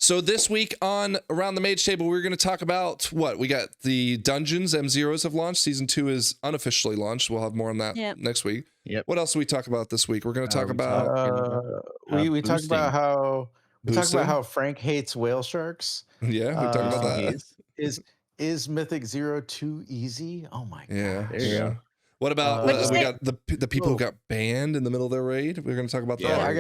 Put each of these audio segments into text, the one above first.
So this week on Around the Mage Table, we're going to talk about what? We got the Dungeons, M0s have launched. Season 2 is unofficially launched. We'll have more on that next week. Yep. What else do we talk about this week? We're going to talk about... we talked about how Frank hates whale sharks. Yeah, we talked about that. Is Mythic Zero too easy? Oh my god. Yeah, there you go. What about we got the people who got banned in the middle of their raid? We're going to talk about that. I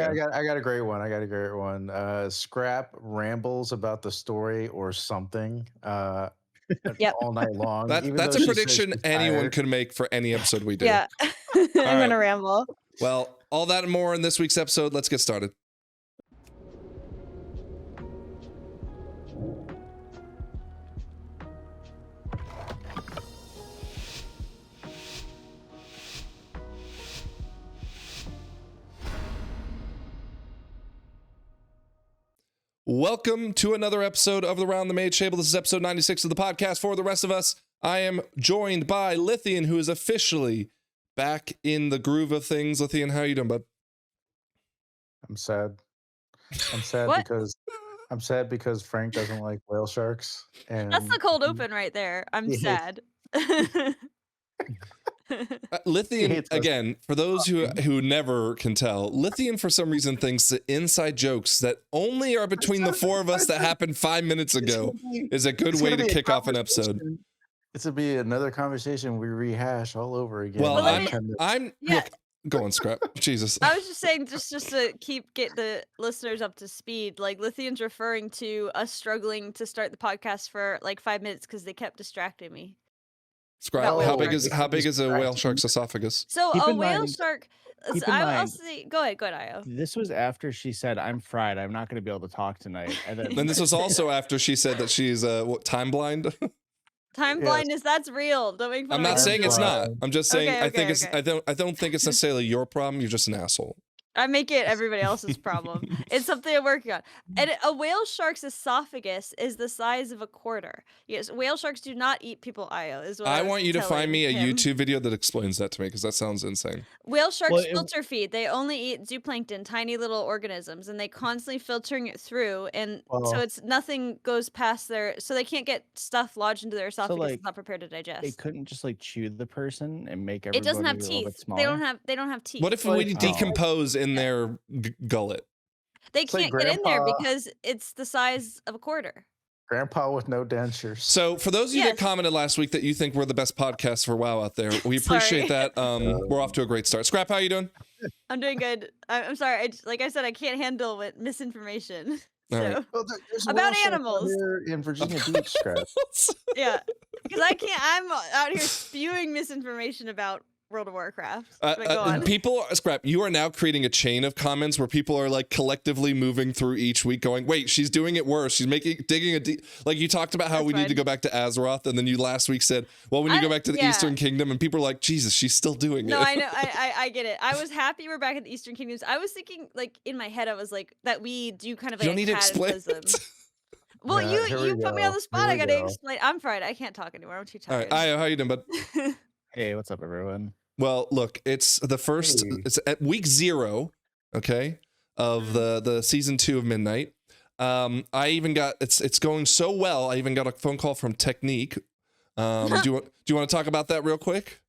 got a great one. Scrap rambles about the story or something all night long. That's a prediction anyone could make for any episode we do. Yeah, I'm going to ramble. Well, all that and more in this week's episode. Let's get started. Welcome to another episode of the Around the Mage Table. This is episode 96 of the podcast. For the rest of us, I am joined by Lythian, who is officially back in the groove of things. Lythian, how are you doing, bud? I'm sad because Frank doesn't like whale sharks. And that's the cold open right there. I'm sad. Lythian, again, for those who never can tell, Lythian for some reason thinks that inside jokes that only are between the four of us that happened 5 minutes ago is a good way to kick off an episode. It's gonna be another conversation we rehash all over again. Well, look, go on, Scrap. Jesus. I was just saying, just to get the listeners up to speed, like Lythian's referring to us struggling to start the podcast for like 5 minutes because they kept distracting me. Scrap, how big is a whale shark's esophagus? So a whale shark. I'll see. Go ahead, Io. This was after she said, "I'm fried. I'm not going to be able to talk tonight." And then this was also after she said that she's time blind. Time blindness, that's real. Don't make fun I'm of not saying it's not. I'm just saying I don't think it's necessarily your problem. You're just an asshole. I make it everybody else's problem. It's something I'm working on. And a whale shark's esophagus is the size of a quarter. Yes, whale sharks do not eat people, Io. I want you to find me a YouTube video that explains that to me, because that sounds insane. Whale sharks filter feed. They only eat zooplankton, tiny little organisms, and they constantly filtering it through. And so it's nothing goes past so they can't get stuff lodged into their esophagus. It's not prepared to digest. They couldn't just like chew the person and make everybody it doesn't have a teeth. little bit smaller? They don't have teeth. What if we decompose in their gullet? They can't get in there because it's the size of a quarter. Grandpa with no dentures. So for those of you that commented last week that you think we're the best podcast for WoW out there, we appreciate that. We're off to a great start. Scrap, how you doing? I'm doing good. I'm sorry. Like I said, I can't handle misinformation. Right. About animals here in Virginia Beach, Scrap. Yeah, because I'm out here spewing misinformation about World of Warcraft. Go on. People, Scrap, you are now creating a chain of comments where people are like collectively moving through each week going, wait, she's doing it worse. She's digging a deep, like you talked about how we need to go back to Azeroth. And then you last week said, well, when you go back to the Eastern Kingdom, and people are like, Jesus, she's still doing it. No, I know. I get it. I was happy we're back at the Eastern Kingdoms. I was thinking like in my head, I was like that we do kind of like you don't need to explain it. Well, you put me on the spot. I got to explain. I'm fried. I can't talk anymore. I'm too tired. All right, Io, how you doing, bud? Hey, what's up, everyone? Well, look, it's the first. It's at week 0, okay, of the season 2 of Midnight. I even got it's going so well. I even got a phone call from Tekniq. Do you want to talk about that real quick?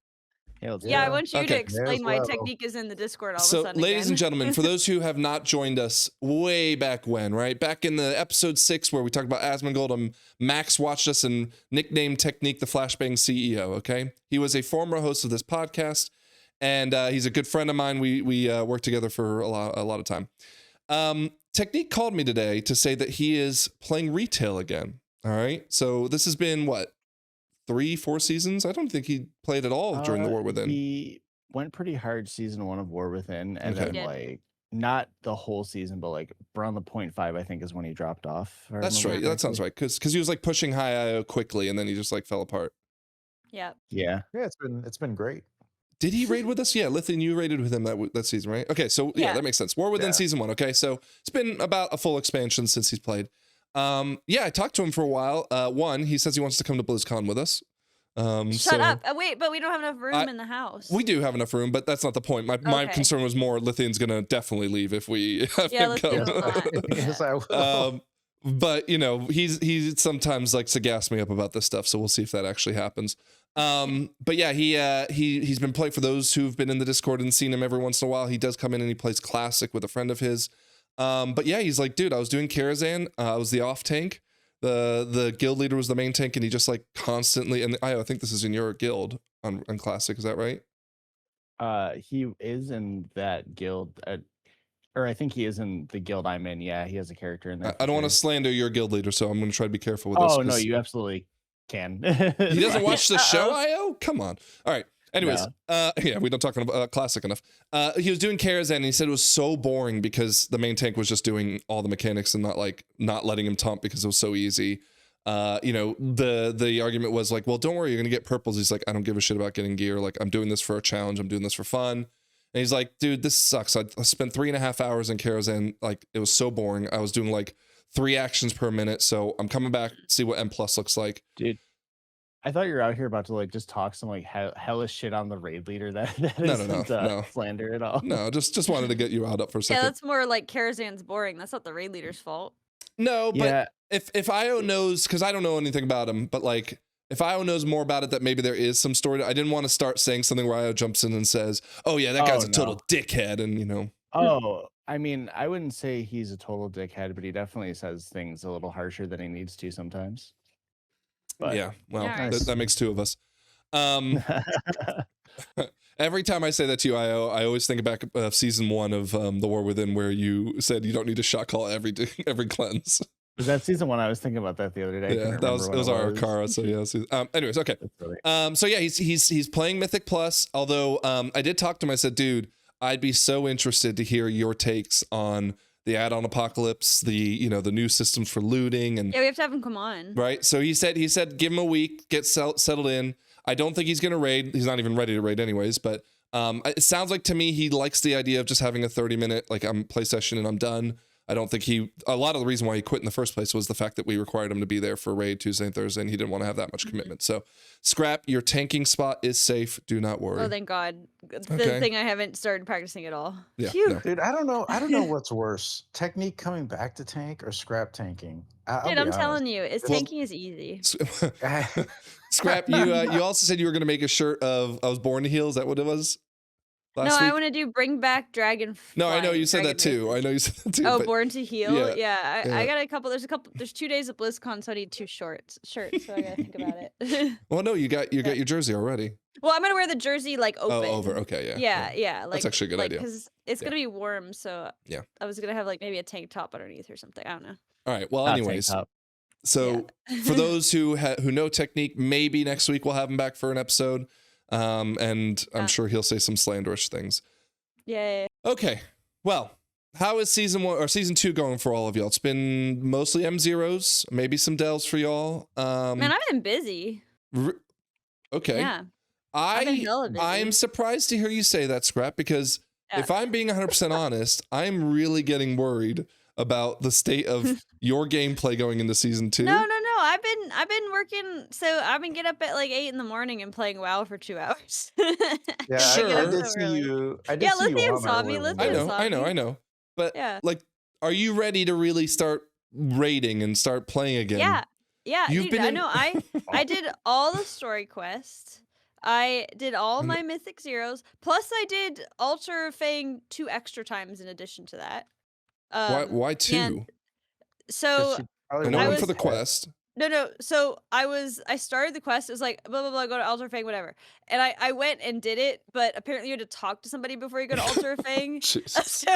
Yeah, I want you to explain why Tekniq is in the Discord all of a sudden. So, ladies and gentlemen, for those who have not joined us way back when, right? Back in the episode 6 where we talked about Asmongold, Max watched us and nicknamed Tekniq the Flashbang CEO, okay? He was a former host of this podcast, and he's a good friend of mine. We worked together for a lot of time. Tekniq called me today to say that he is playing retail again, all right? So this has been, what, 3-4 seasons? I don't think he played at all during the War Within. He went pretty hard season 1 of War Within, and then like not the whole season, but like around the 0.5, I think is when he dropped off. That's right. That sounds right. Because he was like pushing high IO quickly, and then he just like fell apart. Yeah. Yeah. It's been great. Did he raid with us? Yeah, Lythian, you raided with him that season, right? Okay, so yeah, that makes sense. War Within season 1. Okay, so it's been about a full expansion since he's played. I talked to him for a while. One, he says he wants to come to BlizzCon with us. Shut up. Wait, but we don't have enough room in the house. We do have enough room, but that's not the point. My concern was more Lythian's gonna definitely leave if we have him come. Yes, I will. but you know, he sometimes likes to gas me up about this stuff, so we'll see if that actually happens. But yeah, he's been playing, for those who've been in the Discord and seen him every once in a while, he does come in and he plays Classic with a friend of his. But yeah, he's like, dude, I was doing Karazhan, I was the off tank, the guild leader was the main tank, and he just like constantly, and I think this is in your guild on Classic, is that right? He is in that guild, or I think he is in the guild I'm in. Yeah, he has a character in there. I don't want to slander your guild leader, so I'm going to try to be careful with this. Oh no, you absolutely can. He doesn't watch the show, IO? Come on. All right. Anyways, yeah, we don't talk about Classic enough. He was doing Karazhan, and he said it was so boring because the main tank was just doing all the mechanics and not letting him taunt because it was so easy. You know, the argument was like, well, don't worry, you're gonna get purples. He's like, I don't give a shit about getting gear. Like, I'm doing this for a challenge. I'm doing this for fun. And he's like, dude, this sucks. I spent 3.5 hours in Karazhan. Like, it was so boring. I was doing like 3 actions per minute. So I'm coming back to see what M+ looks like. Dude, I thought you were out here about to like just talk some like hellish shit on the raid leader. That no slander at all. No, just wanted to get you out up for a second. Yeah, that's more like Karazhan's boring. That's not the raid leader's fault. No, but if IO knows, because I don't know anything about him, but like if IO knows more about it, that maybe there is some story. I didn't want to start saying something where IO jumps in and says, "Oh yeah, that guy's a total dickhead," and you know. Oh, I mean, I wouldn't say he's a total dickhead, but he definitely says things a little harsher than he needs to sometimes. But yeah, well, that makes 2 of us. Every time I say that to you, IO, I always think back of season 1 of The War Within, where you said you don't need to shot call every cleanse. Was that season 1? I was thinking about that the other day. Yeah, that was our Kara. So yeah. Anyways, okay. So yeah, he's playing Mythic Plus. Although I did talk to him. I said, dude, I'd be so interested to hear your takes on the add-on apocalypse, the new systems for looting, and yeah, we have to have him come on. Right. So he said give him a week, get settled in. I don't think he's gonna raid. He's not even ready to raid anyways. But it sounds like to me he likes the idea of just having a 30-minute like play session and I'm done. I don't think a lot of the reason why he quit in the first place was the fact that we required him to be there for raid Tuesday and Thursday, and he didn't want to have that much commitment. So Scrap, your tanking spot is safe. Do not worry. Oh, thank God. The thing I haven't started practicing at all. Yeah, no. Dude, I don't know what's worse. Tekniq coming back to tank or Scrap tanking? Dude, I'm telling you, tanking is easy. Scrap, you also said you were going to make a shirt of I was born to heal. Is that what it was? No, I want to do bring back dragon. No, I know you said that too. I know you said that too. Oh, born to heal. Yeah, I got a couple. There's 2 days of BlizzCon, so I need 2 shirts. So I gotta think about it. Well, no, you got your jersey already. Well, I'm gonna wear the jersey like open. Oh, over. Okay, yeah. Like, that's actually a good idea. Because it's gonna be warm, so yeah. I was gonna have like maybe a tank top underneath or something. I don't know. All right. Well, anyways. So for those who know Tekniq, maybe next week we'll have him back for an episode. And I'm sure he'll say some slanderous things. Yay. Okay. Well, how is season 1 or season 2 going for all of y'all? It's been mostly M0s, maybe some delves for y'all. Man, I've been busy. Okay. Yeah. I'm surprised to hear you say that, Scrap, because if I'm being 100% honest, I'm really getting worried about the state of your gameplay going into season 2. No. I've been working. So I've been getting up at like 8 in the morning and playing WoW for 2 hours. Yeah, sure. I did see you. Lythian saw me. I know. But like, are you ready to really start raiding and start playing again? Yeah. I know. I did all the story quests. I did all my Mythic Zeros. Plus, I did Altar Fang 2 extra times in addition to that. Why 2? So I know for the quest. No. So I started the quest. It was like blah blah blah. Go to Altar Fang, whatever. And I went and did it, but apparently you had to talk to somebody before you go to Altar Fang. So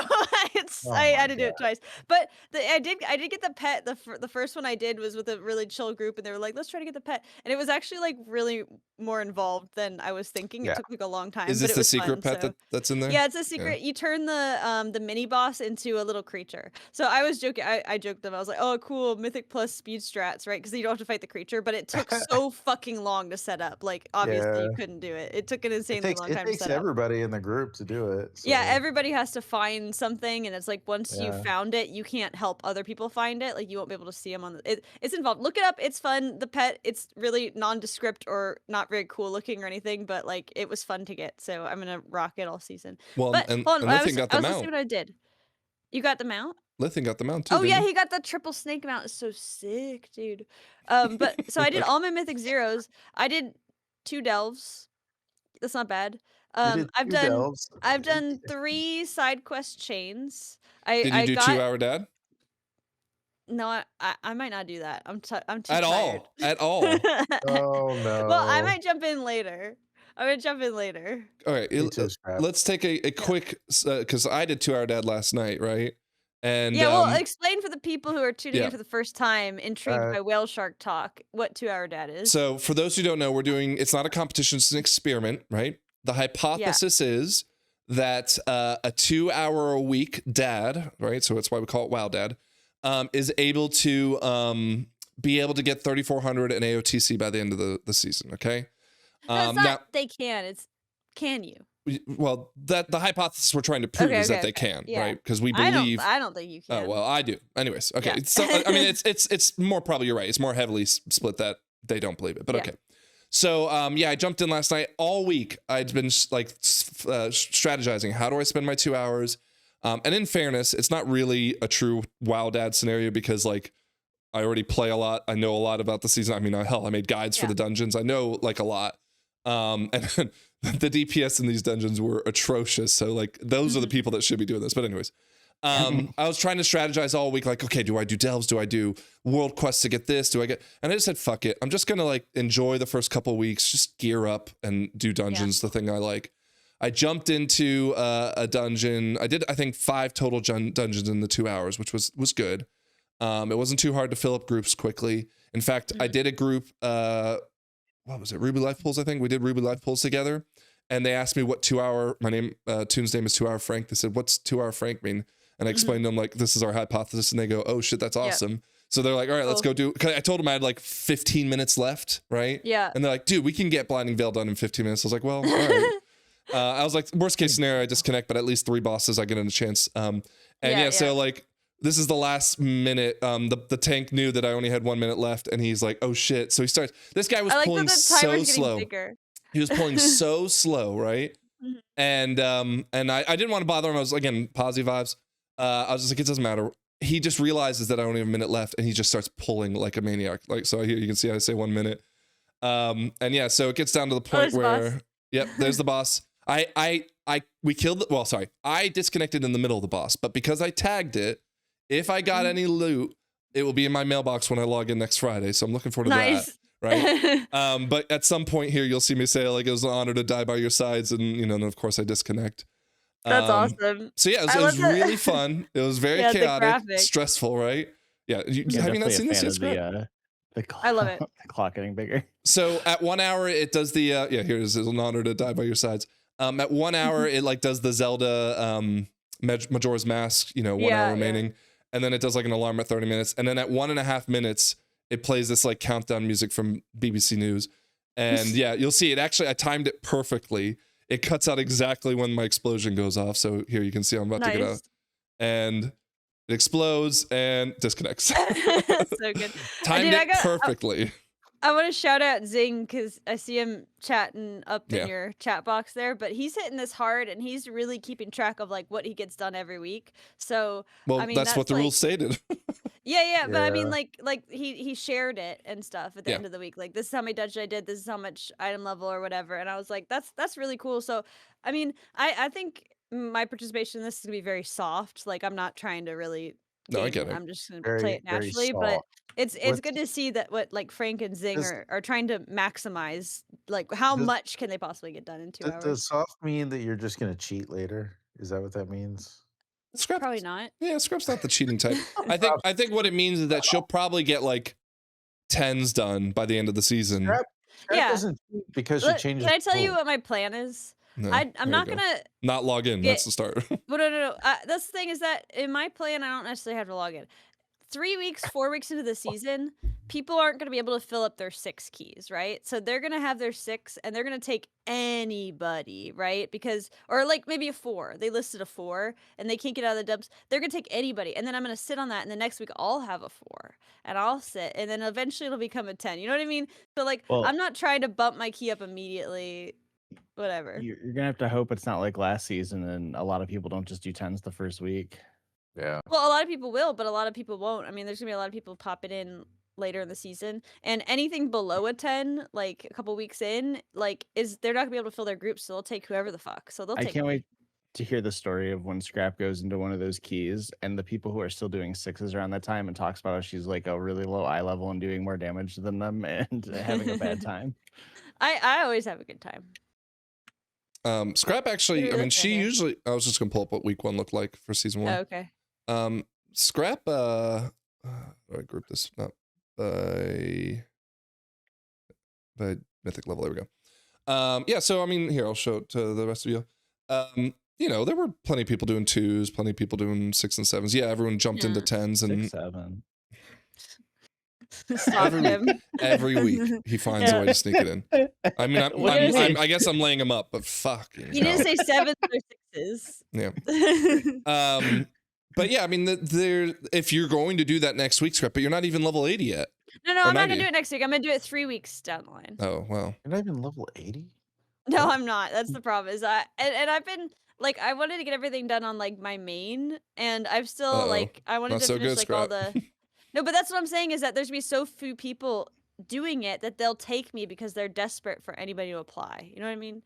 I had to do it twice. But I did get the pet. The first one I did was with a really chill group, and they were like, "Let's try to get the pet." And it was actually like really more involved than I was thinking. It took like a long time. Is this the secret pet that's in there? Yeah, it's a secret. Yeah. You turn the mini boss into a little creature. So I was joking. I joked them. I was like, "Oh, cool, Mythic Plus speed strats, right?" Because you don't have to fight the creature, but it took so fucking long to set up. Like, obviously, you couldn't do it. It took an insanely long time to set up. It takes everybody in the group to do it. So. Yeah, everybody has to find something, and it's like once you found it, you can't help other people find it. Like, you won't be able to see them on the. It's involved. Look it up. It's fun. The pet. It's really nondescript or not very cool looking or anything, but like it was fun to get. So I'm gonna rock it all season. Well, but and hold on, Lythian got the mount. Let's see what I did. You got the mount? Lythian got the mount too. Oh yeah, didn't he got the triple snake mount. It's so sick, dude. But so I did Okay. all my mythic zeros. I did 2 delves. That's not bad. You did I've 2 delves. done 3 side quest chains. Did you I do got 2-hour dad? no, I might not do that. I'm too At tired. all. At all. Oh, Well, I no. might jump in later. I'm gonna jump in later. All right. Me too, Scrap. Let's take a quick, because I did 2-hour dad last night, right? And Yeah, well, explain for the people who are tuning yeah. in for the first time, intrigued by whale shark talk, what 2-hour dad is. So for those who don't know, it's not a competition, it's an experiment, right? The hypothesis is that a 2-hour a week dad, right? So that's why we call it WoW Dad, is able to be able to get 3,400 in AOTC by the end of the season, okay? No, it's not they can, it's can you? Well, the hypothesis we're trying to prove is that they can, right? Because we believe. I don't think you can. Oh well, I do. Anyways, okay. So I mean, it's more probably you're right. It's more heavily split that they don't believe it, but okay. So yeah, I jumped in last night. All week I'd been like strategizing. How do I spend my 2 hours? And in fairness, it's not really a true WoW Dad scenario because like I already play a lot. I know a lot about the season. I mean, hell, I made guides for the dungeons. I know like a lot. And the DPS in these dungeons were atrocious. So like those are the people that should be doing this. But anyways, I was trying to strategize all week. Like, okay, do I do delves? Do I do world quests to get this? And I just said, fuck it. I'm just going to like enjoy the first couple of weeks, just gear up and do dungeons. The thing I like. I jumped into a dungeon. I did, I think 5 total dungeons in the 2 hours, which was good. It wasn't too hard to fill up groups quickly. In fact, I did a group, what was it? Ruby Life Pools, I think. We did Ruby Life Pools together. And they asked me what 2-hour, Toon's name is 2-hour Frank. They said, what's 2-hour Frank mean? And I explained to them, like, this is our hypothesis. And they go, oh shit, that's awesome. So they're like, all right, let's go do, cause I told them I had like 15 minutes left, right? Yeah. And they're like, dude, we can get Blinding Veil done in 15 minutes. I was like, well, all right. I was like, worst case scenario, I disconnect, but at least 3 bosses, I get in a chance. So like, this is the last minute. The tank knew that I only had 1 minute left, and he's like, "Oh shit!" So he starts. This guy was pulling so slow. He was pulling so slow, right? And I didn't want to bother him. I was again positive vibes. I was just like, it doesn't matter. He just realizes that I only have a minute left, and he just starts pulling like a maniac. Like so, here you can see I say 1 minute. And yeah, so it gets down to the point where, yep, there's the boss. We killed. I disconnected in the middle of the boss, but because I tagged it. If I got any loot, it will be in my mailbox when I log in next Friday. So I'm looking forward to that. Right. But at some point here, you'll see me say like it was an honor to die by your sides, and and of course I disconnect. That's awesome. So yeah, it was really fun. It was very chaotic, stressful, right? Yeah. Have you not seen this yet? I love it. The clock getting bigger. So at 1 hour, it does the here it is. It's an honor to die by your sides. At 1 hour, it like does the Zelda Majora's Mask. 1 hour remaining. And then it does like an alarm at 30 minutes. And then at 1.5 minutes, it plays this like countdown music from BBC News. And yeah, you'll see it. Actually, I timed it perfectly. It cuts out exactly when my explosion goes off. So here you can see I'm about to get out. And it explodes and disconnects. So good. Timed it perfectly. I want to shout out Zing because I see him chatting up in your chat box there, but he's hitting this hard and he's really keeping track of like what he gets done every week. So I mean that's what the rules stated. Yeah, but I mean like he shared it and stuff at the end of the week. Like this is how many dungeons I did, this is how much item level or whatever. And I was like, that's really cool. So I mean, I think my participation in this is gonna be very soft. Like I'm not trying to really I get it. I'm just gonna play it naturally, but it's good to see that what like Frank and Zing are trying to maximize like how much can they possibly get done in 2 hours. Does soft mean that you're just gonna cheat later? Is that what that means? Scrap, probably not. Yeah, Scrap's not the cheating type. I think what it means is that she'll probably get like 10s done by the end of the season. Scrap doesn't cheat because she changes. Can I tell you what my plan is? No, I'm not gonna not log in. That's the start. Well, no. That's the thing is that in my plan, I don't necessarily have to log in. 3 weeks, 4 weeks into the season, people aren't going to be able to fill up their 6 keys, right? So they're going to have their 6 and they're going to take anybody, right? Because, or like maybe a 4. They listed a 4 and they can't get out of the dubs. They're going to take anybody. And then I'm going to sit on that. And the next week I'll have a 4 and I'll sit. And then eventually it'll become a 10. You know what I mean? So like, I'm not trying to bump my key up immediately. Whatever. You're going to have to hope it's not like last season and a lot of people don't just do 10s the first week. Yeah. Well, a lot of people will, but a lot of people won't. I mean, there's gonna be a lot of people popping in later in the season, and anything below a 10, like a couple weeks in, like they're not gonna be able to fill their groups, so they'll take whoever the fuck. So they'll I take can't me. wait to hear the story of when Scrap goes into one of those keys and the people who are still doing 6s around that time and talks about how she's like a really low eye level and doing more damage than them and having a bad time. I always have a good time. Scrap actually, I mean, she here. usually, I was just gonna pull up what week 1 looked like for season 1. Oh, okay. Scrap, I group this up by mythic level. There we go. Yeah, so I mean, here, I'll show it to the rest of you. You know, there were plenty of people doing 2s, plenty of people doing 6 and 7s. Yeah, everyone jumped into 10s and 6, 7. Stop him. Every week he finds a way to sneak it in. I mean, I guess I'm laying him up, but fucking. You didn't say 7s or 6s. Yeah. But yeah, I mean, if you're going to do that next week, Scrap, but you're not even level 80 yet. No, I'm not gonna do it next week. I'm gonna do it 3 weeks down the line. Oh well. You're not even level 80? No, I'm not. That's the problem. Is and I've been like, I wanted to get everything done on like my main, and I've still like I wanted to finish like all the. No, but that's what I'm saying is that there's gonna be so few people doing it that they'll take me because they're desperate for anybody to apply. You know what I mean?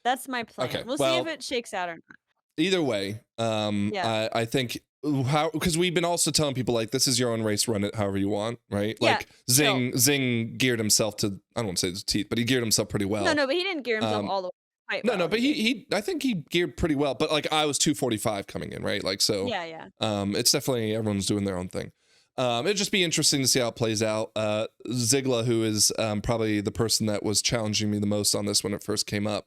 That's my plan. Okay, we'll see if it shakes out or not. Either way, I think because we've been also telling people like this is your own race, run it however you want, right? Yeah, like Zing geared himself to, I don't want to say his teeth, but he geared himself pretty well. No, but he didn't gear himself all the way. No, but he I think he geared pretty well. But like I was 245 coming in, right? Like so. Yeah. It's definitely everyone's doing their own thing. It'd just be interesting to see how it plays out. Zigla, who is probably the person that was challenging me the most on this when it first came up,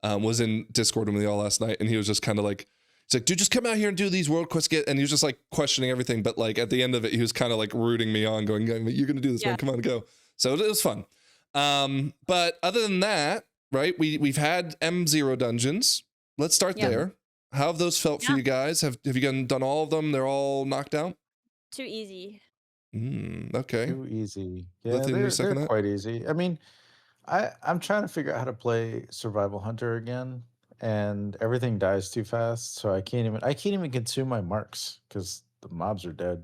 was in Discord with me all last night, and he was just kind of like, he's like, dude, just come out here and do these world quests, and he was just like questioning everything, but like at the end of it, he was kind of like rooting me on, going, you're gonna do this, man, come on, go. So it was fun. But other than that, right, we've had M0 dungeons. Let's start there. How have those felt for you guys? Have you done all of them? They're all knocked out? Too easy. Okay. Too easy. Yeah, Lythian, they're quite easy. I mean, I'm trying to figure out how to play Survival Hunter again, and everything dies too fast, so I can't even consume my marks because the mobs are dead.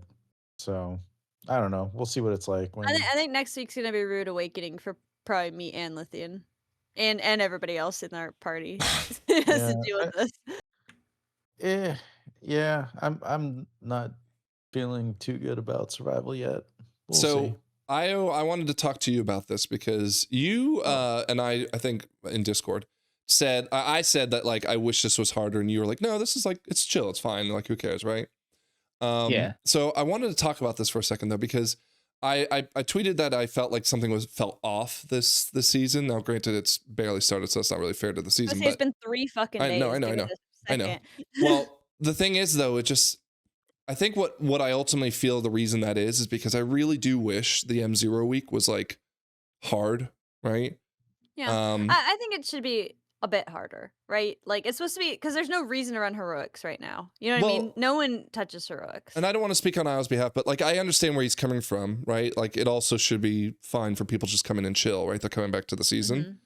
So I don't know. We'll see what it's like. I think next week's gonna be Rude Awakening for probably me and Lythian, and everybody else in our party has to deal with this. Yeah. I'm not feeling too good about survival yet. We'll see. I wanted to talk to you about this because you and I think in Discord said I said that like I wish this was harder, and you were like, no, this is like it's chill, it's fine, like who cares, right? Yeah. So I wanted to talk about this for a second though, because I tweeted that I felt like something felt off this season. Now, granted, it's barely started, so it's not really fair to the season. It's been 3 fucking days. I know. Well, the thing is though, I think what I ultimately feel the reason that is because I really do wish the M0 week was like hard, right? Yeah. I think it should be a bit harder, right? Like it's supposed to be because there's no reason to run heroics right now. You know what I mean? No one touches heroics. And I don't want to speak on Io's behalf, but like I understand where he's coming from, right? Like it also should be fine for people just coming and chill, right? They're coming back to the season.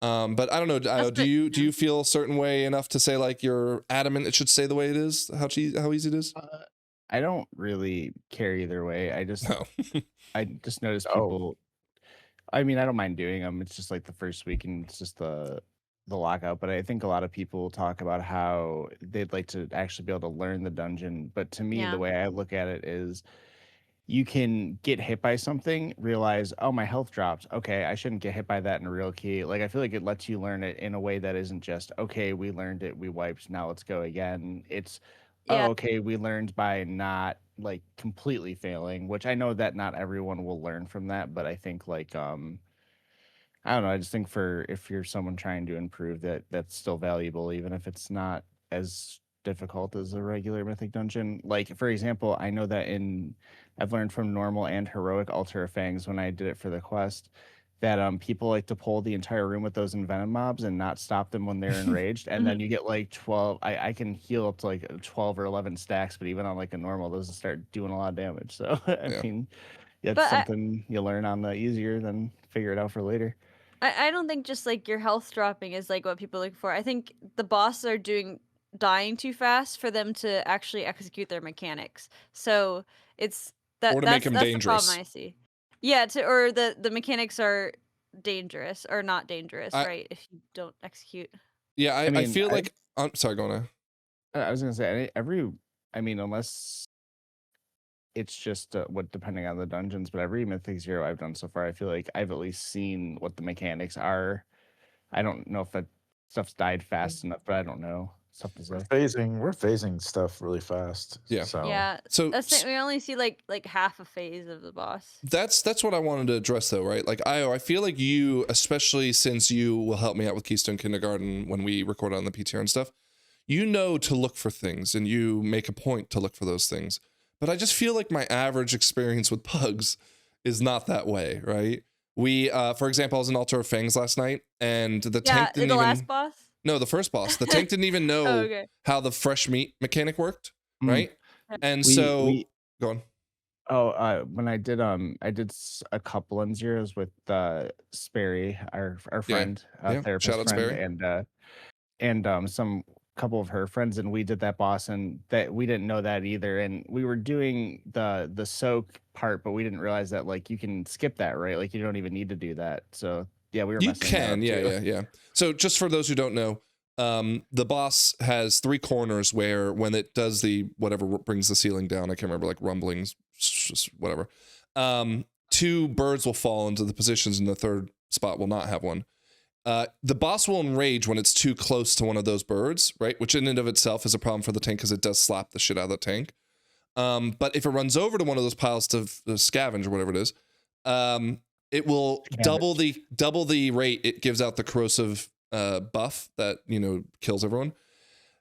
But I don't know, Io, do you feel a certain way enough to say like you're adamant it should stay the way it is? How easy it is? I don't really care either way. I just notice people. I mean, I don't mind doing them. It's just like the first week, and it's just the lockout. But I think a lot of people talk about how they'd like to actually be able to learn the dungeon. But to me, the way I look at it is, you can get hit by something, realize, oh, my health dropped. Okay, I shouldn't get hit by that in a real key. Like I feel like it lets you learn it in a way that isn't just, okay, we learned it, we wiped, now let's go again. It's okay, we learned by not like completely failing, which I know that not everyone will learn from that, but I think like I don't know, I just think if you're someone trying to improve, that's still valuable, even if it's not as difficult as a regular mythic dungeon. Like for example, I know that I've learned from normal and heroic Altar of Fangs when I did it for the quest, that people like to pull the entire room with those envenom mobs and not stop them when they're enraged, and then you get like 12. I can heal up to like 12 or 11 stacks, but even on like a normal, those start doing a lot of damage. So I mean, it's something you learn on the easier, then figure it out for later. I don't think just like your health dropping is like what people look for. I think the bosses are doing dying too fast for them to actually execute their mechanics. So it's Or to make them that's the problem dangerous. I see. Yeah, or the mechanics are dangerous or not dangerous, I right? If you don't execute. yeah, I I mean, feel like I'm sorry, go on. I was gonna say I mean, unless it's just what depending on the dungeons, but every Mythic Zero I've done so far, I feel like I've at least seen what the mechanics are. I don't know if that stuff's died fast enough, but I don't know. It's tough to say. We're phasing stuff really fast. Yeah. So Yeah. So we only see like half a phase of the boss. that's what I wanted to address though, right? Like I feel like you, especially since you will help me out with Keystone Kindergarten when we record on the PTR and stuff, you know to look for things and you make a point to look for those things. But I just feel like my average experience with pugs is not that way, right? We, for example, I was in Altar of Fangs last night, and the tank didn't the even. last boss? No, the first boss. The tank didn't even know okay. how the fresh meat mechanic worked, right? And we go on. Oh, when I did a couple on zeros with Sperry, our friend, therapist Shout out friend, Sperry. and some couple of her friends, and we did that boss, and that we didn't know that either, and we were doing the soak part, but we didn't realize that like you can skip that, right? Like you don't even need to do that. So yeah, we were. You can, yeah. So just for those who don't know, the boss has 3 corners where when it does the whatever brings the ceiling down, I can't remember, like rumblings, whatever. 2 birds will fall into the positions, and the third spot will not have one. The boss will enrage when it's too close to one of those birds, right? Which in and of itself is a problem for the tank because it does slap the shit out of the tank. But if it runs over to one of those piles to scavenge or whatever it is, it will double the rate it gives out the corrosive buff that, you know, kills everyone.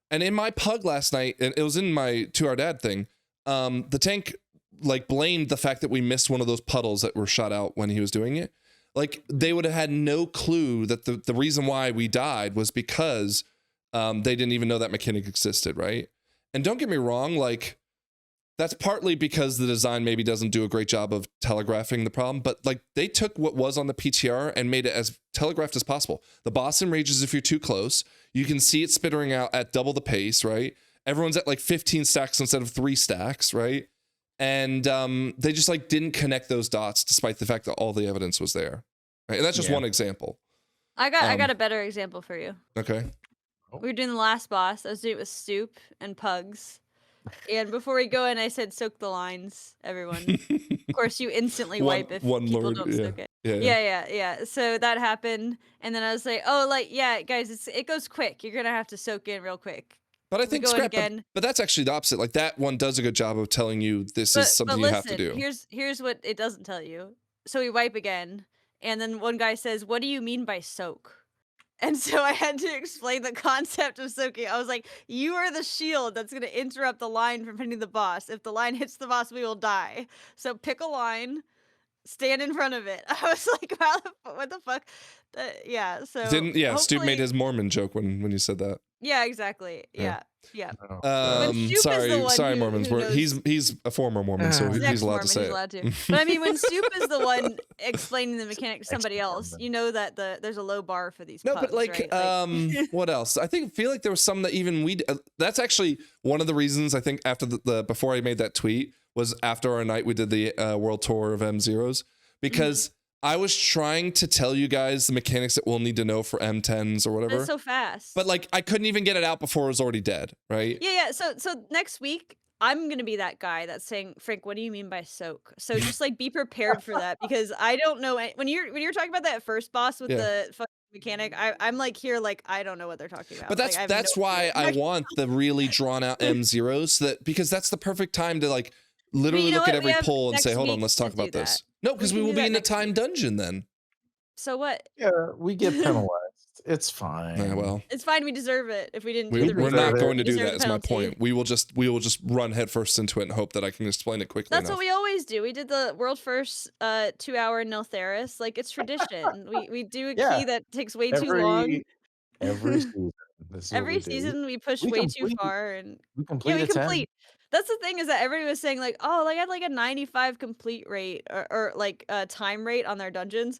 And in my pug last night, and it was in my 2-hour dad thing, the tank like blamed the fact that we missed one of those puddles that were shot out when he was doing it. Like they would have had no clue that the reason why we died was because they didn't even know that mechanic existed, right? And don't get me wrong, like that's partly because the design maybe doesn't do a great job of telegraphing the problem, but like they took what was on the PTR and made it as telegraphed as possible. The boss enrages if you're too close. You can see it spittering out at double the pace, right? Everyone's at like 15 stacks instead of 3 stacks, right? And they just like didn't connect those dots despite the fact that all the evidence was there. Right? And that's just one example. I got a better example for you. Okay. We were doing the last boss. I was doing it with Soup and Pugs. And before we go in, I said, soak the lines, everyone. Of course, you instantly wipe if people don't soak it. Yeah. So that happened. And then I was like, oh, like, yeah, guys, it goes quick. You're going to have to soak in real quick. But I think but that's actually the opposite. Like that one does a good job of telling you this is something you have to do. Here's what it doesn't tell you. So we wipe again, and then one guy says, "What do you mean by soak?" And so I had to explain the concept of soaking. I was like, "You are the shield that's going to interrupt the line from hitting the boss. If the line hits the boss, we will die. So pick a line, stand in front of it." I was like, "What the fuck?" So Stu made his Mormon joke when you said that. Yeah, exactly. Yeah. Sorry, Mormons. He's a former Mormon, so he's allowed to say it. But I mean, when Soup is the one explaining the mechanic to somebody else, you know that there's a low bar for these. Pugs, but like, right? What else? I feel like there was some that even that's actually one of the reasons I think after before I made that tweet was after our night we did the world tour of M0s because. I was trying to tell you guys the mechanics that we'll need to know for M10s or whatever. It's so fast. But like, I couldn't even get it out before it was already dead, right? Yeah. So next week, I'm gonna be that guy that's saying, Frank, what do you mean by soak? So just like be prepared for that because I don't know when you're talking about that first boss with the fucking mechanic. I'm like here, like I don't know what they're talking about. But that's why I want the really drawn out M0s because that's the perfect time to like. Literally look at every poll and say, hold on, let's talk about this. No, because we will be in a time dungeon then. So what? Yeah, we get penalized. It's fine. Yeah, well, it's fine. We deserve it if we didn't do the We're not going to do that is my point. We will just run headfirst into it and hope that I can explain it quickly. That's what we always do. We did the world first 2-hour Niltheris. Like it's tradition. we do a key that takes way too long. Every season. Every season we push way too far and we complete. That's the thing is that everybody was saying like, oh, like I had like a 95 complete rate or like time rate on their dungeons.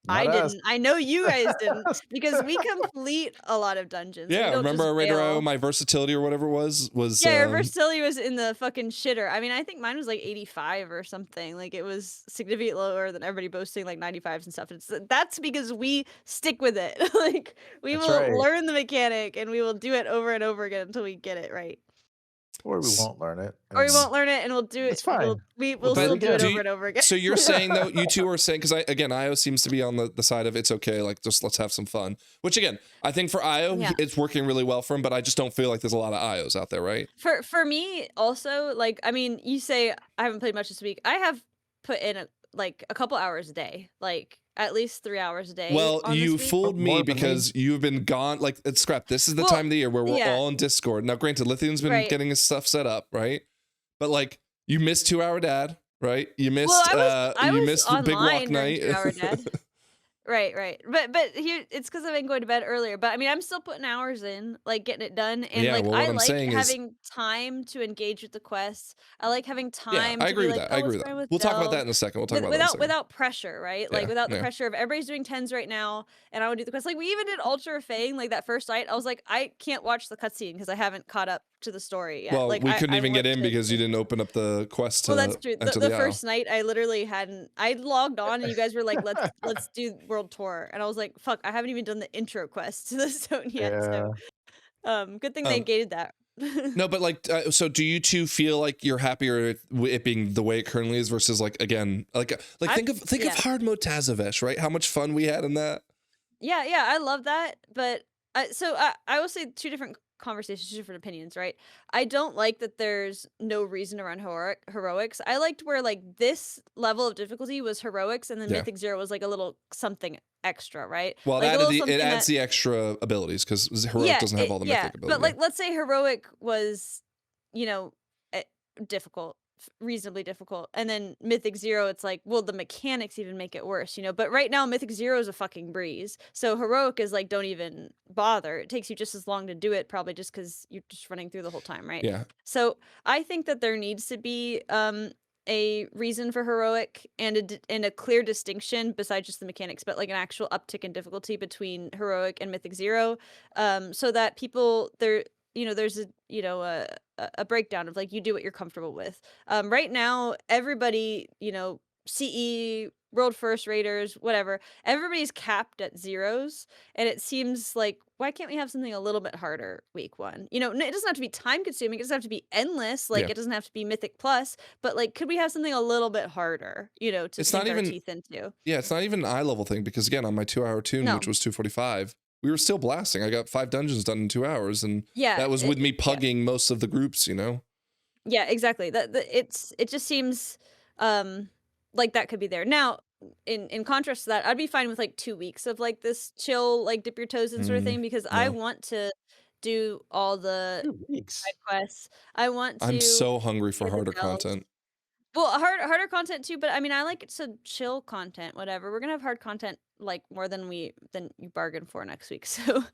Not I us. didn't. I know you guys didn't because we complete a lot of dungeons. We Yeah, don't remember just I rated fail. my versatility or whatever it was Yeah, your versatility was in the fucking shitter. I mean, I think mine was like 85 or something. Like it was significantly lower than everybody boasting like 95s and stuff. That's because we stick with it. Like we That's will right. learn the mechanic and we will do it over and over again until we get it right. Or we won't learn it. Or we and won't learn it and we'll do it. It's fine. We'll We'll do it still do it again. over and over again. So you're saying though, you two are saying, because Io seems to be on the side of it's okay, like just let's have some fun. Which again, I think for Io, Yeah. it's working really well for him, but I just don't feel like there's a lot of Ios out there, right? For me also, like, I mean, you say I haven't played much this week. I have put in a couple hours a day, like at least 3 hours a day. Well, on you this week. fooled me More than because you've been gone. Like, it's scrap. This is the Well, time of the year where we're yeah. all in Discord. Now, granted, Lythian's been Right. getting his stuff set up, right? But like, you missed 2 Hour Dad, right? You missed I you was missed the Big online Walk during night. 2 Hour Dad. Right. But here it's because I've been going to bed earlier. But I mean, I'm still putting hours in, like getting it done. And Yeah, like well, what I I'm like saying is- having time to engage with the quests. I like having time I to agree be with like, that. I oh, agree let's with grind that. with We'll talk about Del. that in a second. We'll talk about that in a second. Without pressure, right? Like Yeah, without the yeah. pressure of everybody's doing 10s right now, and I would do the quest. Like we even did Ultra Fang, like that first night. I was like, I can't watch the cutscene because I haven't caught up to the story yet. Well, like we I- couldn't I even get want in to- because you didn't open up the quest to Well, that's true. enter The the first night, I literally hadn't. I logged on, and you guys were like, "Let's do World Tour," and I was like, "Fuck, I haven't even done the intro quest to the zone yet." Yeah. So, good thing they gated that. No, but like, so do you two feel like you're happier with it being the way it currently is versus like again, like think of yeah. hard mode Tazavesh, right? How much fun we had in that. Yeah, I love that, but I will say two different conversations, two different opinions, right? I don't like that there's no reason around heroics. I liked where like this level of difficulty was heroics, and then Yeah. Mythic Zero was like a little something extra, right? Well, like, it adds the extra abilities because heroic doesn't have all the mythic abilities. But like, let's say heroic was, difficult, reasonably difficult, and then Mythic Zero, it's like, well, the mechanics even make it worse, But right now, Mythic Zero is a fucking breeze. So heroic is like, don't even bother. It takes you just as long to do it, probably just because you're just running through the whole time, right? Yeah. So I think that there needs to be a reason for heroic and a clear distinction besides just the mechanics, but like an actual uptick in difficulty between heroic and Mythic Zero, so that people there's a breakdown of like you do what you're comfortable with. Right now, everybody, CE, World First Raiders, whatever, everybody's capped at zeros, and it seems like, why can't we have something a little bit harder week one? It doesn't have to be time consuming, it doesn't have to be endless, like Yeah. it doesn't have to be Mythic Plus, but like, could we have something a little bit harder, to It's sink not our even- teeth into? Yeah, it's not even an eye level thing because again, on my 2 hour tune, No. which was 245, we were still blasting. I got 5 dungeons done in 2 hours, and Yeah, that was with me pugging most of the groups. Yeah, exactly. It just seems like that could be there. Now, in contrast to that, I'd be fine with like 2 weeks of like this chill, like dip your toes in sort of thing, because I yeah. want to do all the 2 weeks. side quests. I want to I'm so hungry for get the harder bells. content. Well, harder content too, but I mean, I like it to chill content, whatever. We're gonna have hard content like more than you bargained for next week. So,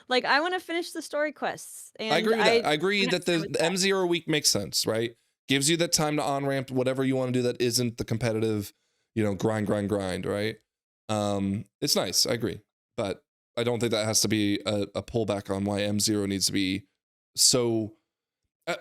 like, I want to finish the story quests. And I agree with that. I agree I'm that fine the with that. M0 week makes sense, right? Gives you that time to on ramp whatever you want to do that isn't the competitive, grind, right? It's nice. I agree, but I don't think that has to be a pullback on why M0 needs to be so.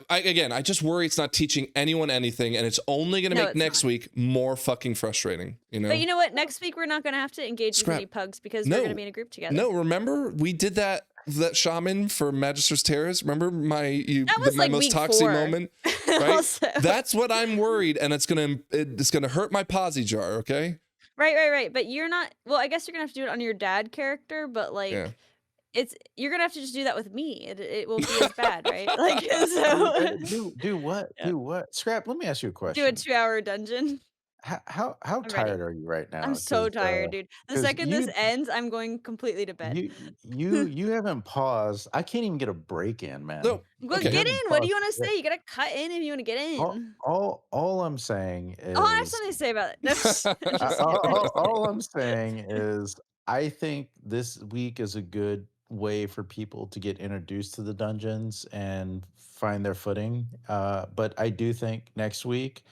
I just worry it's not teaching anyone anything, and it's only going to No, make it's next not. week more fucking frustrating. But you know what? Next week we're not gonna have to engage Scrap. with any pugs because we're No. gonna be in a group together. No, remember we did that shaman for Magister's Terrace. Remember my was my like most week toxic 4. moment, right? Also. That's what I'm worried, and it's gonna hurt my posy jar. Okay. Right. But you're not. Well, I guess you're gonna have to do it on your dad character, but like. Yeah. You're gonna have to just do that with me. It won't be as bad, right? Like, so Do what? Yeah. Do what? Scrap, let me ask you a do question. a 2-hour dungeon. How ready. tired are you right now? I'm so 'Cause, tired, dude. The 'cause second this you- ends, I'm going completely to bed. You haven't paused. I can't even get a break in, man. No. Well, Okay. get in. What do you want to Yeah. say? You gotta cut in if you want to get in. All I'm saying is Oh, I have something to say about it. No, just- I'm just kidding. all I'm saying is I think this week is a good way for people to get introduced to the dungeons and find their footing. But I do think next week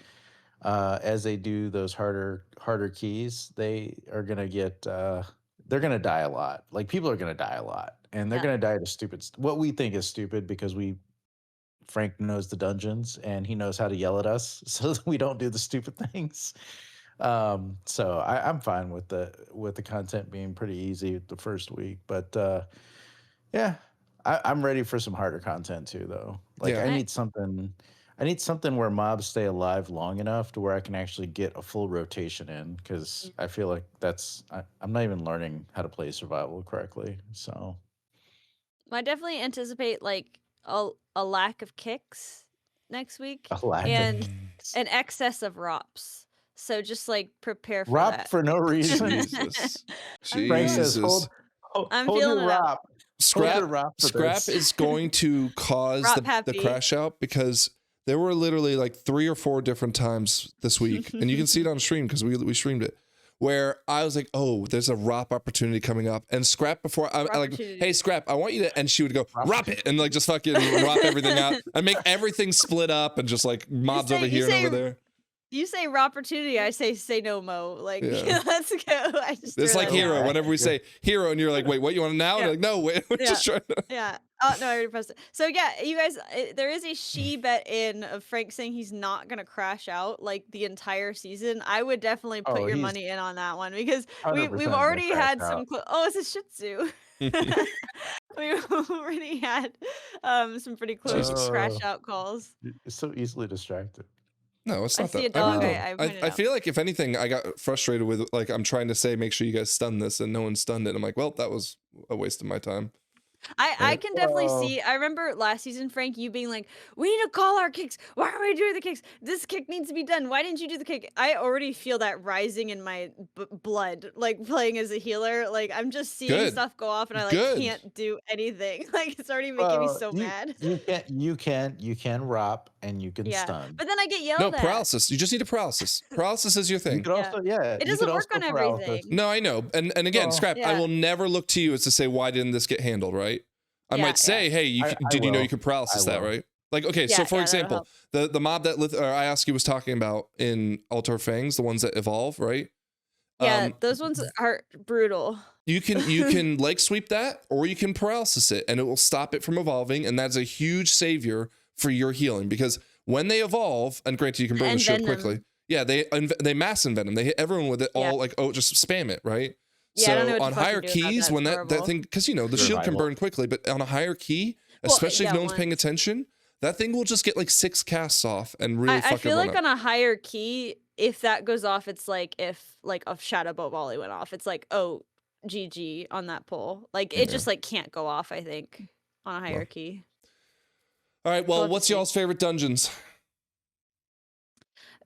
as they do those harder keys, they are gonna get they're gonna die a lot. Like people are gonna die a lot, and they're gonna die to what we think is stupid because Frank knows the dungeons and he knows how to yell at us so that we don't do the stupid things. So I'm fine with the content being pretty easy the first week, but yeah, I'm ready for some harder content too, though. Like Yeah. I need something where mobs stay alive long enough to where I can actually get a full rotation in, because I feel like I'm not even learning how to play survival correctly. So I definitely anticipate like a lack of kicks next week a lack and of an excess of ROPs. So just like prepare for ROP that. for no reason. Jesus. Frank says, Jesus. I'm hold feeling your it out. ROP. Scrap for Scrap this. is going to cause Rot the happy. crash out, because there were literally like 3 or 4 different times this week, and you can see it on stream because we streamed it, where I was like, oh, there's a ROP opportunity coming up, and Scrap before I like, hey Scrap, I want you to, and she would go ROP it, and like just fucking ROP everything out and make everything split up and just like mobs over here and over there. You say raw opportunity, I say no mo. Like, Yeah. let's go. I just It's like hero. out. Whenever we say hero, and you're like, wait, what? You want it now? And you're like, no, wait, we're just trying to. Yeah. Oh no, I already pressed it. So yeah, you guys, there is a she bet in of Frank saying he's not gonna crash out like the entire season. I would definitely put your money in on that one, because 100% we've gonna already crash had out. some. Oh, it's a Shih Tzu. We've already had some pretty close Jesus. crash out calls. It's so easily distracted. No, it's I not see that. a dog, really I don't. pointed I out. feel like if anything, I got frustrated with, like, I'm trying to say, make sure you guys stun this, and no one stunned it. I'm like, well, that was a waste of my time. I can definitely see. I remember last season, Frank, you being like, "We need to call our kicks. Why are we doing the kicks? This kick needs to be done. Why didn't you do the kick?" I already feel that rising in my blood, like playing as a healer. Like I'm just seeing stuff go off, and I like can't do anything. Like it's already making me so mad. You can ROP and you can stun. But then I get yelled No, at. paralysis. You just need a paralysis. Paralysis is your thing. You could also, It doesn't work on everything. No, I know. And again, Scrap, I will never look to you as to say, why didn't this get handled, right? I might say, hey, did you know you could paralysis that, right? Like, okay, so for example, the mob that I asked you was talking about in Altar Fangs, the ones that evolve, right? Yeah, those ones are brutal. You can leg sweep that, or you can paralysis it, and it will stop it from evolving, and that's a huge savior for your healing, because when they evolve, and granted you can burn the shield quickly, yeah, they mass envenom. They hit everyone with it all, like, oh, just spam it, right? Yeah, so I don't know what on higher keys, when that thing, because you know the shield can burn quickly, but on a higher key, especially if no one's paying attention, that thing will just get like 6 casts off and really fucking I feel like on a higher key, if that goes off, it's like if like a shadow bolt volley went off, it's like, oh, GG on that pull. Like it just like can't go off, I think, on a higher key. All right, well, what's y'all's favorite dungeons?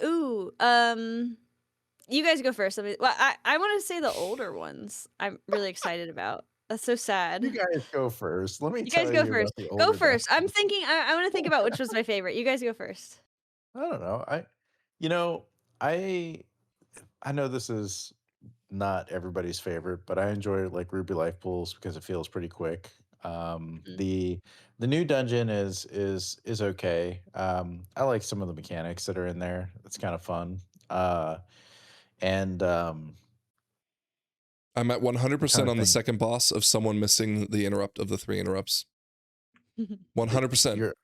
Ooh, you guys go first. I want to say the older ones. I'm really excited about. That's so sad. You guys go first. Let me. You guys go first. Go first. I'm thinking. I want to think about which was my favorite. You guys go first. I don't know. I know this is not everybody's favorite, but I enjoy like Ruby Life Pools because it feels pretty quick. The new dungeon is okay. I like some of the mechanics that are in there. It's kind of fun. And I'm at 100% on the second boss of someone missing the interrupt of the 3 interrupts. 100%. You're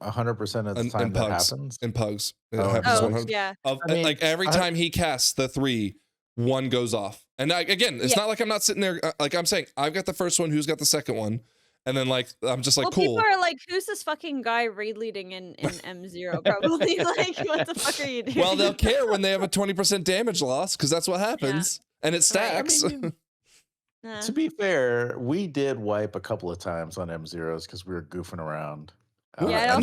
100% of the time that happens. In Pugs, it Oh, happens oh, 100. yeah. Like every time he casts the 3, 1 goes off. And again, it's not like I'm not sitting there. Like I'm saying, I've got the first one. Who's got the second one? And then like I'm just like, well, cool. People are like, who's this fucking guy raid leading in M0? Probably like, what the fuck are you doing? Well, they'll care when they have a 20% damage loss, because that's what happens, and it stacks. Right. I mean, to be fair, we did wipe a couple of times on M0s because we were goofing around. Yeah,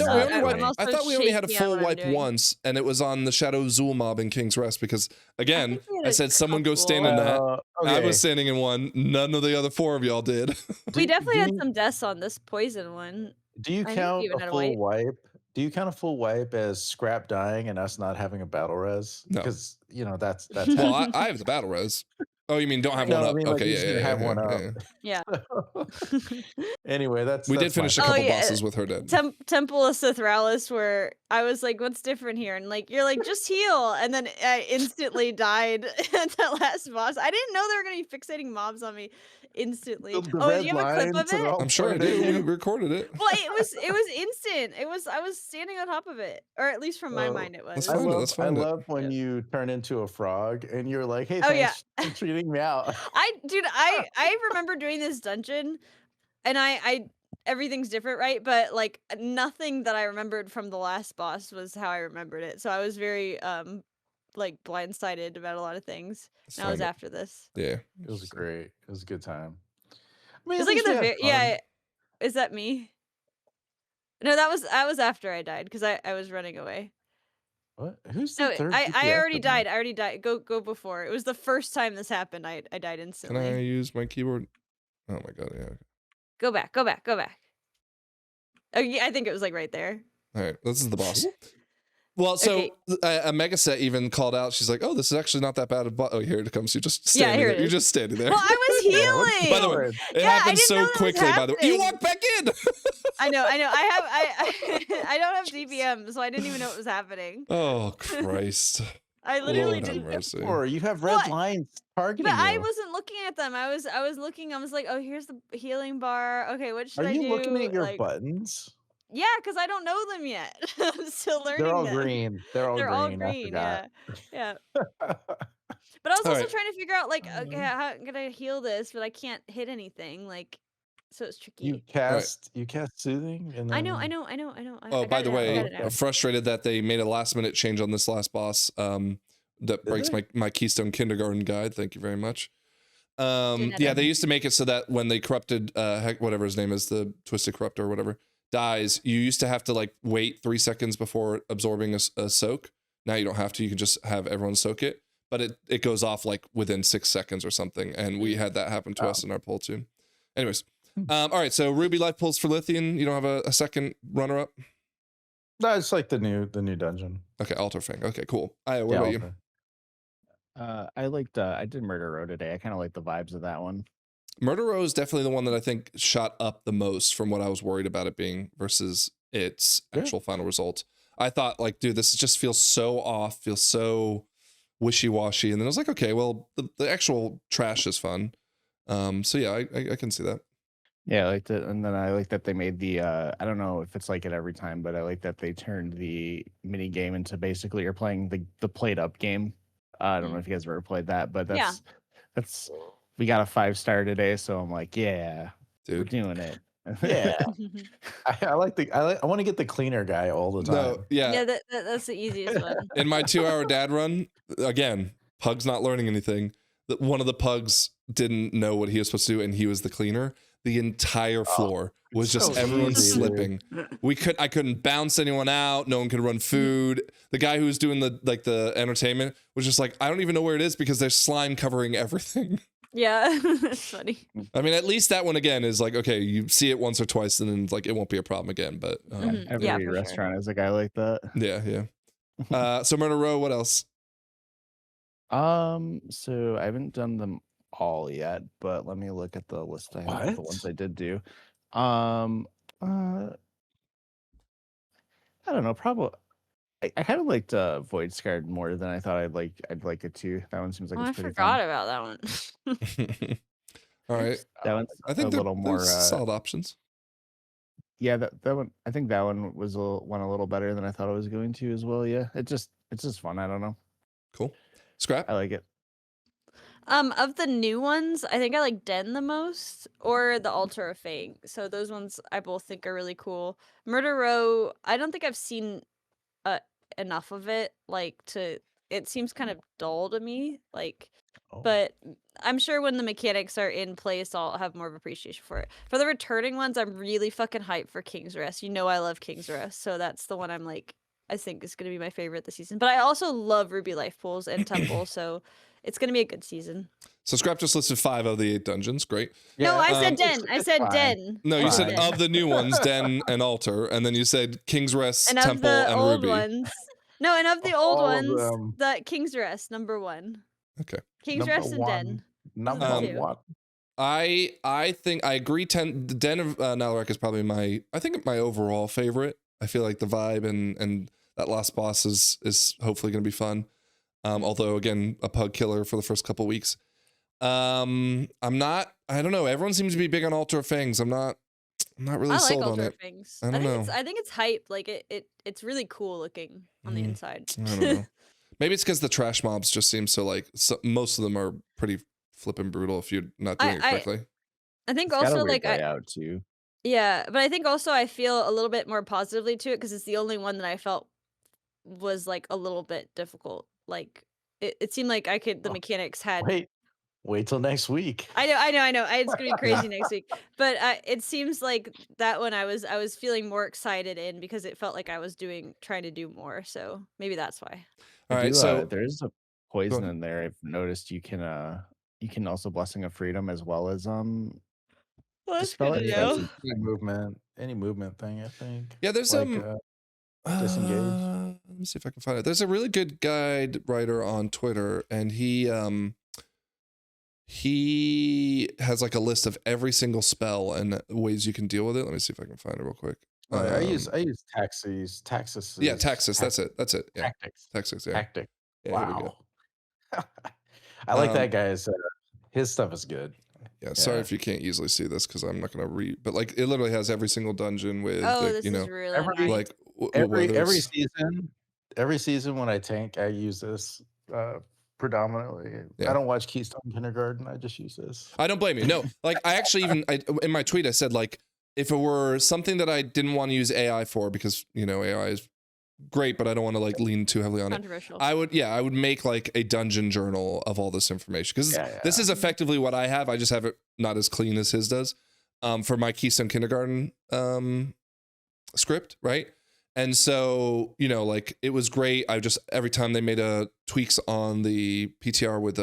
I thought we only had a full wipe once, and it was on the Shadow Zool mob in King's Rest, because again, I said someone go stand in that. Okay. I was standing in one. None of the other 4 of y'all did. We definitely had some deaths on this poison one. Do you count a full wipe? Do you count a full wipe as Scrap dying and us not having a battle res? No, because you know that's well, I have the battle res. Oh, you mean don't have No, one I up? mean, like, Okay, he's gonna have one up. Yeah. Anyway, We did that's finish a my couple Oh, yeah, bosses with her dead. Temple of Sithralis, where I was like, "What's different here?" And like, you're like, "Just heal," and then I instantly died at that last boss. I didn't know they were gonna be fixating mobs on me instantly. the Oh, do red you have a clip of lines are it? all I'm sure I pointed do. at We you. recorded it. Well, it was instant. I was standing on top of it, or at least from my mind, it was. Let's find it. Let's I find it. love when you turn into a frog and you're like, "Hey, Oh, yeah. thanks for treating me out." I remember doing this dungeon, and I everything's different, right? But like nothing that I remembered from the last boss was how I remembered it. So I was very like blindsided about a lot of things. Let's And I was find it. after this. Yeah. It was great. It was a good time. I mean, It's at like least in we the had yeah. fun. Is that me? No, that was after I died because I was running away. What? Who's No, the third? I DPS already in there? died. I already died. Go before. It was the first time this happened. I died Can instantly. I use my keyboard? Oh my god, yeah. Go back. Oh yeah, I think it was like right there. All right, this is the boss. Well, so Okay. a Mega Set even called out. She's like, "Oh, this is actually not that bad of." Oh, here it comes. You're just standing here there. it You're is. just standing there. Well, I was healing. By the way, it Yeah, I happened didn't so know that was quickly. By the way, you happening. walked back in. I know. I don't have DPM, so I didn't even know it was happening. Oh Christ! I literally Lord have didn't. mercy. Or you have red What? lines targeting But I you. wasn't looking at them. I was looking. I was like, oh, here's the healing bar. Okay, what should Are I you do? looking at your Like, buttons? yeah, because I don't know them yet. I'm still learning They're all them. green. They're all They're all green. I green. forgot. Yeah. But I was All also right. trying to figure out like, okay, how can I heal this? But I can't hit anything. Like, so it's tricky. You cast soothing, and I then know. Oh, by the way, I I'm frustrated that they made a last minute change on this last boss. That breaks my Keystone Kindergarten guide. Thank you very much. Yeah, they used to make it so that when they corrupted, whatever his name is, the Twisted Corruptor or whatever, dies, you used to have to like wait 3 seconds before absorbing a soak. Now you don't have to. You can just have everyone soak it, but it goes off like within 6 seconds or something. And we had that happen to us in our poll too. Anyways, all right. So Ruby life pulls for Lythian. You don't have a second runner up? no, it's like the new dungeon. Okay, Altar Fang. Okay, cool. What about you? I did Murder Row today. I kind of like the vibes of that one. Murder Row is definitely the one that I think shot up the most from what I was worried about it being versus its actual final result. I thought like, dude, this just feels so off, feels so wishy-washy. And then I was like, okay, well, the actual trash is fun. So yeah, I can see that. Yeah, I liked it. And then I like that they made the, I don't know if it's like it every time, but I like that they turned the mini game into basically you're playing the played up game. I don't know if you guys have ever played that, but that's we got a 5-star today, so I'm like, yeah, dude, we're doing it. Yeah, I want to get the cleaner guy all the time. No, yeah, that's the easiest one. In my 2-hour dad run, again, Pug's not learning anything. One of the pugs didn't know what he was supposed to do, and he was the cleaner. The entire floor was just everyone slipping. I couldn't bounce anyone out. No one could run food. The guy who was doing the entertainment was just like, I don't even know where it is because there's slime covering everything. Yeah, that's funny. I mean, at least that one again is like, okay, you see it once or twice and then like it won't be a problem again. But every restaurant has a guy like that. Yeah. So Murder Row, what else? So I haven't done them all yet, but let me look at the list I have of the ones I did do. I don't know, probably I kind of liked Void Scarred more than I thought I'd like it too. That one seems like it's I pretty forgot fun. about that one. All right. That one's I think a little more solid options. Yeah, that one. I think that one was a little better than I thought it was going to as well. Yeah, it's just fun. I don't know. Cool. Scrap. I like it. Of the new ones, I think I like Den the most, or the Altar of Fate. So those ones I both think are really cool. Murder Row, I don't think I've seen enough of it. It seems kind of dull to me. But I'm sure when the mechanics are in place, I'll have more of appreciation for it. For the returning ones, I'm really fucking hyped for King's Rest. You know I love King's Rest, so that's the one I think is gonna be my favorite this season. But I also love Ruby Life Pools and Temple, so it's gonna be a good season. So Scrap just listed 5 of the 8 dungeons. Great. Yeah, no, I said Den. I said Den. No, you said of the new ones, Den and Altar, and then you said King's Rest, and Temple, of the and old Ruby. Ones. No, and of the old ones, the King's Rest, number 1. Okay. King's Rest and Den. Number too. one. I think I agree. The Den of Nalarak is probably my overall favorite. I feel like the vibe and that last boss is hopefully going to be fun. Although again, a pug killer for the first couple weeks. I don't know. Everyone seems to be big on Altar of Fangs. I'm not really sold on it. Fangs. I don't know. I think it's hype. Like it's really cool looking on the inside. I don't know. Maybe it's because the trash mobs just seem so like most of them are pretty flippin' brutal if you're not doing it correctly. I think It's got a also weird like layout too. yeah, but I think also I feel a little bit more positively to it because it's the only one that I felt was like a little bit difficult. Like it seemed like the mechanics had. Wait till next week. I know. It's gonna be crazy next week. But it seems like that one I was feeling more excited in because it felt like I was trying to do more. So maybe that's why. All right, so there's a poison in there. I've noticed you can also Blessing of Freedom as well as Well, that's Dispel good It. to know. Any movement thing, I think. yeah, there's disengage. Let me see if I can find it. There's a really good guide writer on Twitter, and he has like a list of every single spell and ways you can deal with it. Let me see if I can find it real quick. I use Taxis. Yeah, Taxis. That's it. Yeah, Tactics. Yeah. Tactic. Yeah, Wow. here we go. I like that guy's. His stuff is good. Yeah, sorry if you can't easily see this because I'm not gonna read, but like it literally has every single dungeon with This is really nice. like every season when I tank, I use this predominantly. Yeah. I don't watch Keystone Kindergarten. I just use this. I don't blame you. No, like I actually in my tweet I said like if it were something that I didn't want to use AI for because AI is great, but I don't want to like lean too heavily on it. I would make like a dungeon journal of all this information because this is effectively what I have. I just have it not as clean as his does for my Keystone Kindergarten script, right? And so like it was great. I just every time they made tweaks on the PTR with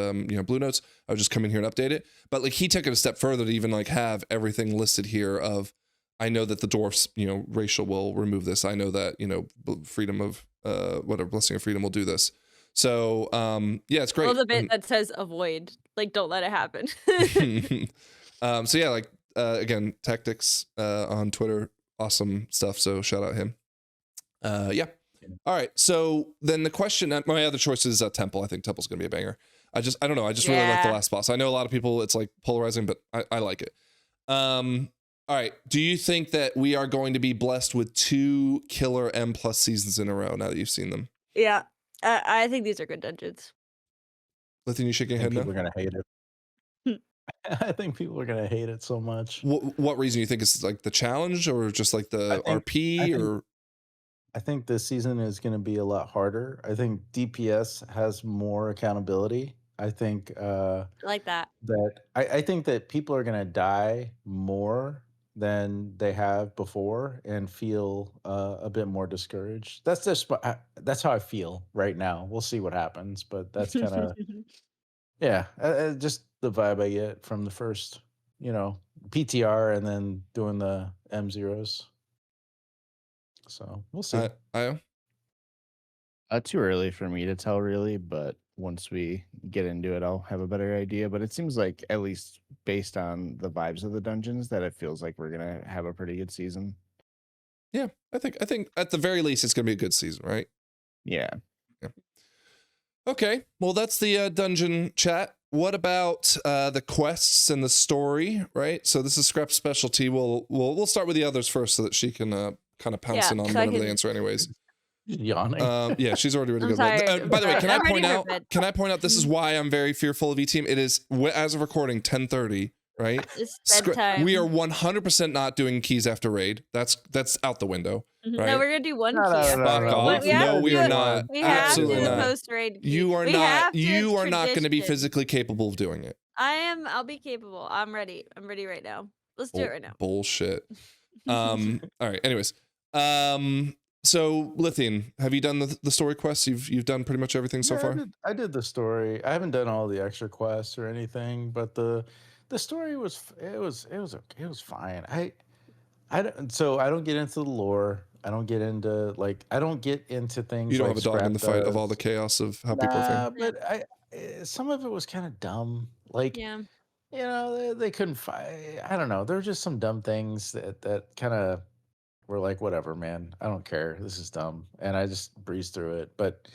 Blue Notes, I would just come in here and update it. But like he took it a step further to even like have everything listed here of. I know that the dwarfs, racial will remove this. I know that, freedom of, Blessing of Freedom will do this. So, yeah, it's great. I love the bit that says avoid, like, don't let it happen. So yeah, like, again, Tactics on Twitter, awesome stuff. So shout out him. Yeah. All right. So then the question, my other choice is Temple. I think Temple's going to be a banger. I don't know. I just really like the last boss. I know a lot of people, it's like polarizing, but I like it. All right. Do you think that we are going to be blessed with 2 killer M+ seasons in a row now that you've seen them? Yeah. I think these are good dungeons. Lythian, you shaking your head now? People are going to hate it. I think people are going to hate it so much. What reason you think it's like the challenge or just like the RP I think this season is going to be a lot harder. I think DPS has more accountability. I think I like that. I think that people are going to die more than they have before and feel a bit more discouraged. That's how I feel right now. We'll see what happens, but that's kind of just the vibe I get from the first, PTR and then doing the M0s. So we'll see. Too early for me to tell, really, but once we get into it, I'll have a better idea. But it seems like, at least based on the vibes of the dungeons, that it feels like we're gonna have a pretty good season. Yeah, I think at the very least it's gonna be a good season, right? Yeah. Okay, well that's the dungeon chat. What about the quests and the story, right? So this is Scrap's specialty. We'll start with the others first so that she can kind of pounce in on whatever they answer anyways. Yawning. Yeah, she's already ready to go to bed. By the way, can I point out this is why I'm very fearful of E-Team. It is, as of recording, 10:30, right? It's bedtime. We are 100% not doing keys after raid. That's out the window. Right? No, we're gonna do one key. No, we are not. We have Absolutely to not. Post-raid key. You are not. You are not going to be physically capable of doing it. I am. I'll be capable. I'm ready. I'm ready right now. Let's do it right now. Bullshit. All right. Anyways. So Lythian, have you done the story quests? You've done pretty much everything so far? I did the story. I haven't done all the extra quests or anything, but the story was fine. I don't get into the lore. I don't get into things. You don't like have a dog in the fight of all the chaos of how people are feeling. But some of it was kind of dumb. Like, Yeah. they couldn't fight. I don't know. There were just some dumb things that kind of were like, whatever, man. I don't care. This is dumb, and I just breezed through it. But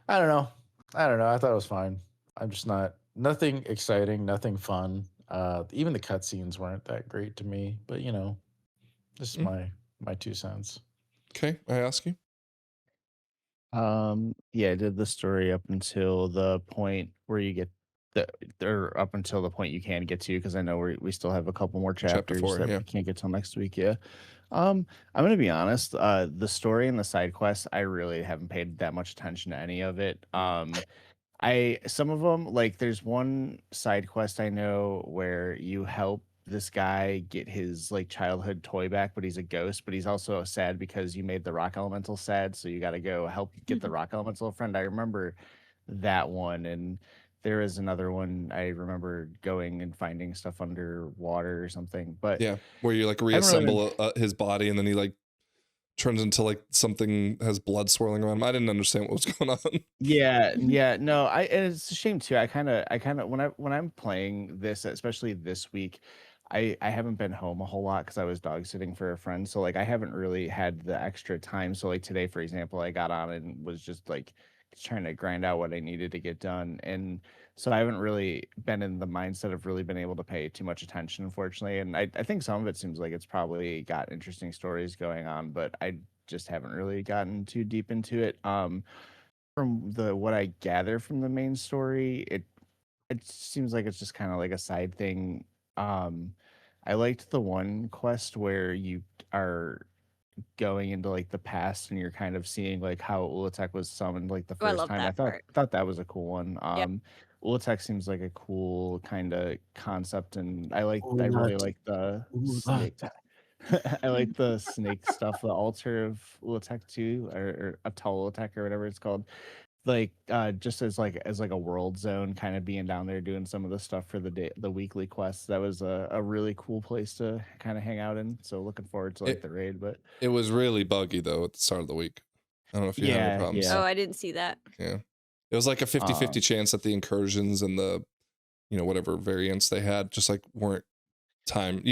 I don't know. I don't know. I thought it was fine. I'm just not nothing exciting, nothing fun. Even the cutscenes weren't that great to me. But this is my 2 cents. Okay, I ask you. Yeah, I did the story up until the point where you get or up until the point you can get to, because I know we still have a couple more Chapter chapters 4, that yeah. we can't get till next week. Yeah. I'm gonna be honest. The story and the side quests, I really haven't paid that much attention to any of it. Some of them, like there's one side quest I know where you help this guy get his like childhood toy back, but he's a ghost, but he's also sad because you made the rock elemental sad, so you got to go help get the rock elemental friend. I remember that one, and there is another one I remember going and finding stuff underwater or something. But yeah, where you like reassemble his body and then he like turns into like something has blood swirling around him. I didn't understand what was going on. Yeah, no, and it's a shame too. I kind of when I'm playing this, especially this week, I haven't been home a whole lot because I was dog sitting for a friend. So like I haven't really had the extra time. So like today, for example, I got on and was just like trying to grind out what I needed to get done. And so I haven't really been in the mindset of really been able to pay too much attention, unfortunately. And I think some of it seems like it's probably got interesting stories going on, but I just haven't really gotten too deep into it. From the what I gather from the main story, it seems like it's just kind of like a side thing. Um, I liked the one quest where you are going into like the past and you're kind of seeing like how Ulatek was summoned like the Oh, I first love time. I that part. thought that was a cool one. Yep. Ulatek seems like a cool kind of concept, and I really Ulat. like the Ulat. snake. I like the snake stuff, the altar of Ulatek 2 or Atal Ulatek or whatever it's called. Like just as like a world zone, kind of being down there doing some of the stuff for the weekly quests. That was a really cool place to kind of hang out in. So looking forward to like the raid. But it was really buggy though at the start of the week. I don't know if you had any problems. Oh, I didn't see that. Yeah. It was like a 50-50 chance that the incursions and the whatever variants they had just like weren't time.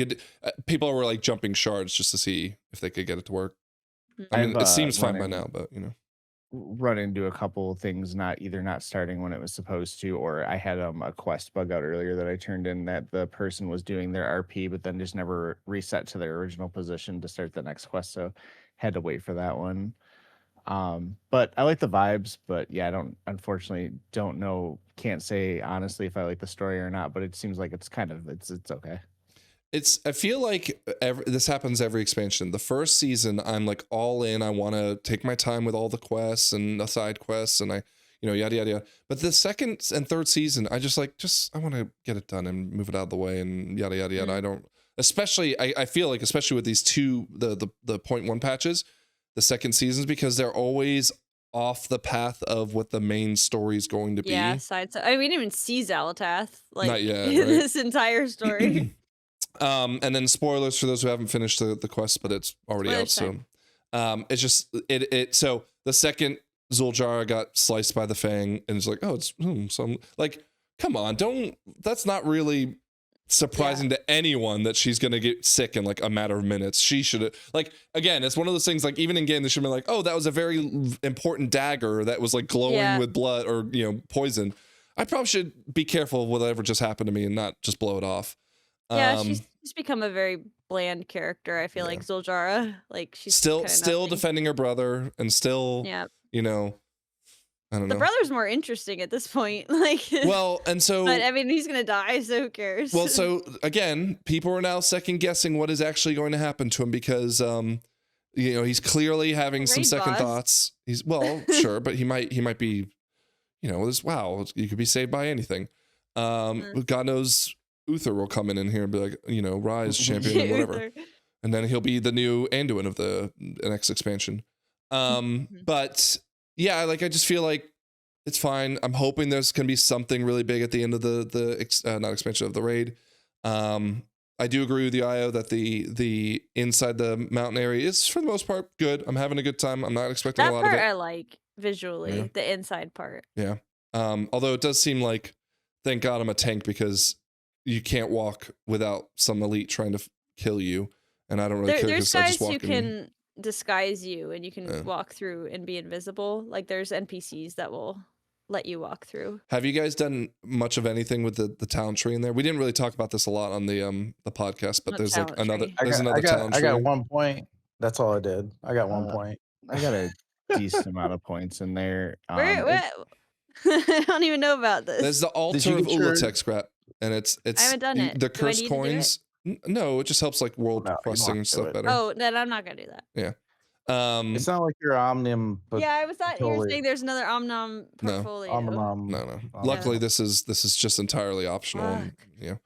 People were like jumping shards just to see if they could get it to work. I mean, it seems fine by now, but run into a couple of things not starting when it was supposed to, or I had a quest bug out earlier that I turned in that the person was doing their RP but then just never reset to their original position to start the next quest, so had to wait for that one. But I like the vibes, but yeah, I unfortunately don't know, can't say honestly if I like the story or not, but it seems like it's okay. I feel like this happens every expansion. The first season, I'm like all in. I want to take my time with all the quests and the side quests, and I, yada yada yada. But the second and third season, I I want to get it done and move it out of the way and yada yada yada. I don't, especially I feel like especially with these two the 0.1 patches, the second seasons, because they're always off the path of what the main story is going to be. Yeah, we didn't even see Xalatath like not yet, in this entire story. And then spoilers for those who haven't finished the quest, but it's already out. So, it's just it. So the second Zul'Jara got sliced by the Fang, and it's like, oh, it's some like, come on, that's not really surprising to anyone that she's gonna get sick in like a matter of minutes. She should have, like, again, it's one of those things, like even in game they should be like, oh, that was a very important dagger that was like glowing with blood or poison. I probably should be careful of whatever just happened to me and not just blow it off. Yeah, she's become a very bland character. I feel like Zul'Jara, like she's still defending her brother and still, I don't know. The brother's more interesting at this point. Like, well, and so, but I mean, he's gonna die, so who cares? Well, so again, people are now second guessing what is actually going to happen to him because, he's clearly having some second thoughts. He's sure, but he might be, wow, you could be saved by anything. God knows. Uther will come in here and be like, Rise champion, whatever. And then he'll be the new Anduin of the next expansion. But yeah, like I just feel like it's fine. I'm hoping there's gonna be something really big at the end of the not expansion of the raid. I do agree with you, Io, that the inside the mountain area is for the most part good. I'm having a good time. I'm not expecting a lot of it. I like visually, the inside part. Yeah. Although it does seem like thank God I'm a tank because you can't walk without some elite trying to kill you, and I don't really care There's because I just guys walk who in. can disguise you and you can Yeah. walk through and be invisible. Like there's NPCs that will let you walk through. Have you guys done much of anything with the talent tree in there? We didn't really talk about this a lot on the podcast, but What there's like talent another tree? there's another talent tree. I got 1 point. That's all I did. I got 1 point. I got a decent amount of points in there. Where, I don't even know about this. There's the altar of Ulatek scrap, and it's I haven't done it. the Do I cursed need to do it? coins. No, it just helps like world No, you don't questing have and to stuff do it. better. Oh, then I'm not gonna do that. Yeah. It's not like you're Omnium, but Yeah, I thought you were totally- saying there's another Omnom portfolio. No. Luckily, this is just entirely optional. And, yeah,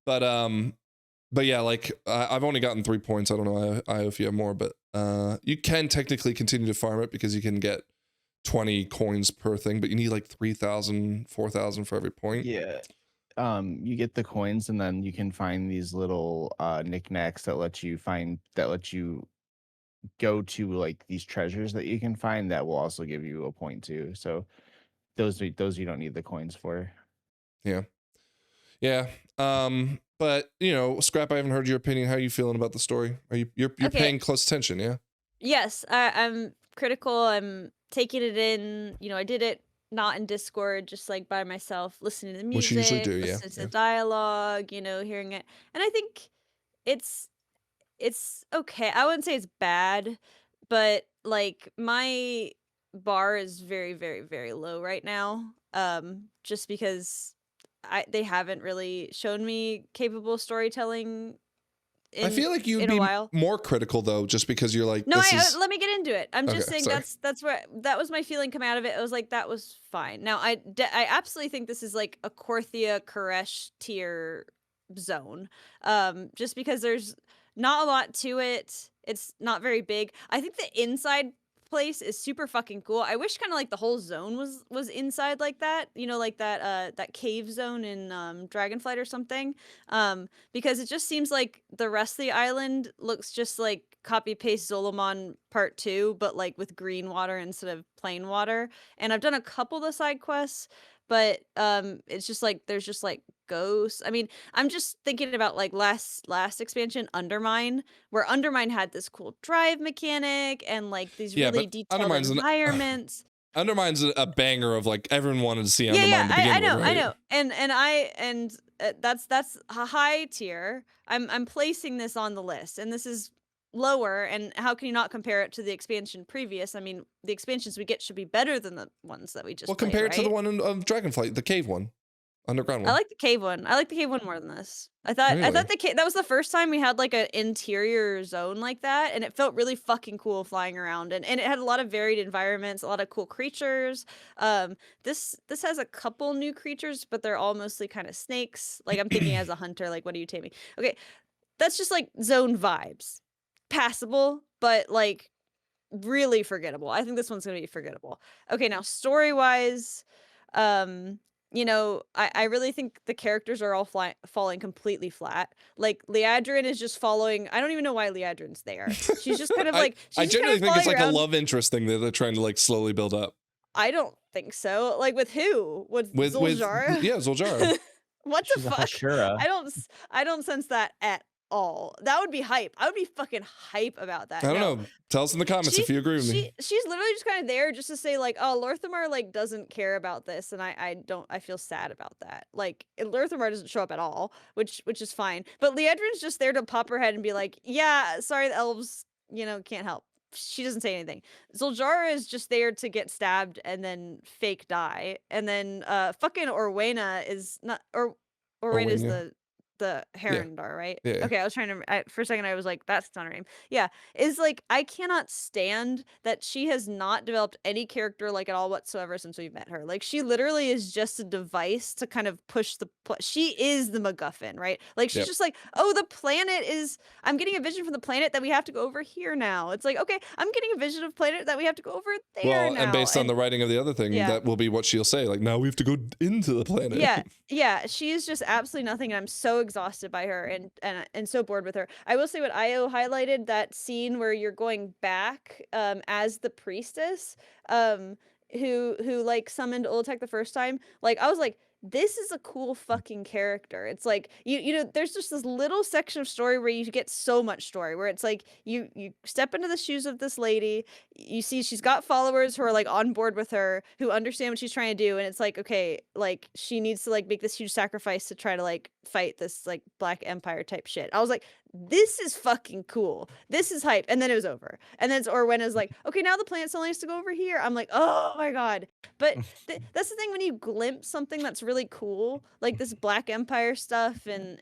but yeah, like I've only gotten 3 points. I don't know if you have more, but you can technically continue to farm it because you can get 20 coins per thing, but you need like 3,000, 4,000 for every point. Yeah. You get the coins, and then you can find these little knickknacks that let you go to like these treasures that you can find that will also give you a point too. So those you don't need the coins for. Yeah. But Scrap, I haven't heard your opinion. How are you feeling about the story? You're Okay. paying close attention, yeah? Yes, I'm critical. I'm taking it in. I did it not in Discord, just like by myself, listening to the music, Which you usually do, yeah, listening to the dialogue, hearing it. And I think it's okay. I wouldn't say it's bad, but like my bar is very, very, very low right now. Just because they haven't really shown me capable storytelling I feel like you'd in a be while. more critical though, just because you're like, No, this let me get into it. I'm just Okay, saying sorry. that was my feeling coming out of it. I was like, that was fine. Now I absolutely think this is like a Korthia Koresh tier zone. Just because there's not a lot to it. It's not very big. I think the inside place is super fucking cool. I wish kind of like the whole zone was inside like that, like that cave zone in Dragonflight or something, because it just seems like the rest of the island looks just like copy paste Zolomon Part 2, but like with green water instead of plain water. And I've done a couple of the side quests, but it's just like there's just like ghosts. I mean, I'm just thinking about like last expansion, Undermine, where Undermine had this cool drive mechanic and like these really detailed environments. Undermine's a banger of like everyone wanted to see Undermine to begin with, right? I know, and that's a high tier. I'm placing this on the list, and this is lower. And how can you not compare it to the expansion previous? I mean, the expansions we get should be better than the ones that we just. Well, compare it to the one of Dragonflight, the cave one. Underground one. I like the cave one. I like the cave one more than this. I thought that was the first time we had like an interior zone like that, and it felt really fucking cool flying around, and it had a lot of varied environments, a lot of cool creatures. This has a couple new creatures, but they're all mostly kind of snakes. Like I'm thinking as a hunter, like what are you taming? Okay, that's just like zone vibes. Passable, but like really forgettable. I think this one's gonna be forgettable. Okay, now story-wise, I really think the characters are all falling completely flat. Like Liadrin is just following. I don't even know why Liadrin's there. She's just kind of like. I generally think it's like a love interest thing that they're trying to like slowly build up. I don't think so. Like with who? With Zul'Jara? Yeah, Zul'Jara. What the fuck? I don't sense that at all. That would be hype. I would be fucking hype about that. I don't know. Tell us in the comments if you agree with me. She's literally just kind of there just to say like, oh, Lorthamar like doesn't care about this, and I feel sad about that. Like Lorthamar doesn't show up at all, which is fine. But Liadrin's just there to pop her head and be like, yeah, sorry, the elves, can't help. She doesn't say anything. Zul'Jara is just there to get stabbed and then fake die. And then fucking Orwena is not Orwena is the Herondar, right? Yeah. Okay, I was trying to for a second I was like, that's not her name. Yeah, is like I cannot stand that she has not developed any character like at all whatsoever since we've met her. Like she literally is just a device to kind of push the she is the MacGuffin, right? Like she's just like, oh, the planet is I'm getting a vision from the planet that we have to go over here now. It's like, okay, I'm getting a vision of planet that we have to go over there now. And based on the writing of the other thing, that will be what she'll say. Like, now we have to go into the planet. Yeah, she is just absolutely nothing, and I'm so exhausted by her and so bored with her. I will say what Io highlighted, that scene where you're going back as the priestess who like summoned Ulatek the first time. Like I was like, this is a cool fucking character. It's like you know, there's just this little section of story where you get so much story where it's like you step into the shoes of this lady, you see she's got followers who are like on board with her, who understand what she's trying to do, and it's like, okay, like she needs to like make this huge sacrifice to try to like fight this like Black Empire type shit. I was like, this is fucking cool. This is hype. And then it was over. And then Orwen is like, okay, now the planet's only has to go over here. I'm like, oh my God. But that's the thing, when you glimpse something that's really cool, like this Black Empire stuff and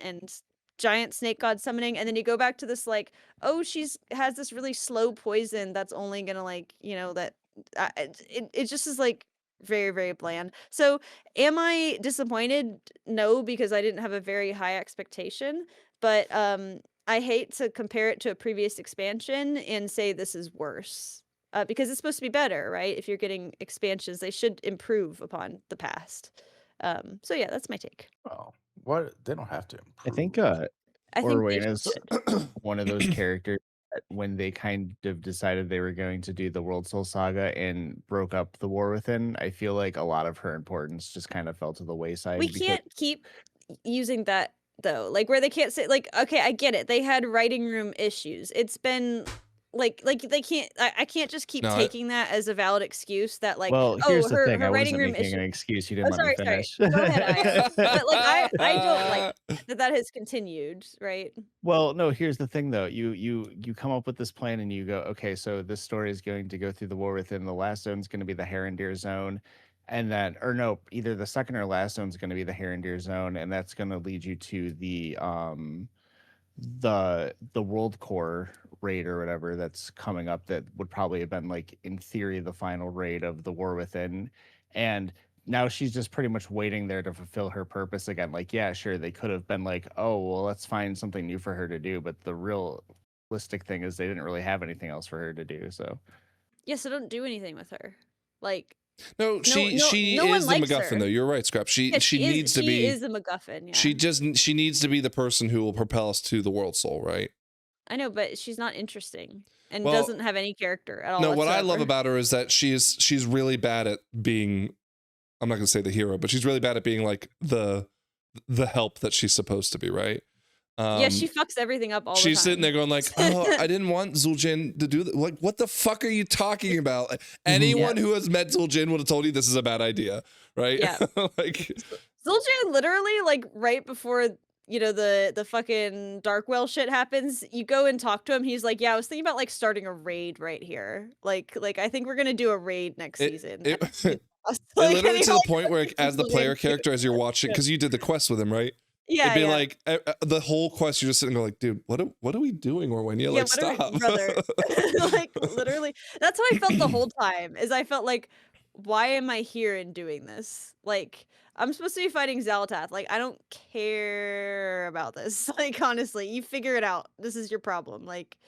giant snake god summoning, and then you go back to this like, oh, she's has this really slow poison that's only gonna like, you know, that it just is like very, very bland. So am I disappointed? No, because I didn't have a very high expectation. But I hate to compare it to a previous expansion and say this is worse. Because it's supposed to be better, right? If you're getting expansions, they should improve upon the past. So yeah, that's my take. Oh, what? They don't have to improve. I think I think they Orwen is should. one of those characters that when they kind of decided they were going to do the World Soul Saga and broke up the War Within, I feel like a lot of her importance just kind of fell to the wayside. We can't keep using that though, like where they can't say like, okay, I get it, they had writing room issues. It's been like they can't. I can't just keep taking that as a valid excuse that like, well, oh, here's the her thing. I writing wasn't room making issue. an excuse. You didn't let me finish. Go ahead, Aya. But like I don't like that has continued, right? Well, no, here's the thing though. You come up with this plan and you go, okay, so this story is going to go through the War Within. The last zone is going to be the Herondir zone. And then, or no, either the second or last zone is going to be the Herondir zone, and that's going to lead you to the World Core raid or whatever that's coming up. That would probably have been like, in theory, the final raid of the War Within. And now she's just pretty much waiting there to fulfill her purpose again. Like, yeah, sure, they could have been like, oh, well, let's find something new for her to do. But the realistic thing is they didn't really have anything else for her to do. So yeah, so don't do anything with her. Like, no, she no is the MacGuffin her. Though. You're right, Scrap. She needs to be. She is the MacGuffin. Yeah. She needs to be the person who will propel us to the World Soul, right? I know, but she's not interesting and doesn't have any character at all. No, what whatsoever. I love about her is that she's really bad at being. I'm not going to say the hero, but she's really bad at being like the help that she's supposed to be, right? Yeah, she fucks everything up all the time. She's sitting there going like, oh, I didn't want Zul'jin to do that. Like, what the fuck are you talking about? Anyone who has met Zul'jin would have told you this is a bad idea, right? Yeah. Like, Zul'jin literally, like, right before, you know, the fucking Darkwell shit happens, you go and talk to him. He's like, yeah, I was thinking about like starting a raid right here. Like I think we're gonna do a raid next season. It literally to the point where, like, as the player character, as you're watching, because you did the quest with him, right? Yeah, it'd be like the whole quest. You're just sitting there like, dude, what are we doing, Orwen? Yeah, like, stop, brother. Like, literally, that's how I felt the whole time. Is I felt like, why am I here and doing this? Like, I'm supposed to be fighting Xal'atath. Like, I don't care about this. Like, honestly, you figure it out. This is your problem. Like,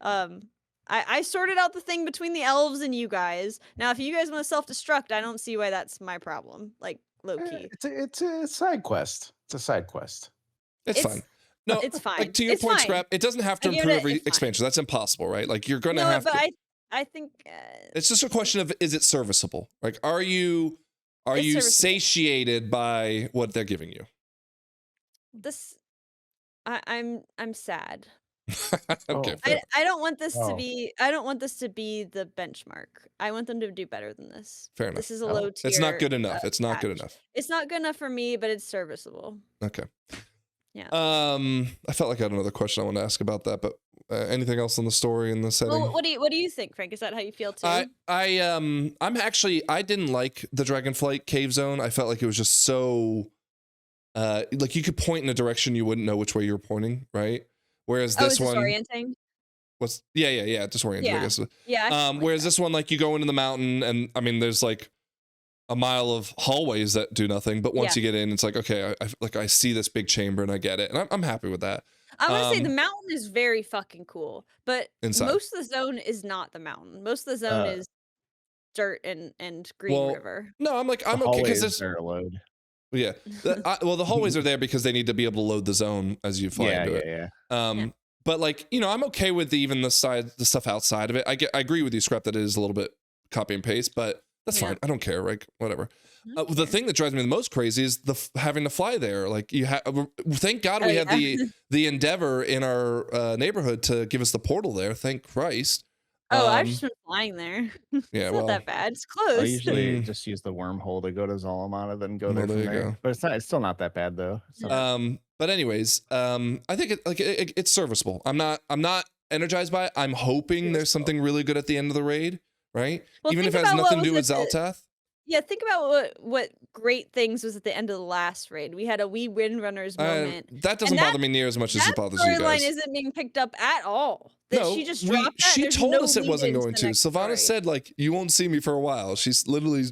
I sorted out the thing between the elves and you guys. Now, if you guys want to self-destruct, I don't see why that's my problem. Like, low key. It's a side quest. It's a side quest. It's fine. No, it's fine. Like, to your point, Scrap, it doesn't have to improve every expansion. That's impossible, right? Like, you're gonna have to. I think it's just a question of, is it serviceable? Like, are you satiated by what they're giving you? This, I'm sad. Okay. I don't want this to be. I don't want this to be the benchmark. I want them to do better than this. Fair enough. This is a low tier. It's not good enough. It's not good enough. It's not good enough for me, but it's serviceable. Okay. Yeah. I felt like I had another question I want to ask about that, but anything else on the story and the setting? Well, what do you think, Frank? Is that how you feel too? I didn't like the Dragonflight cave zone. I felt like it was just so like, you could point in a direction you wouldn't know which way you were pointing, right? Whereas this one, disorienting. Disorienting, I guess. Yeah. Whereas this one, like, you go into the mountain, and I mean, there's like a mile of hallways that do nothing, but once you get in, it's like, okay, I see this big chamber and I get it, and I'm happy with that. I want to say the mountain is very fucking cool, but inside. Most of the zone is not the mountain. Most of the zone is dirt and Green River. No, I'm okay because there's load. Yeah. The hallways are there because they need to be able to load the zone as you fly into it. But, like, you know, I'm okay with even the stuff outside of it. I agree with you, Scrap, that it is a little bit copy and paste, but that's fine. I don't care, like, whatever. The thing that drives me the most crazy is having to fly there. Like thank God we had the Endeavor in our neighborhood to give us the portal there. Thank Christ. I've just been flying there. Yeah, it's not that bad. It's close. I usually just use the wormhole to go to Zolamana, then go there from there. But it's still not that bad though. But anyways, I think it's serviceable. I'm not energized by it. I'm hoping there's something really good at the end of the raid, right? Well, even if it has nothing to do with Zaltath. Yeah, think about what great things was at the end of the last raid. We had a wee Windrunners moment. That doesn't bother me near as much as it bothers you guys. That storyline isn't being picked up at all. No, she just dropped that. She told us it wasn't going to. Sylvana said, like, you won't see me for a while. She's literally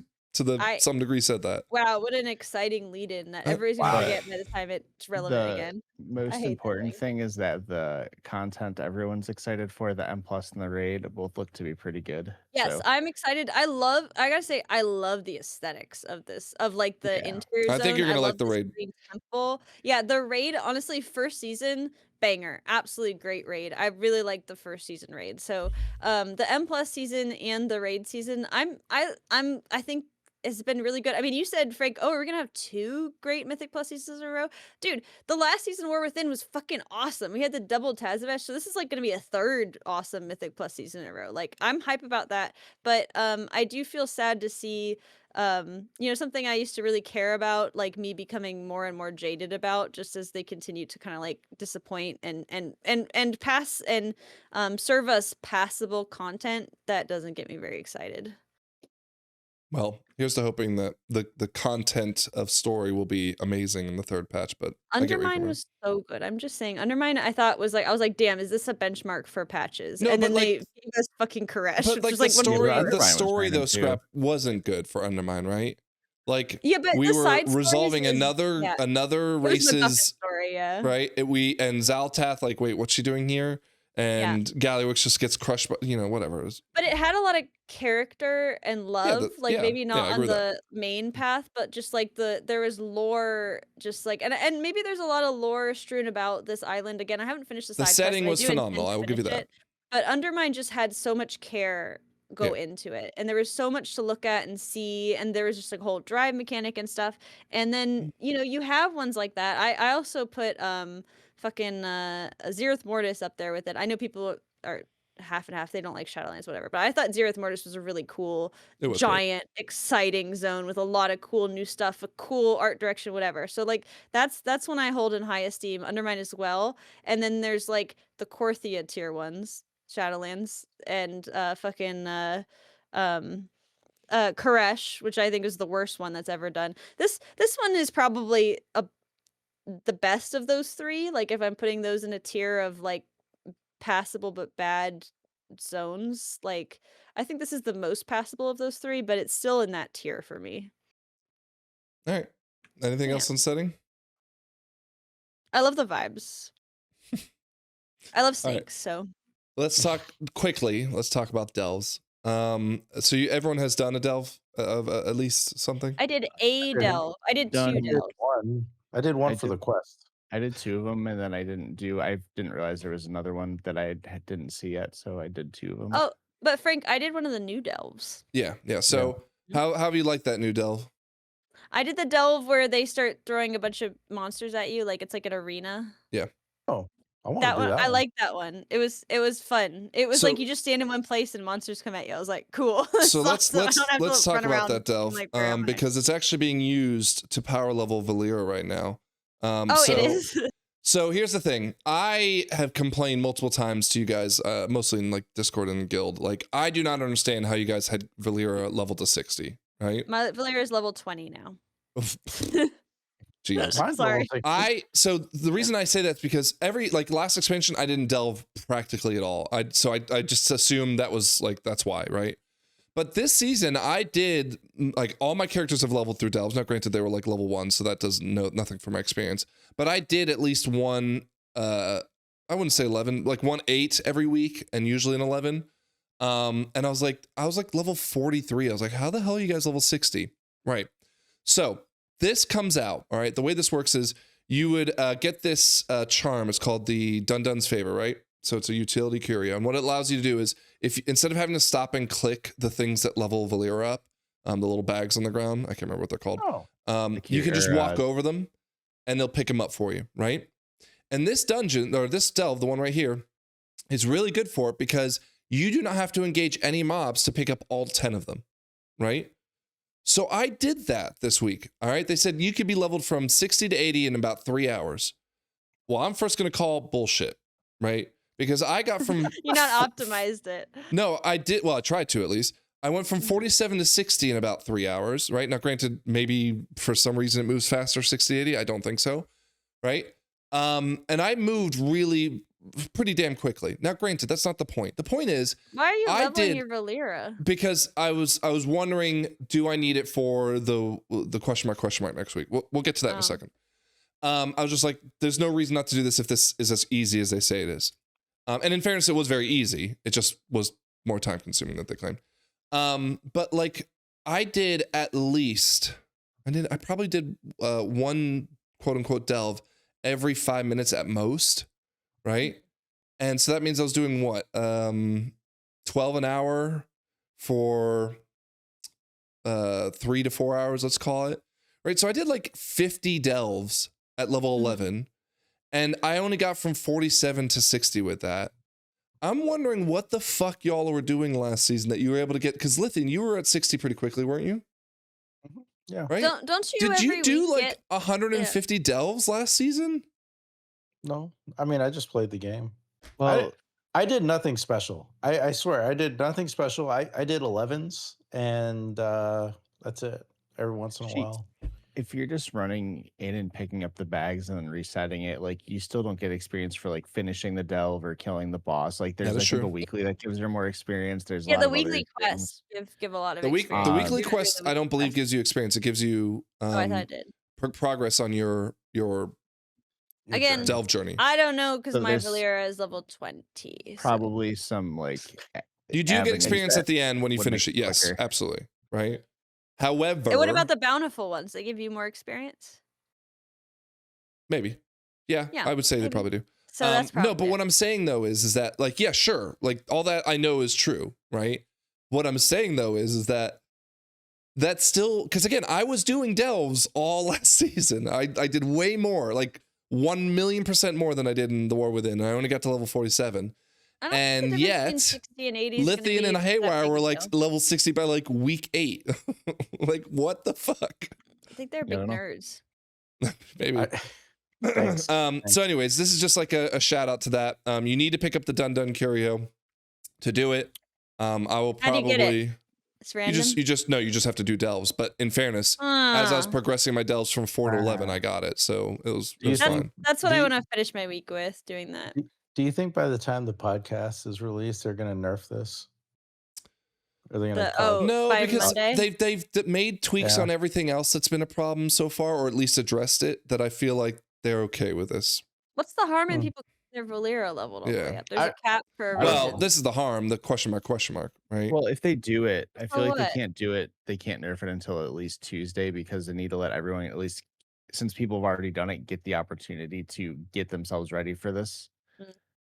some degree said that. Wow, what an exciting lead-in that everybody's gonna forget by the time it's relevant again. Most important thing is that the content everyone's excited for, the M+ and the raid, both look to be pretty good. Yes, so. I'm excited. I gotta say, I love the aesthetics of this, of like the interior zone. I think you're gonna like the raid. Temple. Yeah, the raid, honestly, first season, banger. Absolutely great raid. I really liked the first season raid. So the M+ season and the raid season, I think it's been really good. I mean, you said, Frank, we're gonna have 2 great Mythic Plus seasons in a row. Dude, the last season War Within was fucking awesome. We had the double Tazavesh, so this is like gonna be a 3rd awesome Mythic Plus season in a row. Like, I'm hype about that. But I do feel sad to see something I used to really care about, like me becoming more and more jaded about, just as they continue to kind of like disappoint and pass and serve us passable content that doesn't get me very excited. Well, here's to hoping that the content of story will be amazing in the 3rd patch, but Undermine was so good. I'm just saying, Undermine, I was like, damn, is this a benchmark for patches? No, and then like, they gave us fucking Koresh. But like the story though, Scrap wasn't good for Undermine, right? Like, but we were resolving another race's story, right? And Zaltath, like, wait, what's she doing here? And Galliwix just gets crushed, but whatever it is. But it had a lot of character and love, maybe not on the main path, but just like there was lore, just like and maybe there's a lot of lore strewn about this island. Again, I haven't finished the setting was phenomenal. I will give you that. But Undermine just had so much care go into it, and there was so much to look at and see, and there was just like a whole drive mechanic and stuff. And then you have ones like that. I also put fucking Zereth Mortis up there with it. I know people are half and half. They don't like Shadowlands, whatever. But I thought Zereth Mortis was a really cool, giant, exciting zone with a lot of cool new stuff, a cool art direction, whatever. So like that's one I hold in high esteem. Undermine as well. And then there's like the Korthia tier ones, Shadowlands, and Koresh, which I think is the worst one that's ever done. This one is probably the best of those 3. Like, if I'm putting those in a tier of like passable but bad zones, like I think this is the most passable of those 3, but it's still in that tier for me. All right. Anything else on setting? I love the vibes. I love snakes, so let's talk quickly. Let's talk about delves. So everyone has done a delve of at least something? I did a delve. I did 2 delves. I did one for the quest. I did 2 of them, and then I didn't realize there was another one that I didn't see yet, so I did 2 of them. Oh, but Frank, I did one of the new delves. Yeah. So how have you liked that new delve? I did the delve where they start throwing a bunch of monsters at you, like it's like an arena. Yeah. Oh, I want that to do one. that I like that one. It was fun. It was like you just stand in one place and monsters come at you. I was like, cool. So let's talk about that delve, because it's actually being used to power level Valeera right now. It is. So here's the thing. I have complained multiple times to you guys, mostly in like Discord and Guild. Like, I do not understand how you guys had Valeera leveled to 60, right? My Valeera is level 20 now. Jeez. Sorry. So the reason I say that's because last expansion I didn't delve practically at all. I just assumed that's why, right? But this season I did, like, all my characters have leveled through delves. Now granted they were like level 1, so that does nothing for my experience. But I did at least one I wouldn't say 11, like 1-8 every week, and usually an 11. And I was like level 43. I was like, how the hell are you guys level 60? Right. So this comes out, all right? The way this works is you would get this charm. It's called the Dun-Dun's Favor, right? So it's a utility curio. And what it allows you to do is, instead of having to stop and click the things that level Valeera up, the little bags on the ground. I can't remember what they're called. You can just or, walk over them and they'll pick them up for you, right? And this dungeon, or this delve, the one right here, is really good for it because you do not have to engage any mobs to pick up all 10 of them, right? So I did that this week, all right? They said you could be leveled from 60 to 80 in about 3 hours. Well, I'm first going to call bullshit, right? Because I got from... You not optimized it. No, I did. Well, I tried to at least. I went from 47 to 60 in about 3 hours, right? Now, granted, maybe for some reason it moves faster, 60 to 80. I don't think so, right? And I moved really pretty damn quickly. Now, granted, that's not the point. The point is, why are you leveling your Valeera? Because I was wondering, do I need it for the question mark next week? We'll get to that in a second. I was just like, there's no reason not to do this if this is as easy as they say it is. And in fairness, it was very easy. It just was more time consuming than they claimed. But like I did at least, I probably did one quote unquote delve every 5 minutes at most, right? And so that means I was doing what, 12 an hour for 3 to 4 hours, let's call it, right? So I did like 50 delves at level 11, and I only got from 47 to 60 with that. I'm wondering what the fuck y'all were doing last season that you were able to get, because Lythian, you were at 60 pretty quickly, weren't you? Yeah. Right? Don't you Did you do like get 150 delves last season? No, I mean, I just played the game. Well, I did nothing special. I swear, I did nothing special. I did 11s, and that's it. Every once in a while. if you're just running in and picking up the bags and then resetting it, like you still don't get experience for like finishing the delve or killing the boss. Like there's like a weekly that gives her more experience. There's the weekly quests give a lot of experience. The weekly quest I don't believe gives you experience. It gives you I thought it did. Progress on your Again, delve journey. I don't know because my Valeera is level 20. Probably some like you do get experience at the end when you finish it. Yes, quicker. Absolutely. Right. However, and what about the bountiful ones? They give you more experience? Maybe. Yeah, I would say they probably do. So that's probably no, but what I'm saying though is that like, yeah, sure. Like all that I know is true, right? What I'm saying though is that that's still, because again, I was doing delves all last season. I did way more, like 1,000,000% more than I did in the War Within. I only got to level 47. And yet, 60 and 80 Lithian and Haywire were like level 60 by like week 8. Like, what the fuck? I think they're big nerds. Maybe. Thanks. So anyways, this is just like a shout out to that. You need to pick up the Dun Dun Curio to do it. I will probably... How do you get it? It's random? You just have to do delves. But in fairness, as I was progressing my delves from 4 to 11, I got it. So it was fine. That's what I want to finish my week with, doing that. Do you think by the time the podcast is released, they're going to nerf this? Are they going to? No, because they've made tweaks on everything else that's been a problem so far, or at least addressed it. That I feel like they're okay with this. What's the harm in people their Valeera leveled all the way up? There's a cap for. Well, this is the harm. The question mark, right? Well, if they do it, I feel like they can't do it. They can't nerf it until at least Tuesday because they need to let everyone, at least since people have already done it, get the opportunity to get themselves ready for this.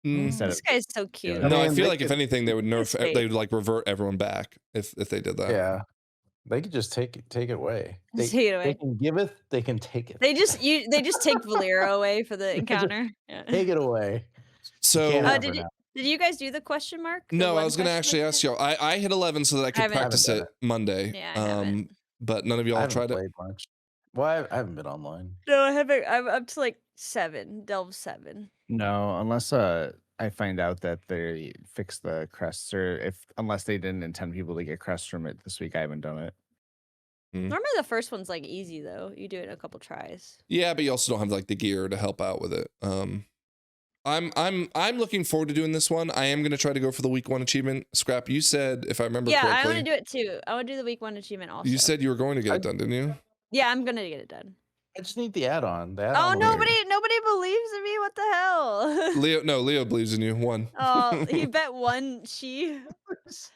This guy's so cute. No, I feel like if anything, they would nerf. They would like revert everyone back if they did that. Yeah, they could just take it away. Take it away. They can give it. They can take it. They just take Valeera away for the encounter. Take it away. So did you guys do the question mark? No, I was going to actually ask y'all. I hit 11 so that I could practice it Monday. Yeah, but none of y'all tried it. Much. Well, I haven't been online. No, I haven't. I'm up to like 7, delve 7. No, unless I find out that they fixed the crests, or unless they didn't intend people to get crests from it this week, I haven't done it. Normally the first one's like easy though. You do it in a couple tries. Yeah, but you also don't have like the gear to help out with it. I'm looking forward to doing this one. I am gonna try to go for the week 1 achievement. Scrap, you said if I remember correctly. Yeah, I want to do it too. I want to do the week 1 achievement also. You said you were going to get it done, didn't you? Yeah, I'm gonna get it done. I just need the add-on. Oh, nobody believes in me. What the hell? Leo believes in you. 1. Oh, he bet 1 she.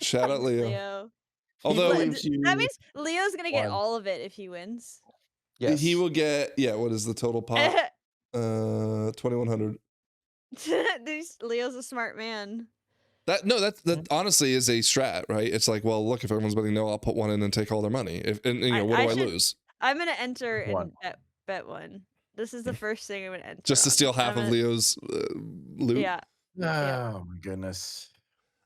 Shout out Leo. Although that means Leo's gonna get all of it if he wins. Yes. He will get what is the total pot? 2,100. Leo's a smart man. That honestly is a strat, right? It's like, well, look, if everyone's betting no, I'll put one in and take all their money. And you know, what do I lose? I'm gonna enter and bet one. This is the first thing I'm gonna enter. Just to steal half of Leo's loot. Yeah. Oh my goodness.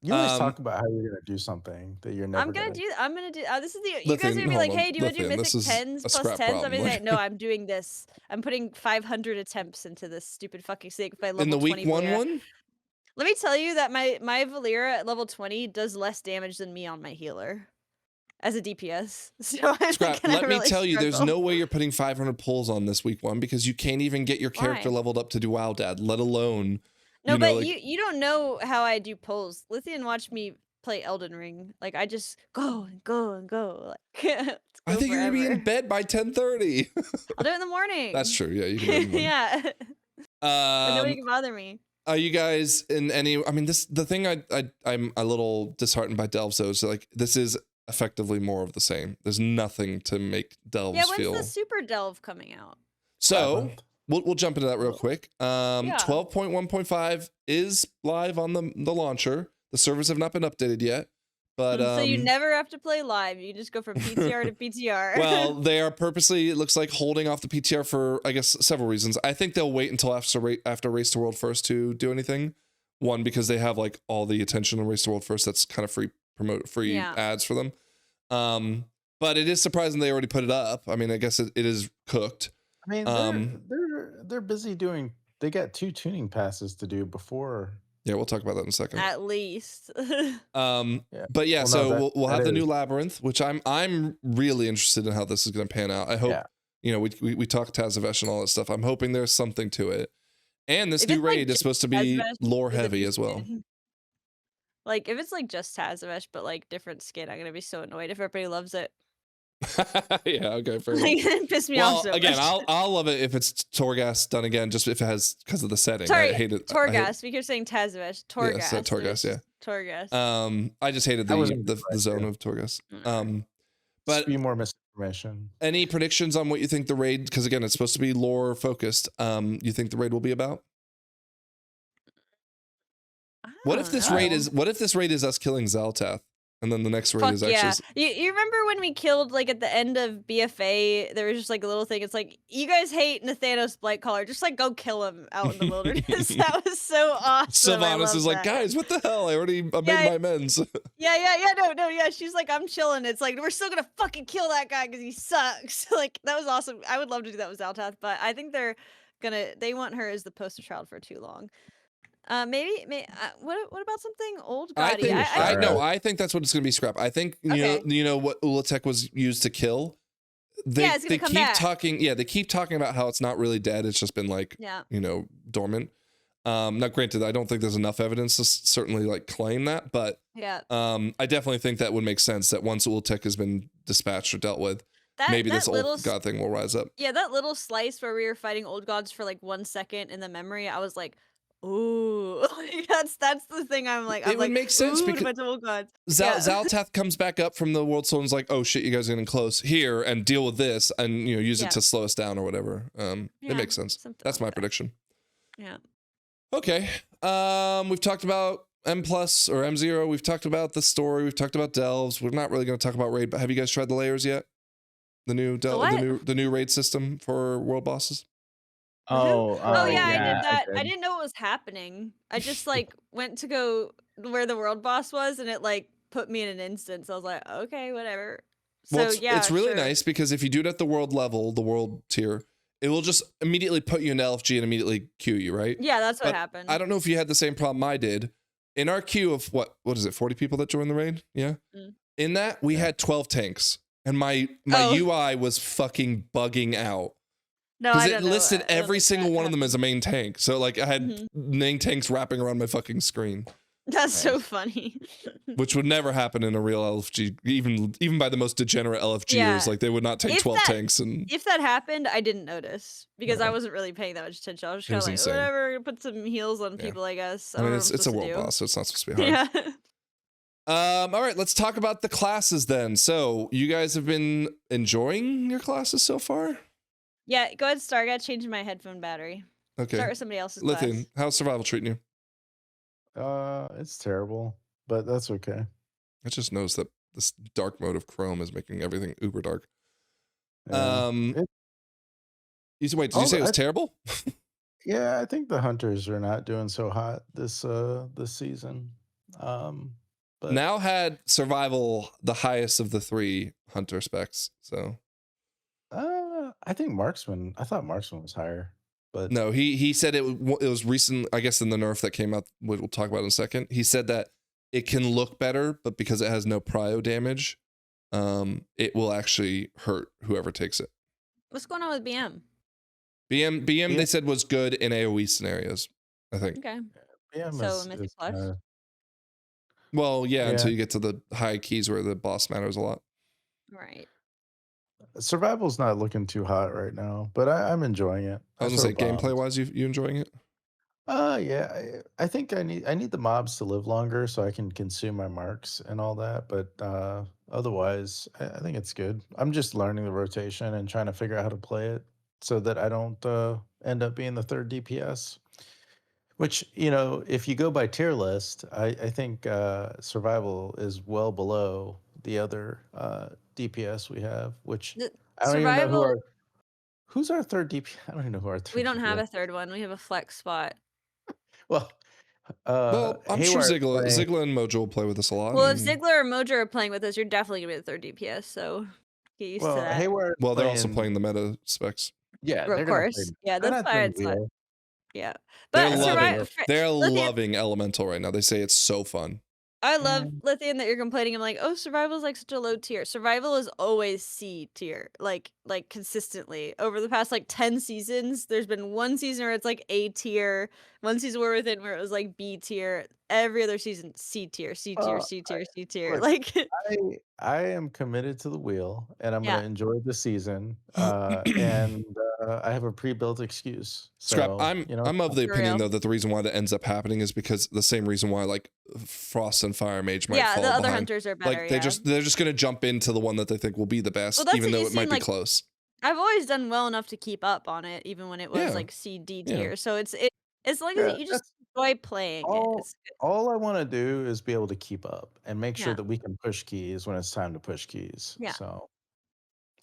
You always talk about how you're gonna do something that you're never. I'm gonna do. This is the. Lythian, you guys are gonna be like, hey, do you want to do Lythian, mythic 10s plus 10s? problem. I'm gonna say, no, I'm doing this. I'm putting 500 attempts into this stupid fucking thing by level 20. In the week one. Let me tell you that my Valeera at level 20 does less damage than me on my healer as a DPS. So let me tell you, there's no way you're putting 500 pulls on this week one because you can't even get your character leveled up to do WoW Dad, let alone. No, but you don't know how I do pulls. Lythian watched me play Elden Ring. Like I just go and go and go. Like, I think you're gonna be in bed by 10:30. I'll do it in the morning. That's true. Yeah, you can do it in the morning. Yeah. But nobody can bother me. Are you guys in any? I mean, the thing I'm a little disheartened by Delves though is like this is effectively more of the same. There's nothing to make Delves feel. When's the Super Delve coming out? So we'll jump into that real quick. 12.1.5 is live on the launcher. The servers have not been updated yet, but so you never have to play live. You just go from PTR to PTR. Well, they are purposely, it looks like, holding off the PTR for, I guess, several reasons. I think they'll wait until after Race to World First to do anything. One, because they have like all the attention on Race to World First. That's kind of free ads for them. But it is surprising they already put it up. I mean, I guess it is cooked. I mean, they're busy doing. They got 2 tuning passes to do before. Yeah, we'll talk about that in a second. At least. But yeah, we'll have the new labyrinth, which I'm really interested in how this is going to pan out. I hope you know we talked Tazavesh and all that stuff. I'm hoping there's something to it. And this new raid is supposed to be lore heavy as well. Like if it's like just Tazavesh but like different skin, I'm gonna be so annoyed if everybody loves it. Yeah, okay, fair enough. Piss me off so again, much. I'll love it if it's Torghast done again, just if it has because of the setting. Sorry, I hate it. Torghast. We keep saying Tazavesh. Torghast. Yeah, Torghast. Yeah. Torghast. I just hated the zone of Torghast. But be more misinformation. Any predictions on what you think the raid? Because again, it's supposed to be lore focused. You think the raid will be about? What if this raid is us killing Xal'tath? And then the next raid is actually. You remember when we killed like at the end of BFA? There was just like a little thing. It's like you guys hate Nathanos Blightcaller. Just like go kill him out in the wilderness. That was so awesome. Sylvanas is like, guys, what the hell? I made my amends. Yeah. She's like, I'm chilling. It's like we're still gonna fucking kill that guy because he sucks. Like that was awesome. I would love to do that with Xal'tath, but I think they want her as the poster child for too long. Maybe what about something old gaudy? I think that's what it's going to be, Scrap. I think you know what Ulatek was used to kill. They keep talking about how it's not really dead. It's just been like dormant. Now granted, I don't think there's enough evidence to certainly like claim that, but I definitely think that would make sense that once Ulatek has been dispatched or dealt with, maybe this old god thing will rise up. Yeah, that little slice where we were fighting old gods for like 1 second in the memory, I was like, ooh, that's the thing. It would make sense because Xal'tath comes back up from the world soul and is like, oh shit, you guys are getting close here and deal with this and use it to slow us down or whatever. It makes sense. That's my prediction. Yeah. Okay. We've talked about M+ or M0. We've talked about the story. We've talked about delves. We're not really going to talk about raid, but have you guys tried the layers yet? The new raid system for world bosses? Oh yeah, I did that. I didn't know what was happening. I just like went to go where the world boss was, and it like put me in an instance. I was like, okay, whatever. So it's really nice because if you do it at the world level, the world tier, it will just immediately put you in LFG and immediately queue you, right? Yeah, that's what happened. I don't know if you had the same problem I did. In our queue of what is it, 40 people that joined the raid? Yeah. In that we had 12 tanks, and my UI was fucking bugging out. No, because it listed every single one of them as a main tank. So like I had main tanks wrapping around my fucking screen. That's so funny. Which would never happen in a real LFG, even by the most degenerate LFGers. Like they would not take 12 tanks. And if that happened, I didn't notice because I wasn't really paying that much attention. I was just kind of like, whatever, put some heals on people, I guess. I mean, it's a world boss, so it's not supposed to be hard. All right, let's talk about the classes then. So you guys have been enjoying your classes so far? Yeah, go ahead, start. I gotta change my headphone battery. Okay. Start with somebody else's Lythian, class. how's survival treating you? It's terrible, but that's okay. I just noticed that this dark mode of Chrome is making everything uber dark. Yeah. Did you say it I was terrible? Yeah, I think the hunters are not doing so hot this season. But Now had survival the highest of the 3 hunter specs. So I think marksman. I thought marksman was higher, but no, he said it was recent. I guess in the nerf that came out, which we'll talk about in a second. He said that it can look better, but because it has no prio damage, it will actually hurt whoever takes it. What's going on with BM? BM they said was good in AoE scenarios, I think. Okay. BM So Mythic Plus. Well, yeah, until you get to the high keys where the boss matters a lot. Right. Survival's not looking too hot right now, but I'm enjoying it. I was gonna say, gameplay wise, you enjoying it? Yeah. I think I need the mobs to live longer so I can consume my marks and all that. But otherwise, I think it's good. I'm just learning the rotation and trying to figure out how to play it so that I don't end up being the third DPS. Which, if you go by tier list, I think survival is well below the other DPS we have, which I don't even know who's our third DPS. I don't even know who our third. We don't have a third one. We have a flex spot. Well, I'm sure Ziggler and Mojo will play with us a lot. Well, if Ziggler or Mojo are playing with us, you're definitely gonna be the third DPS. So get used to that. Hayward. Well, they're also playing the meta specs. Yeah, of course. Yeah, that's why it's not. Yeah, but they're loving Elemental right now. They say it's so fun. I love Lythian that you're complaining. I'm like, oh, survival is like such a low tier. Survival is always C tier, like consistently over the past like 10 seasons. There's been one season where it's like A tier, one season where it was like B tier. Every other season, C tier, C tier, C tier, C tier. Like I am committed to the wheel, and I'm gonna enjoy the season. And I have a pre-built excuse. So, Scrap. I'm of the opinion though that the reason why that ends up happening is because the same reason why like Frost and Fire Mage might fall the other behind. hunters are better. Like they're just gonna jump into the one that they think will be the best, even though it might be close. I've always done well enough to keep up on it, even when it was like C D tier. So it's like you just enjoy playing it. All I want to do is be able to keep up and make sure that we can push keys when it's time to push keys. Yeah. So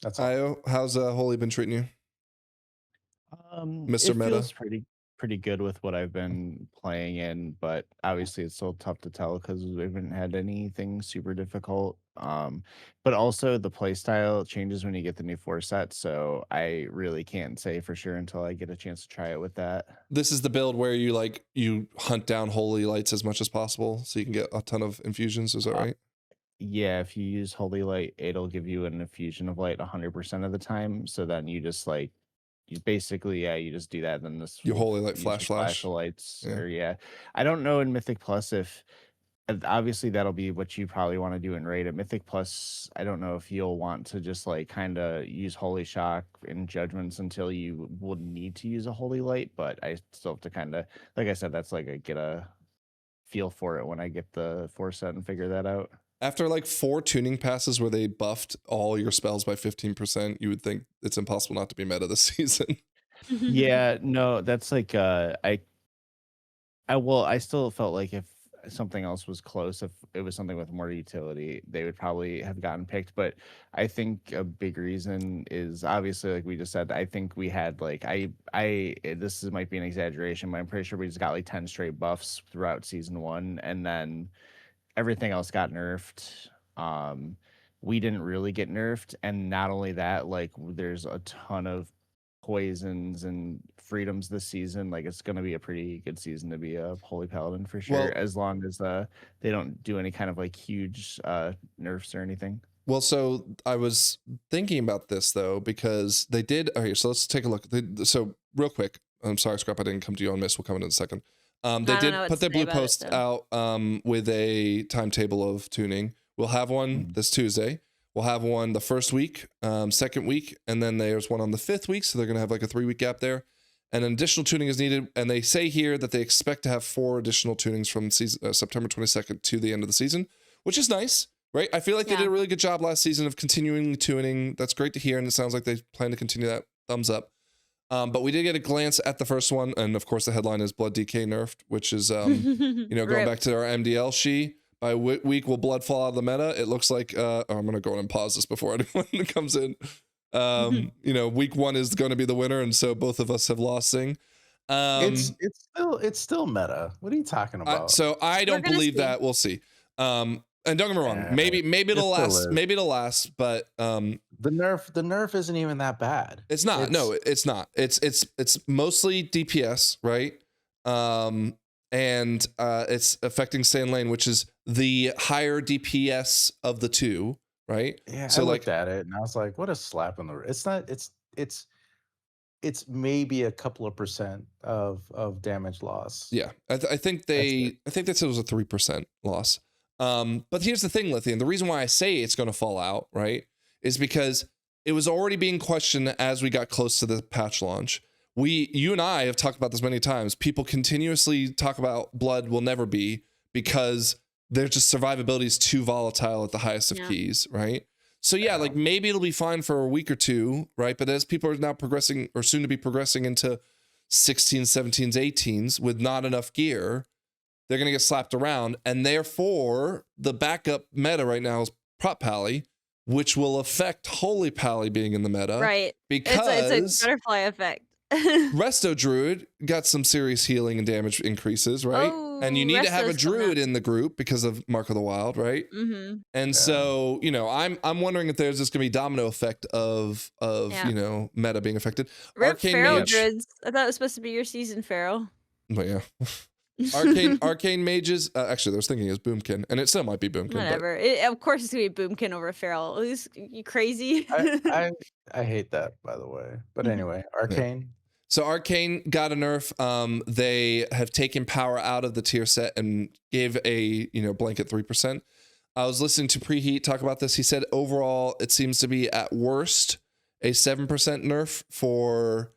that's all. Io, how's Holy been treating you? Mr. Meta feels pretty good with what I've been playing in, but obviously it's still tough to tell because we haven't had anything super difficult. But also the playstyle changes when you get the new 4 set, so I really can't say for sure until I get a chance to try it with that. This is the build where you hunt down holy lights as much as possible so you can get a ton of infusions, is that right? Yeah, if you use Holy Light, it'll give you an infusion of light 100% of the time, so then you just you basically you just do that, and then this you Holy Light flash lights. Or I don't know in Mythic Plus if obviously that'll be what you probably want to do in raid. At Mythic Plus, I don't know if you'll want to just kind of use Holy Shock and Judgments until you would need to use a Holy Light, but I still have to kind of, like I said, that's get a feel for it when I get the 4 set and figure that out. After 4 tuning passes where they buffed all your spells by 15%, you would think it's impossible not to be meta this season. Yeah, no, that's I still felt like if something else was close, if it was something with more utility, they would probably have gotten picked. But I think a big reason is obviously, like we just said, I think we had this might be an exaggeration, but I'm pretty sure we just got 10 straight buffs throughout season 1, and then everything else got nerfed. We didn't really get nerfed, and not only that, there's a ton of poisons and freedoms this season. It's going to be a pretty good season to be a Holy Paladin for sure, as long as they don't do any kind of huge nerfs or anything. Well, so I was thinking about this though, because they did. Okay, so let's take a look. So real quick, I'm sorry, Scrap, I didn't come to you on Miss. We'll come in a second. They did put their blue post out with a timetable of tuning. We'll have one this Tuesday. We'll have one the first week, second week, and then there's one on the 5th week. So they're going to have a 3-week gap there. And an additional tuning is needed. And they say here that they expect to have 4 additional tunings from September 22nd to the end of the season, which is nice, right? I feel like they did a really good job last season of continuing tuning. That's great to hear. And it sounds like they plan to continue that. Thumbs up. But we did get a glance at the first one, and of course the headline is Blood DK nerfed, which is going back to our MDL she. By week will blood fall out of the meta. It looks like I'm gonna go in and pause this before anyone comes in. Week 1 is going to be the winner, and so both of us have lost Sing. It's still meta. What are you talking about? So I don't believe that. We'll see. And don't get me wrong. Maybe it'll last. Maybe it'll last. But the nerf isn't even that bad. It's not. It's not. It's mostly DPS, right? And it's affecting Sand Lane, which is the higher DPS of the two, right? Yeah. So I looked at it and I was like, what a slap on the wrist. It's not. It's maybe a couple of percent of damage loss. Yeah, I think they said it was a 3% loss. But here's the thing, Lythian. The reason why I say it's going to fall out, right, is because it was already being questioned as we got close to the patch launch. You and I have talked about this many times. People continuously talk about Blood will never be because their just survivability is too volatile at the highest of keys, right? So yeah, like maybe it'll be fine for a week or two, right? But as people are now progressing or soon to be progressing into 16s, 17s, 18s with not enough gear, they're going to get slapped around. And therefore, the backup meta right now is Prop Pally, which will affect Holy Pally being in the meta. Right. Because it's a butterfly effect. Resto Druid got some serious healing and damage increases, right? And you need to have a Druid in the group because of Mark of the Wild, right? And so, I'm wondering if there's just gonna be domino effect of meta being affected. Arcane Pharaoh Mage. Druids. I thought it was supposed to be your season, Pharaoh. But yeah. Arcane Mages. Actually, I was thinking is Boomkin, and it still might be Boomkin. Whatever. Of course, it's gonna be Boomkin over Feral. You crazy? I hate that, by the way. But anyway, Arcane. Yeah. So Arcane got a nerf. They have taken power out of the tier set and gave a blanket 3%. I was listening to Preheat talk about this. He said overall it seems to be at worst a 7% nerf for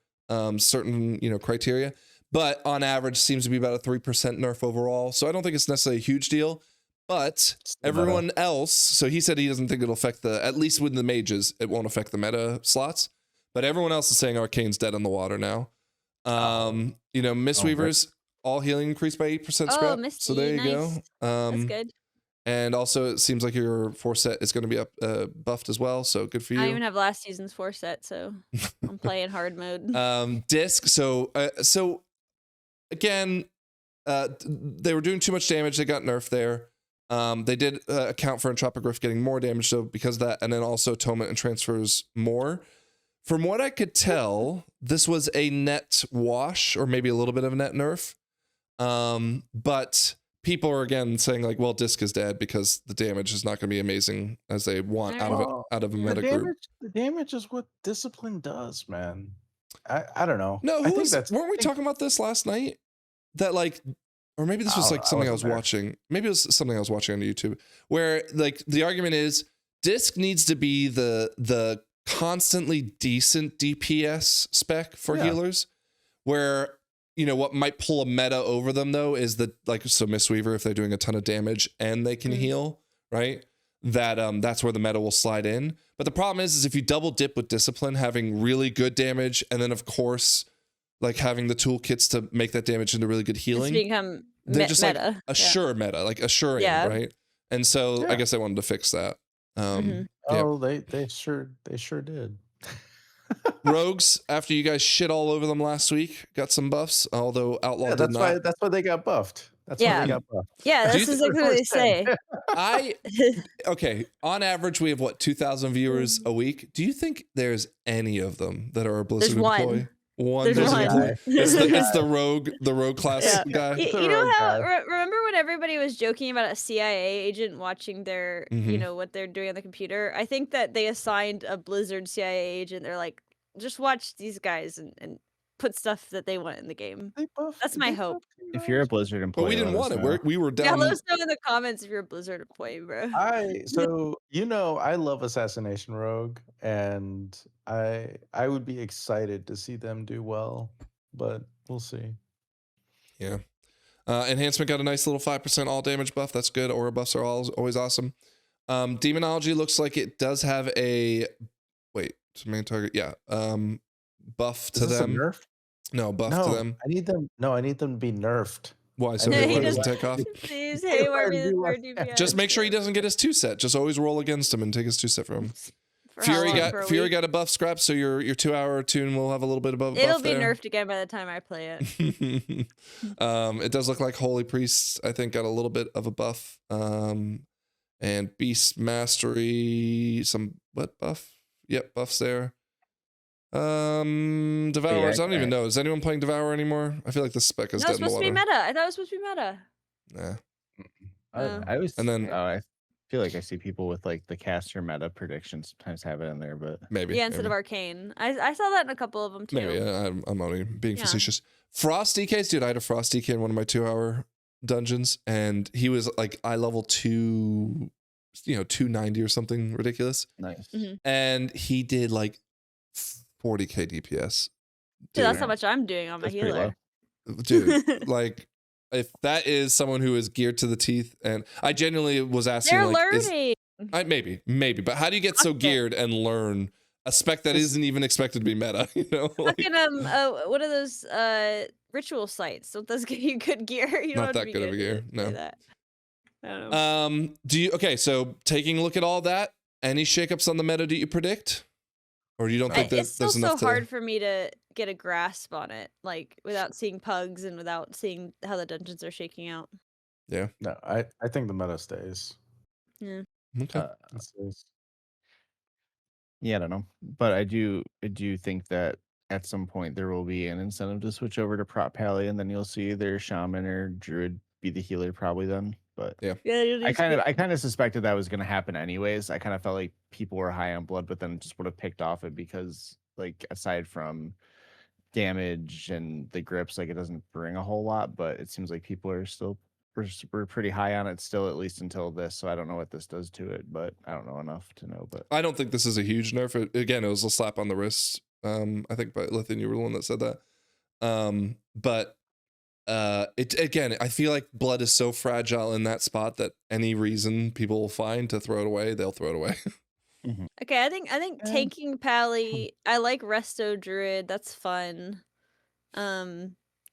certain criteria, but on average seems to be about a 3% nerf overall. So I don't think it's necessarily a huge deal. But everyone else, so he said he doesn't think it'll affect at least with the mages, it won't affect the meta slots. But everyone else is saying Arcane's dead in the water now. Mistweavers, all healing increased by 8% scrap. Misty, so there you nice. go. That's good. And also, it seems like your 4 set is going to be up buffed as well. So good for you. I even have last season's 4 set, so I'm playing hard mode. Disc. So again, they were doing too much damage. They got nerfed there. They did account for Entropic Rift getting more damage, so because of that, and then also Atonement and transfers more. From what I could tell, this was a net wash or maybe a little bit of a net nerf. But people are again saying like, well, Disc is dead because the damage is not going to be amazing as they want out of a meta group. The damage is what discipline does, man. I don't know. No, weren't we talking about this last night? That like, or maybe this was like something I was watching. Maybe it was something I was watching on YouTube where like the argument is Disc needs to be the constantly decent DPS spec for healers, where what might pull a meta over them though is Mistweaver, if they're doing a ton of damage and they can heal, right? That's where the meta will slide in. But the problem is if you double dip with discipline, having really good damage, and then of course like having the toolkits to make that damage into really good healing, they're just meta. Like a sure meta, like assuring, right? And so I guess I wanted to fix that. They sure did. Rogues, after you guys shit all over them last week, got some buffs, although Outlaw did not. That's why they got buffed. That's why they got buffed. Yeah, that's exactly what they say. Okay, on average we have 2,000 viewers a week. Do you think there's any of them that are a Blizzard employee? There's one. It's the rogue class guy. You know how? Remember when everybody was joking about a CIA agent watching their, what they're doing on the computer? I think that they assigned a Blizzard CIA agent. They're like, just watch these guys and put stuff that they want in the game. That's my hope. If you're a Blizzard employee, but we didn't want it. We were down. Yeah, let us know in the comments if you're a Blizzard employee, bro. I love Assassination Rogue, and I would be excited to see them do well, but we'll see. Yeah. Enhancement got a nice little 5% all damage buff. That's good. Aura buffs are always awesome. Demonology looks like it does have a main target. Yeah. buff Is to this a them. nerf? No, buff to No, them. I need them. No, I need them to be nerfed. Why? So I need Haywire them to doesn't be take off? Please, Haywire Haywire to be the be third less- DPS. Just make sure he doesn't get his 2-set. Just always roll against him and take his 2-set from him. For how long? For a Fury week? got a buff scrap, so your 2-hour tune will have a little bit above. It'll buff be there. nerfed again by the time I play it. It does look like Holy Priest, I think, got a little bit of a buff. And Beast Mastery, some what buff? Yep, buffs there. Devourers, I don't even know. Is anyone playing Devour anymore? I feel like this spec is No, dead it's in the supposed to be water. meta. I thought it was supposed to be meta. Nah. I was, And then- I feel like I see people with like the caster meta predictions sometimes have it in there, but Maybe. Yeah, instead of Arcane. I saw that in a couple of them too. Maybe. I'm only being Yeah. facetious. Frost DKs, dude. I had a Frost DK in one of my 2-hour dungeons, and he was like eye level 290 or something ridiculous. nice. Mhm. And he did like 40k DPS. Dude, that's how much I'm doing on my That's pretty healer. Dude, like if that is someone who is geared to the teeth, and I genuinely was asking, They're like, learning. maybe, but how do you get so Fuck it. geared and learn a spec that isn't even expected to be meta? You know, like, Fucking what are those ritual sites? Don't those give you good gear? You don't Not have to that be good of a to gear, say no. that. I don't know. Okay, so taking a look at all that, any shakeups on the meta do you predict, or you don't think that It's still there's so enough hard to? for me to get a grasp on it, like without seeing pugs and without seeing how the dungeons are shaking out. No, I think the meta stays. Okay. It stays. Yeah, I don't know, but I do think that at some point there will be an incentive to switch over to prop pally, and then you'll see either shaman or druid be the healer probably then. But Yeah, I kind of suspected that was going to happen anyways. I kind of felt like people were high on blood, but then just would have picked off it because, like, aside from damage and the grips, like, it doesn't bring a whole lot. But it seems like people are still we're pretty high on it still, at least until this. So I don't know what this does to it, but I don't know enough to know. But I don't think this is a huge nerf. Again, it was a slap on the wrist. I think, but Lythian, you were the one that said that. But it again, I feel like blood is so fragile in that spot that any reason people will find to throw it away, they'll throw it away. Okay, I think taking pally. I like Resto Druid. That's fun.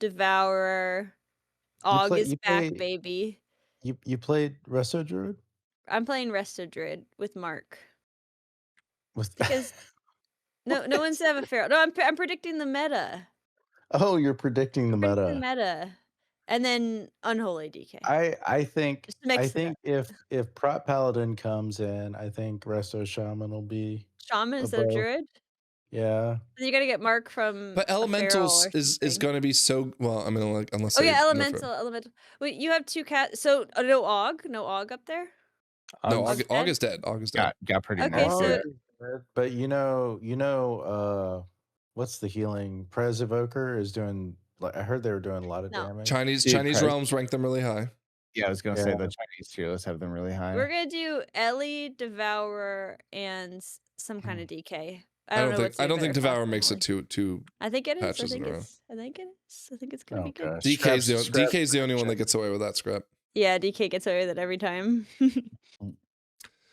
Devourer. Og is back, baby. You played Resto Druid? I'm playing Resto Druid with Mark. Because no one's have a feral. No, I'm predicting the meta. Oh, you're predicting the Predicting meta. meta, and then Unholy DK. I think Just to mix it up. if Prop Paladin comes in, I think Resto Shaman will be Shaman instead of above. Druid. Yeah. Then you got to get Mark from. But a feral elementals or is something. going to be so well. I mean, like unless Oh they yeah, nerf it. elemental. Wait, you have two cats. So no Og up there. No, I'm Og is dead. Og is dead. got pretty Okay, nerfed. so- Oh, but you know, what's the healing? Prez Evoker is doing. Like, I heard they were doing a lot of No. damage. Chinese Dude, Chinese Christ. realms rank them really high. Yeah, I was gonna say Yeah. the Chinese tier lists have them really high. We're gonna do Ellie, Devourer, and some kind of DK. I don't think Devour makes it too. I think it is. I patches in think a row. it's. I think it is. I think it's gonna Oh be good. gosh. DK's the only one that gets away with that scrap. Yeah, DK gets away with it every time.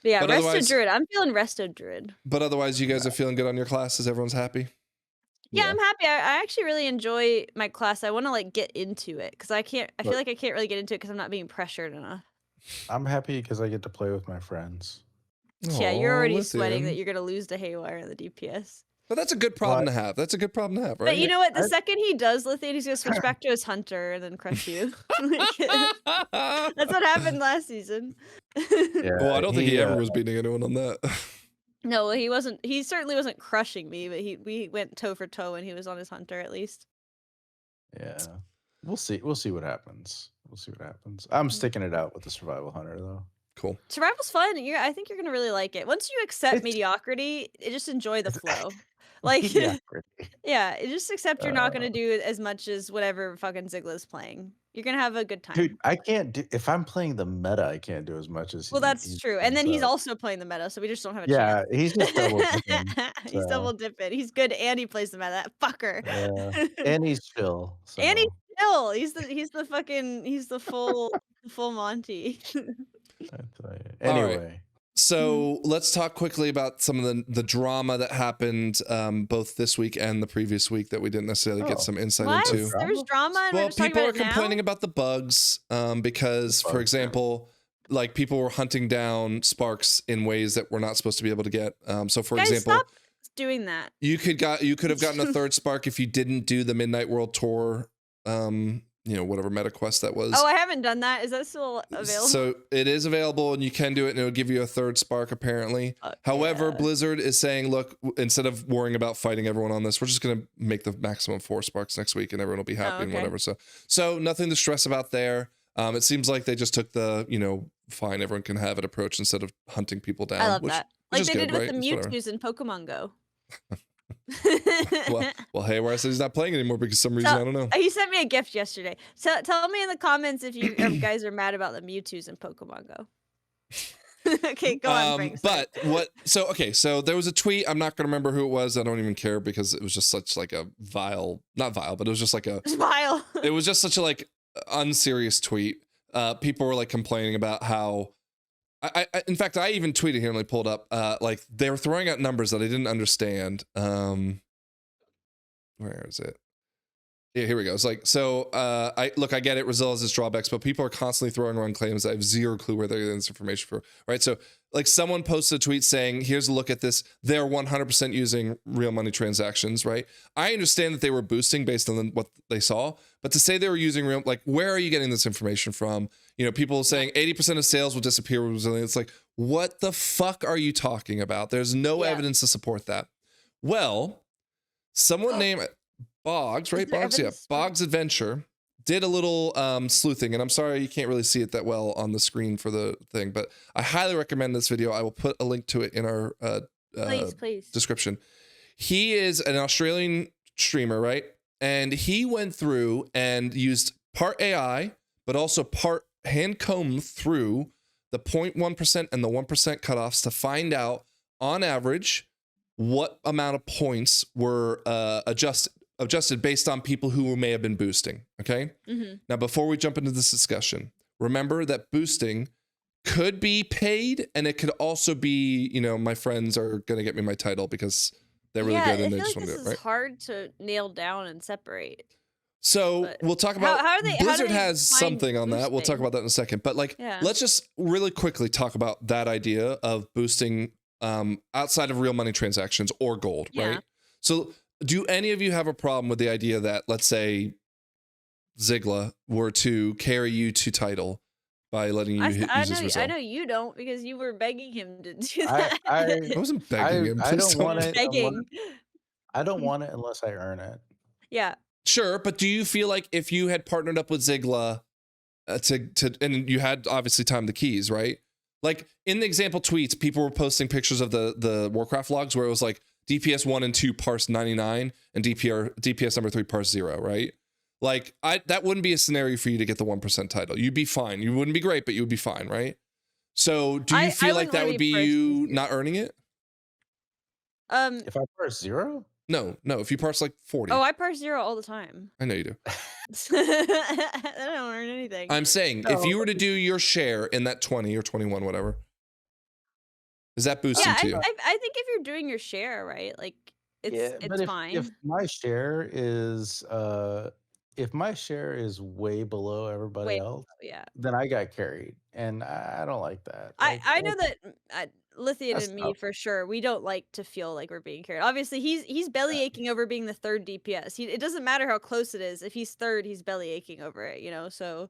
But yeah, But Resto otherwise- Druid. I'm feeling Resto Druid. But otherwise, you guys are feeling good on your classes. Everyone's happy. Yeah, I'm happy. I actually really enjoy my class. I want to like get into it because I can't. I feel But- like I can't really get into it because I'm not being pressured enough. I'm happy because I get to play with my friends. Yeah, you're Aw, already Lythian. sweating that you're gonna lose to Haywire in the DPS. But that's a good problem to have. That's a good problem to have, right? But you know what? The I- second he does Lythian, he's gonna switch back to his hunter and then crush you. That's what happened last season. Yeah. Well, I don't think he ever uh, was beating anyone on that. No, he wasn't. He certainly wasn't crushing me, but we went toe for toe, and he was on his hunter at least. Yeah. We'll see. We'll see what happens. I'm sticking it out with the survival hunter though. Cool. Survival's fun. I think you're gonna really like it. Once you accept It's- mediocrity, just enjoy the flow. Like, Yeah. yeah, just accept you're not gonna do as much as whatever fucking Zigla's playing. You're gonna have a good time. Dude, I can't do if I'm playing the meta, I can't do as much as Well, that's he's true. doing, And then he's so- also playing the meta, so we just don't have a Yeah, chance. he's just double dipping. He's so. double dipping. He's good and he plays the meta. That fucker. Yeah. And he's chill. So. And he's chill. He's the full Monty. I tell you. All right. Anyway, So let's talk quickly about some of the drama that happened both this week and the previous week that we didn't necessarily get some insight into. There's drama, and we're Well, just talking people about are it now? complaining about the bugs because, for example, like people were hunting down sparks in ways that we're not supposed to be able to get. So, for Guys, example, stop doing that. you could have gotten a third spark if you didn't do the Midnight World Tour. Whatever meta quest that was. Oh, I haven't done that. Is that still available? So it is available, and you can do it, and it'll give you a third spark apparently. However, Blizzard is saying, look, instead of worrying about fighting everyone on this, we're just gonna make the maximum 4 sparks next week, and everyone will be happy and whatever. So nothing to stress about there. It seems like they just took the fine, everyone can have it approach instead of hunting people down. I love that. Like they did with right? the Mewtwo's in Pokemon Go. well, hey, where I said he's not playing anymore because some reason I don't know. He sent me a gift yesterday. So tell me in the comments if you guys are mad about the Mewtwo's in Pokemon Go. Okay, go on, Frank. But what? So there was a tweet. I'm not gonna remember who it was. I don't even care because it was just such like a not vile, but it was just like a vile. It was just such a like unserious tweet. People were like complaining about how. In fact, I even tweeted here and I pulled up, like they were throwing out numbers that I didn't understand. Where is it? Yeah, here we go. It's like, so I get it. Brazil has its drawbacks, but people are constantly throwing around claims. I have zero clue where they're getting this information from. Right. So like someone posted a tweet saying, here's a look at this. They're 100% using real money transactions. Right. I understand that they were boosting based on what they saw, but to say they were using real, like, where are you getting this information from? People saying 80% of sales will disappear with Brazilian. It's like, what the fuck are you talking about? There's no evidence to support that. Well, someone named Boggs, right? Boggs, yeah. Boggs Adventure did a little sleuthing, and I'm sorry you can't really see it that well on the screen for the thing, but I highly recommend this video. I will put a link to it in our please. description. He is an Australian streamer, right? And he went through and used part AI, but also part hand comb through the 0.1% and the 1% cutoffs to find out, on average, what amount of points were adjusted based on people who may have been boosting. Okay. Now, before we jump into this discussion, remember that boosting could be paid, and it could also be, my friends are gonna get me my title because they're really good and they just want to do it. Right. It's hard to nail down and separate. So we'll talk about Blizzard has something on that. We'll talk about that in a second. But let's just really quickly talk about that idea of boosting outside of real money transactions or gold, right? So do any of you have a problem with the idea that, let's say, Zigla were to carry you to title by letting you use his result? I know you don't, because you were begging him to do that. I wasn't begging him. I don't want it. Begging. I don't want it unless I earn it. Yeah. Sure, but do you feel like if you had partnered up with Zigla and you had obviously timed the keys, right? Like in the example tweets, people were posting pictures of the Warcraft logs where it was like DPS 1 and 2 parse 99 and DPS number 3 parse 0, right? Like that wouldn't be a scenario for you to get the 1% title. You'd be fine. You wouldn't be great, but you would be fine, right? So do you feel like that would be you not earning it? If I parse 0? No. If you parse like 40. Oh, I parse 0 all the time. I know you do. I don't earn anything. I'm saying if you were to do your share in that 20 or 21, whatever, is that boosting to you? I think if you're doing your share, right, like it's fine. If my share is way below everybody else, then I got carried, and I don't like that. I know that Lythian and me for sure, we don't like to feel like we're being carried. Obviously, he's belly aching over being the third DPS. It doesn't matter how close it is. If he's third, he's belly aching over it. So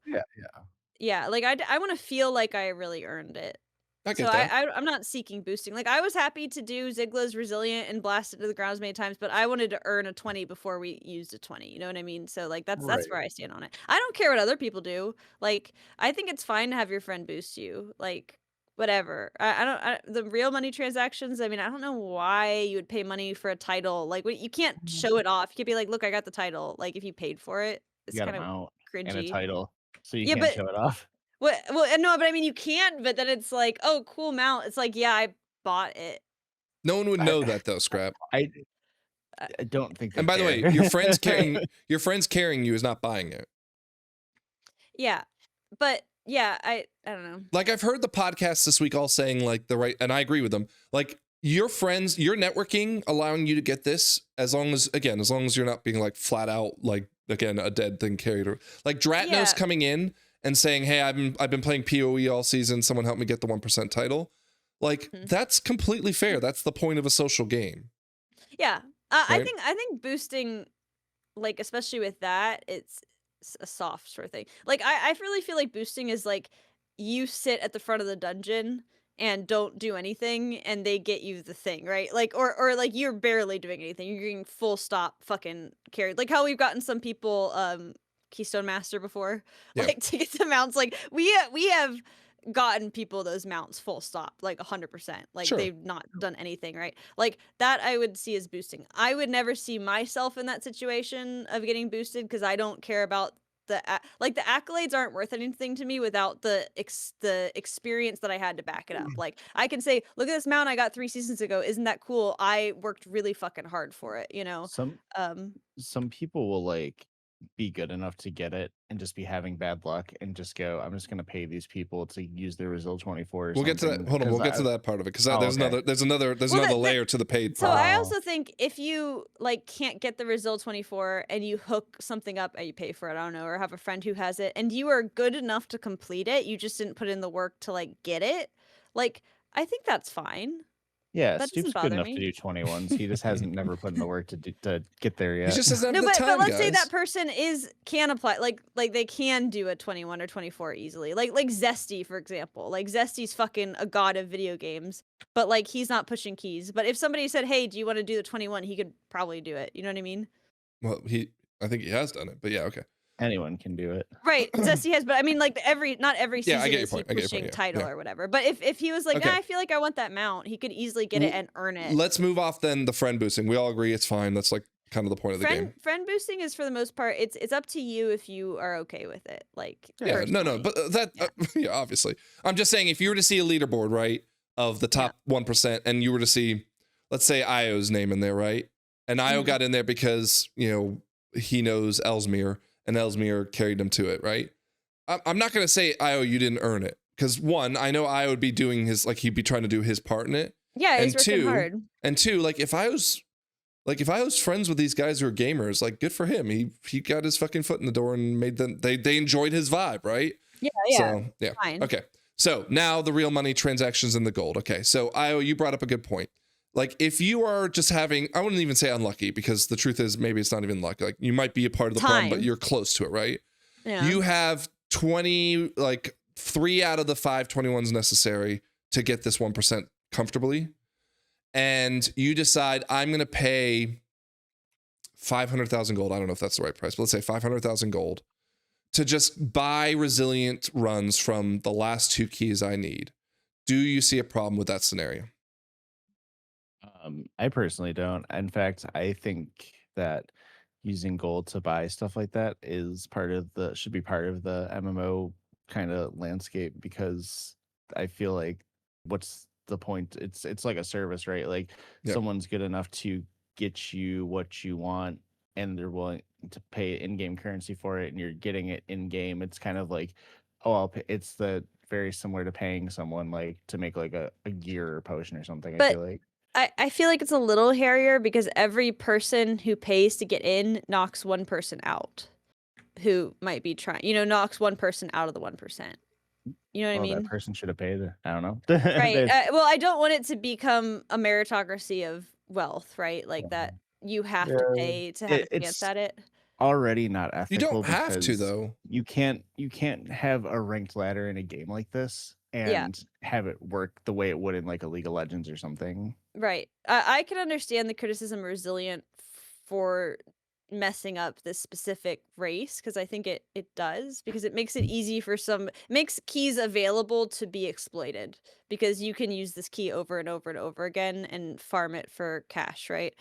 yeah. Like I want to feel like I really earned it. So I'm not seeking boosting. Like I was happy to do Zigla's Resilient and blast it to the ground as many times, but I wanted to earn a 20 before we used a 20. You know what I mean? So like that's where I stand on it. I don't care what other people do. Like I think it's fine to have your friend boost you. Like whatever. The real money transactions. I mean, I don't know why you would pay money for a title. Like you can't show it off. You can't be like, look, I got the title. Like if you paid for it, it's kind of cringy. And a title, so you can't show it off. Well, no, but I mean, you can't, but then it's like, oh, cool mount. It's like, yeah, I bought it. No one would know that though, Scrap. I don't think. And by the way, your friends carrying you is not buying it. Yeah, but Yeah, I don't know. Like, I've heard the podcast this week all saying like and I agree with them. Like, your friends, your networking allowing you to get this, as long as you're not being like flat out like, again, a dead thing carried, or like Dratno's coming in and saying, hey, I've been playing PoE all season, someone help me get the 1% title. Like, that's completely fair. That's the point of a social game. Yeah. Right? I think boosting, like, especially with that, it's a soft sort of thing. Like, I really feel like boosting is like, you sit at the front of the dungeon and don't do anything, and they get you the thing, right? Like, or like, you're barely doing anything. You're getting full stop fucking carried. Like how we've gotten some people Keystone Master before, like to get the mounts. Like we have gotten people those mounts full stop, like 100%. Like they've not done anything, right? Like that I would see as boosting. I would never see myself in that situation of getting boosted, because I don't care about the accolades aren't worth anything to me without the experience that I had to back it up. Like I can say, look at this mount I got 3 seasons ago. Isn't that cool? I worked really fucking hard for it, you know? Some people will like be good enough to get it and just be having bad luck and just go, I'm just going to pay these people to use their result 24. We'll get to that. Hold on. We'll get to that part of it. Cause there's another layer to the paid part. So I also think if you like can't get the result 24 and you hook something up and you pay for it, I don't know, or have a friend who has it and you are good enough to complete it, you just didn't put in the work to like get it. Like, I think that's fine. Yeah, Stoop's good enough to do 21s. He just hasn't never put in the work to get there yet. He just doesn't have the time, but let's guys. say that person can apply, like they can do a 21 or 24 easily. Like Zesty, for example. Like Zesty's fucking a god of video games, but like he's not pushing keys. But if somebody said, "Hey, do you want to do the 21?" he could probably do it. You know what I mean? Well, I think he has done it, but yeah, okay. Anyone can do it. Right. Zesty has, but I mean, like not every season I get your is point. he pushing title or whatever. But if he was like, I feel like I want that mount, he could easily get it and earn it. Let's move off then the friend boosting. We all agree it's fine. That's like kind of the point of the game. Friend boosting is, for the most part, it's up to you if you are okay with it. Like, no, but obviously. I'm just saying, if you were to see a leaderboard, right, of the top 1%, and you were to see, let's say, Io's name in there, right? And Io got in there because, you know, he knows Ellesmere, and Ellesmere carried him to it, right? I'm not going to say, Io, you didn't earn it. Because one, I know Io would be doing he'd be trying to do his part in it. Yeah, he's working hard. And two, like if I was friends with these guys who are gamers, like good for him. He got his fucking foot in the door and made them, they enjoyed his vibe, right? Yeah. So, yeah. Fine. Okay. So now the real money transactions and the gold. Okay. So Io, you brought up a good point. Like if you are just having, I wouldn't even say unlucky, because the truth is maybe it's not even luck. Like you might be a part of the problem, but you're close to it, right? Yeah. You have 3 out of the 5 21s necessary to get this 1% comfortably. And you decide, I'm going to pay 500,000 gold. I don't know if that's the right price, but let's say 500,000 gold to just buy resilient runs from the last 2 keys I need. Do you see a problem with that scenario? I personally don't. In fact, I think that using gold to buy stuff like that should be part of the MMO kind of landscape, because I feel like what's the point? It's like a service, right? Like someone's good enough to get you what you want and they're willing to pay in-game currency for it, and you're getting it in-game. It's kind of like, I'll pay. It's very similar to paying someone like to make like a gear or potion or something. I feel like. I feel like it's a little hairier, because every person who pays to get in knocks one person out who might be trying, knocks one person out of the 1%. You know what I mean? That person should have paid. I don't know. Right. Well, I don't want it to become a meritocracy of wealth, right? Like that you have to pay to have a chance at it. Already not ethical. You don't have to, though. You can't have a ranked ladder in a game like this and have it work the way it would in like a League of Legends or something. Right. I can understand the criticism of Resilient for messing up this specific race, because I think it does, because it makes it easy for makes keys available to be exploited, because you can use this key over and over and over again and farm it for cash, right?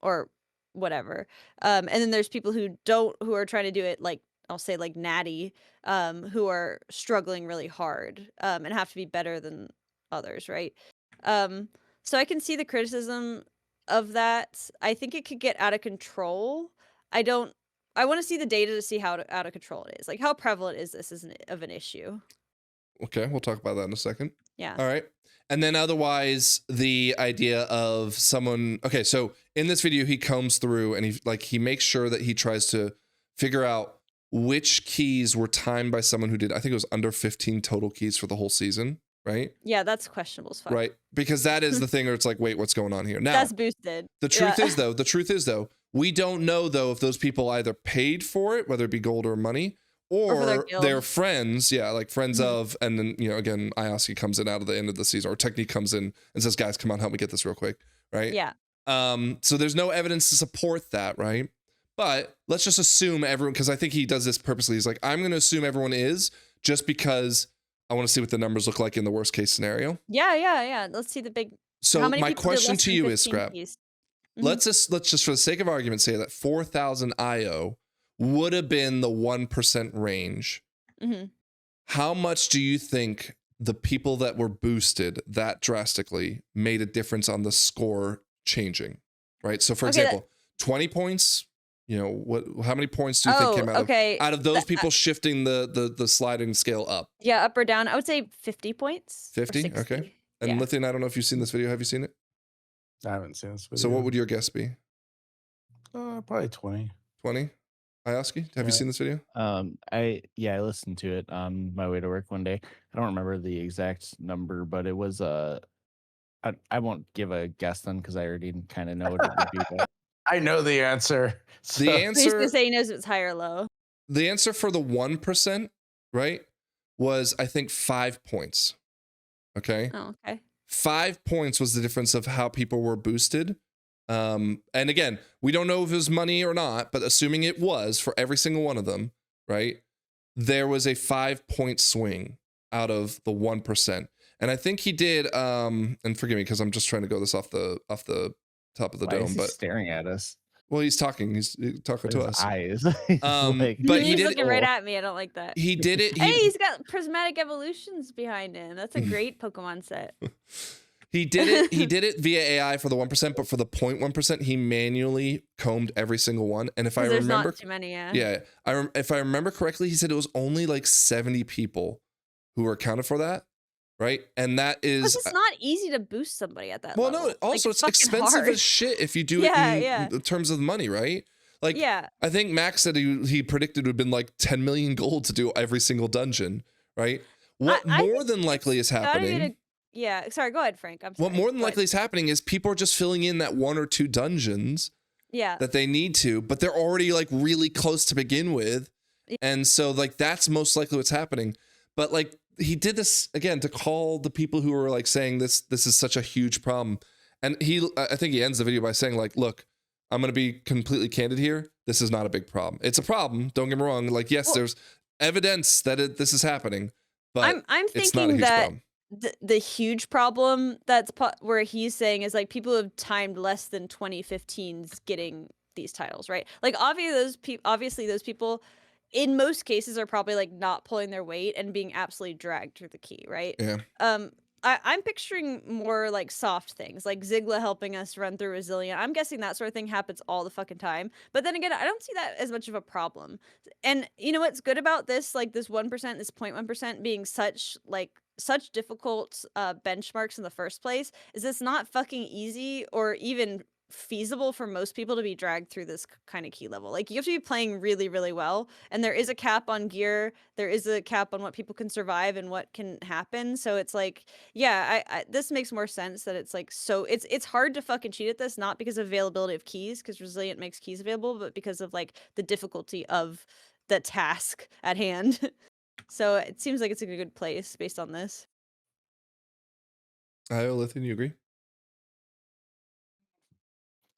Or whatever. And then there's people who are trying to do it, like I'll say like Natty, who are struggling really hard and have to be better than others, right? So I can see the criticism of that. I think it could get out of control. I don't I want to see the data to see how out of control it is. Like, how prevalent is this of an issue? Okay, we'll talk about that in a second. Yeah. All right. And then otherwise, the idea of someone. Okay, so in this video, he combs through and he makes sure that he tries to figure out which keys were timed by someone who did. I think it was under 15 total keys for the whole season. Right. Yeah, that's questionable as fuck. Right, because that is the thing where it's like, wait, what's going on here? Now that's boosted. The truth is though, we don't know though if those people either paid for it, whether it be gold or money, or they're friends, like friends of, and then again, Ioski comes in out of the end of the season, or Tekniq comes in and says, guys, come on, help me get this real quick, right? Yeah. So there's no evidence to support that, right? But let's just assume everyone, because I think he does this purposely. He's like, I'm going to assume everyone is, just because I want to see what the numbers look like in the worst case scenario. Yeah. Let's see the big. So my question to you is, Scrap. Let's just for the sake of argument say that 4,000 IO would have been the 1% range. How much do you think the people that were boosted that drastically made a difference on the score changing? Right. So for example, 20 points. How many points do you think came out of those people shifting the sliding scale up? Yeah, up or down. I would say 50 points. 50. Okay. And Lythian, I don't know if you've seen this video. Have you seen it? I haven't seen this video. So what would your guess be? Probably 20. 20? Ioski, have you seen this video? I listened to it on my way to work one day. I don't remember the exact number, but it was I won't give a guess then because I already kind of know what it would be. But I know the answer. So. The answer. He's gonna say he knows if it's high or low. The answer for the 1%, right, was I think 5 points. Okay. Oh, okay. 5 points was the difference of how people were boosted. And again, we don't know if it was money or not, but assuming it was for every single one of them, right, there was a 5-point swing out of the 1%. And I think he did, and forgive me because I'm just trying to go this off the top of the dome. Is he but staring at us? Well, he's talking to us. Eyes. But he's looking right at me. I don't like that. He did it. Hey, he's got prismatic evolutions behind him. That's a great Pokemon set. He did it. He did it via AI for the 1%, but for the 0.1%, he manually combed every single one. And if I remember, not too many. If I remember correctly, he said it was only like 70 people who were accounted for that. Right. And that is. It's not easy to boost somebody at that level. Well, no, also it's expensive as shit if you do it in terms of money, right? Like, I think Max said he predicted it would have been like 10 million gold to do every single dungeon, right? What more than likely is happening. Sorry, go ahead, Frank. I'm sorry. What more than likely is happening is people are just filling in that 1 or 2 dungeons that they need to, but they're already like really close to begin with. And so like that's most likely what's happening. But like, he did this again to call the people who were like saying this is such a huge problem. And I think he ends the video by saying like, look, I'm going to be completely candid here. This is not a big problem. It's a problem. Don't get me wrong. Like, yes, there's evidence that this is happening, but I'm it's not a thinking huge that problem. the huge problem where he's saying is like people who have timed less than 2015s getting these titles, right? Like obviously those people in most cases are probably like not pulling their weight and being absolutely dragged through the key, right? Yeah. I'm picturing more like soft things, like Zigla helping us run through Resilient. I'm guessing that sort of thing happens all the fucking time. But then again, I don't see that as much of a problem. And you know what's good about this, like this 1%, this 0.1% being such difficult benchmarks in the first place, is it's not fucking easy or even feasible for most people to be dragged through this kind of key level. Like you have to be playing really, really well, and there is a cap on gear, there is a cap on what people can survive and what can happen. So it's like, I this makes more sense that it's like, so it's hard to fucking cheat at this, not because of availability of keys, because Resilient makes keys available, but because of like the difficulty of the task at hand. So it seems like it's a good place based on this. Lythian, you agree?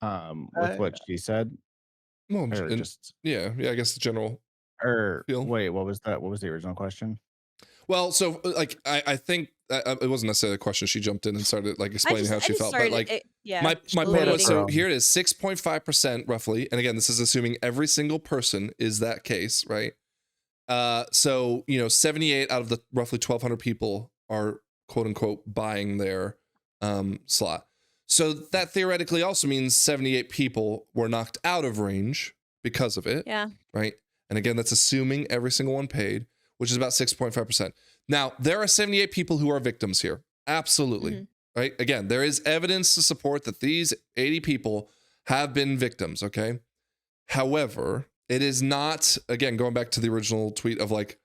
With what she said. Well, I guess the general. Feel. Wait, what was that? What was the original question? Well, so like I think it wasn't necessarily a question. She jumped in and started like explaining how she felt, but like my point was, so here it is, 6.5% roughly, and again, this is assuming every single person is that case, right? So 78 out of the roughly 1,200 people are quote unquote buying their slot. So that theoretically also means 78 people were knocked out of range because of it. Yeah. Right. And again, that's assuming every single one paid, which is about 6.5%. Now, there are 78 people who are victims here. Absolutely. Mm-hmm. Right. Again, there is evidence to support that these 80 people have been victims. Okay. However, it is not, again, going back to the original tweet of like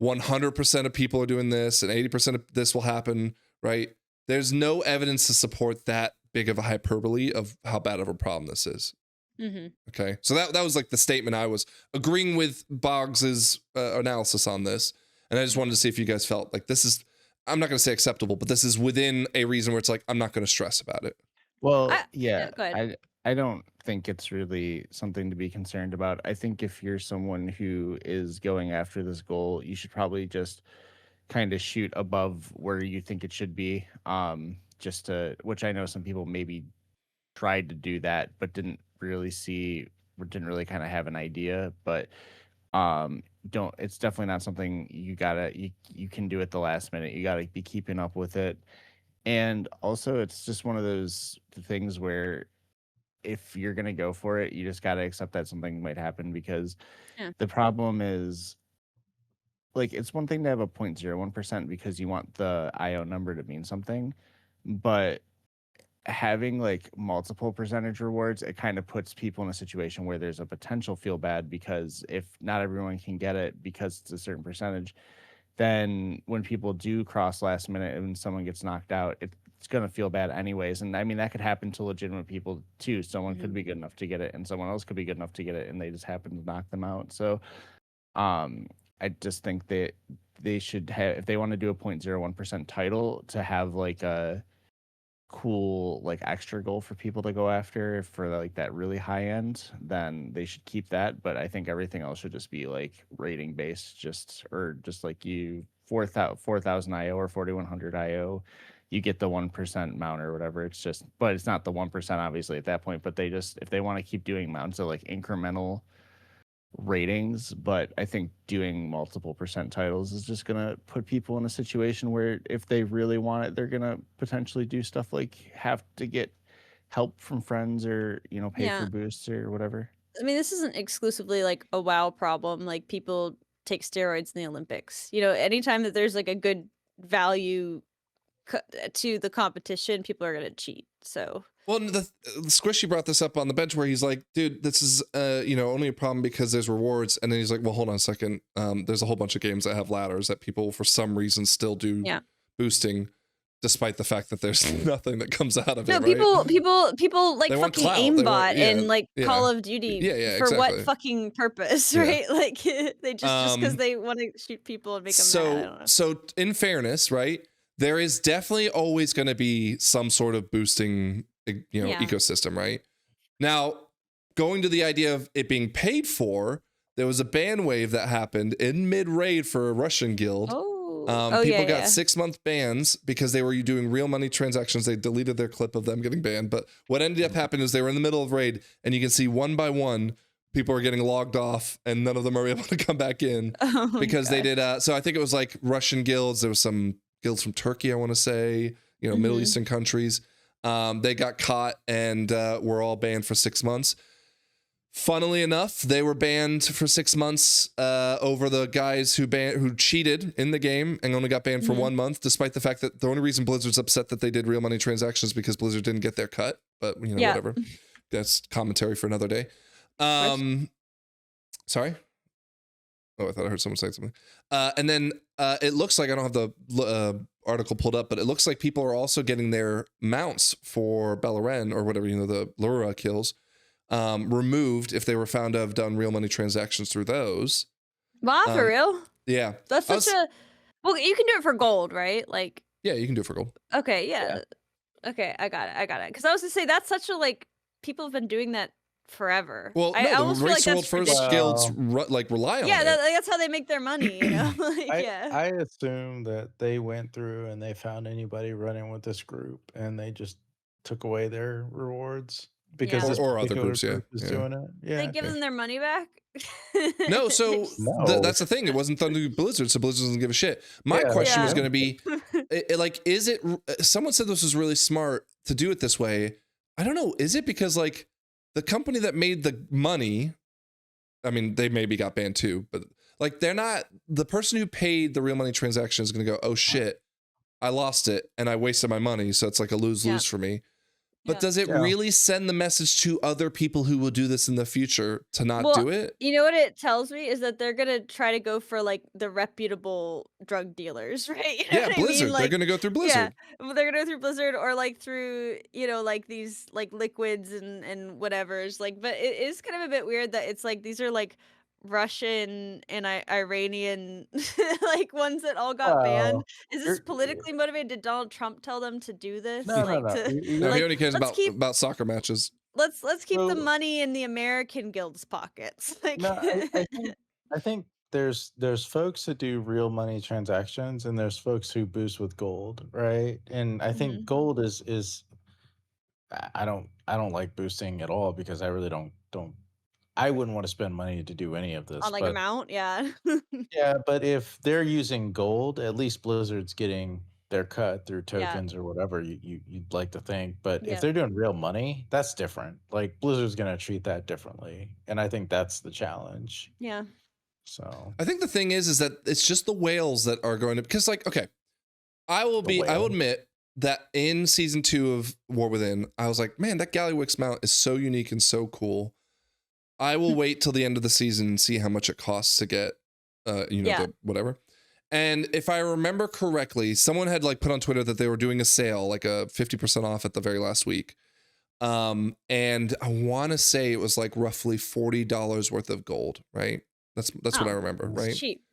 100% of people are doing this and 80% of this will happen. Right. There's no evidence to support that big of a hyperbole of how bad of a problem this is. Mm-hmm. Okay, so that was like the statement. I was agreeing with Boggs's analysis on this, and I just wanted to see if you guys felt like this is, I'm not going to say acceptable, but this is within a reason where it's like I'm not going to stress about it. Well, go ahead. I don't think it's really something to be concerned about. I think if you're someone who is going after this goal, you should probably just kind of shoot above where you think it should be. Just to, which I know some people maybe tried to do that, but didn't really kind of have an idea. But it's definitely not something you can do at the last minute. You gotta be keeping up with it. And also it's just one of those things where if you're gonna go for it, you just gotta accept that something might happen, because the problem is, like, it's one thing to have a 0.01% because you want the IO number to mean something, but having like multiple percentage rewards, it kind of puts people in a situation where there's a potential feel bad, because if not everyone can get it because it's a certain percentage, then when people do cross last minute and someone gets knocked out, it's going to feel bad anyways. And I mean, that could happen to legitimate people too. Someone could be good enough to get it and someone else could be good enough to get it and they just happen to knock them out. So I just think that they should have, if they want to do a 0.01% title, to have like a cool like extra goal for people to go after for like that really high end, then they should keep that. But I think everything else should just be like rating based, just like you 4,000 IO or 4,100 IO, you get the 1% mount or whatever. It's just, but it's not the 1% obviously at that point, but they just, if they want to keep doing mounts of like incremental ratings. But I think doing multiple percent titles is just gonna put people in a situation where if they really want it, they're gonna potentially do stuff like have to get help from friends or pay for boosts or whatever. I mean, this isn't exclusively like a WoW problem. Like, people take steroids in the Olympics. Anytime that there's like a good value to the competition, people are gonna cheat. So well, the Squishy brought this up on the bench where he's like, dude, this is only a problem because there's rewards. And then he's like, well, hold on a second. There's a whole bunch of games that have ladders that people for some reason still do boosting, despite the fact that there's nothing that comes out of it. No, people like fucking aimbot in like Call of Duty. For exactly. what fucking purpose, right? Like they just because they want to shoot people and make them mad. I don't know. So in fairness, there is definitely always going to be some sort of boosting ecosystem, right? Now, going to the idea of it being paid for, there was a ban wave that happened in mid-raid for a Russian guild. People got 6-month bans because they were doing real money transactions. They deleted their clip of them getting banned. But what ended up happening is they were in the middle of raid, and you can see one by one, people are getting logged off, and none of them are able to come back in because they did. So I think it was like Russian guilds. There was some guilds from Turkey, I want to say, Middle Eastern countries. They got caught and were all banned for 6 months. Funnily enough, they were banned for 6 months over the guys who cheated in the game and only got banned for 1 month, despite the fact that the only reason Blizzard's upset that they did real money transactions because Blizzard didn't get their cut. But whatever. That's commentary for another day. Sorry. Oh, I thought I heard someone say something. And then it looks like, I don't have the article pulled up, but it looks like people are also getting their mounts for Beleren or whatever, the Lythian kills, removed if they were found to have done real money transactions through those. Wow, for real? Yeah. That's well, you can do it for gold, right? Like, yeah, you can do it for gold. Okay, yeah. Okay, I got it. Because I was gonna say that's such a people have been doing that forever. Well, I almost the feel Race like World First guilds rely on it. Yeah, that's how they make their money. I assume that they went through and they found anybody running with this group and they just took away their rewards because this or other groups, group is doing it. Yeah, they give them their money back. No, so that's the thing. It wasn't done to Blizzard, so Blizzard doesn't give a shit. My question was going to be, is it? Someone said this was really smart to do it this way. I don't know. Is it because the company that made the money I mean, they maybe got banned too, but like they're not, the person who paid the real money transaction is going to go, oh shit, I lost it and I wasted my money. So it's like a lose-lose for me. But does it really send the message to other people who will do this in the future to not do it? You know what it tells me is that they're gonna try to go for like the reputable drug dealers, right? You know what Blizzard. I mean? Like, they're gonna go through Blizzard. Yeah, they're gonna go through Blizzard or like through, you know, like these like liquids and whatever's like. But it is kind of a bit weird that it's like these are like Russian and Iranian like ones that all got banned. Is this politically motivated? Did Donald Trump tell them to do this? No, like no. No, he only cares about soccer matches. Let's keep the money in the American guild's pockets. Like, No, I think there's folks that do real money transactions, and there's folks who boost with gold, right? And I think gold is I don't like boosting at all because I really don't I wouldn't want to spend money to do any of this. on like amount, yeah. Yeah, but if they're using gold, at least Blizzard's getting their cut through tokens or whatever you'd like to think. But if they're doing real money, that's different. Like Blizzard's gonna treat that differently, and I think that's the challenge. Yeah. So I think the thing is that it's just the whales that are going to, because like, okay, I will admit that in season 2 of War Within, I was like, man, that Gallywix mount is so unique and so cool. I will wait till the end of the season and see how much it costs to get, the whatever. And if I remember correctly, someone had like put on Twitter that they were doing a sale, like a 50% off at the very last week. And I want to say it was like roughly $40 worth of gold, right? That's what I remember, right? Cheap.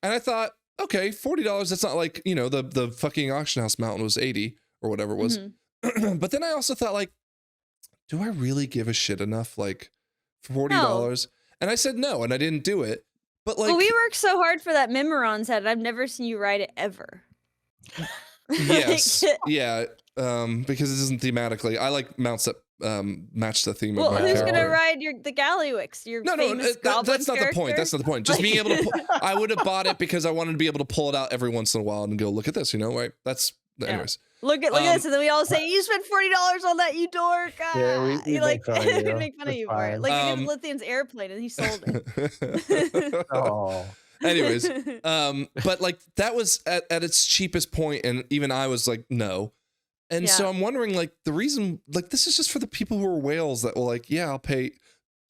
And I thought, okay, $40, that's not like, the fucking auction house mountain was 80 or whatever it was. But then I also thought like, do I really give a shit enough? Like, $40? No. And I said no, and I didn't do it. But like, well, we worked so hard for that Mimiron set, and I've never seen you ride it ever. Yes, yeah, because it isn't thematically. I like mounts that match the theme of my who's character. gonna ride the Gallywix? Your famous goblin that's not the point. That's not the point. Just being able to, I would have bought it because I wanted to be able to pull it out every once in a while and go, look at this, right? That's anyways. Look at this, and then we all say, "You spent $40 on that, you dork!" Yeah, we like we make fun of you for it. Like we did Lythian's airplane, and he sold it. Oh. Anyways, but like that was at its cheapest point, and even I was like, no. And so I'm wondering, like, the reason, like, this is just for the people who are whales that will like, yeah, I'll pay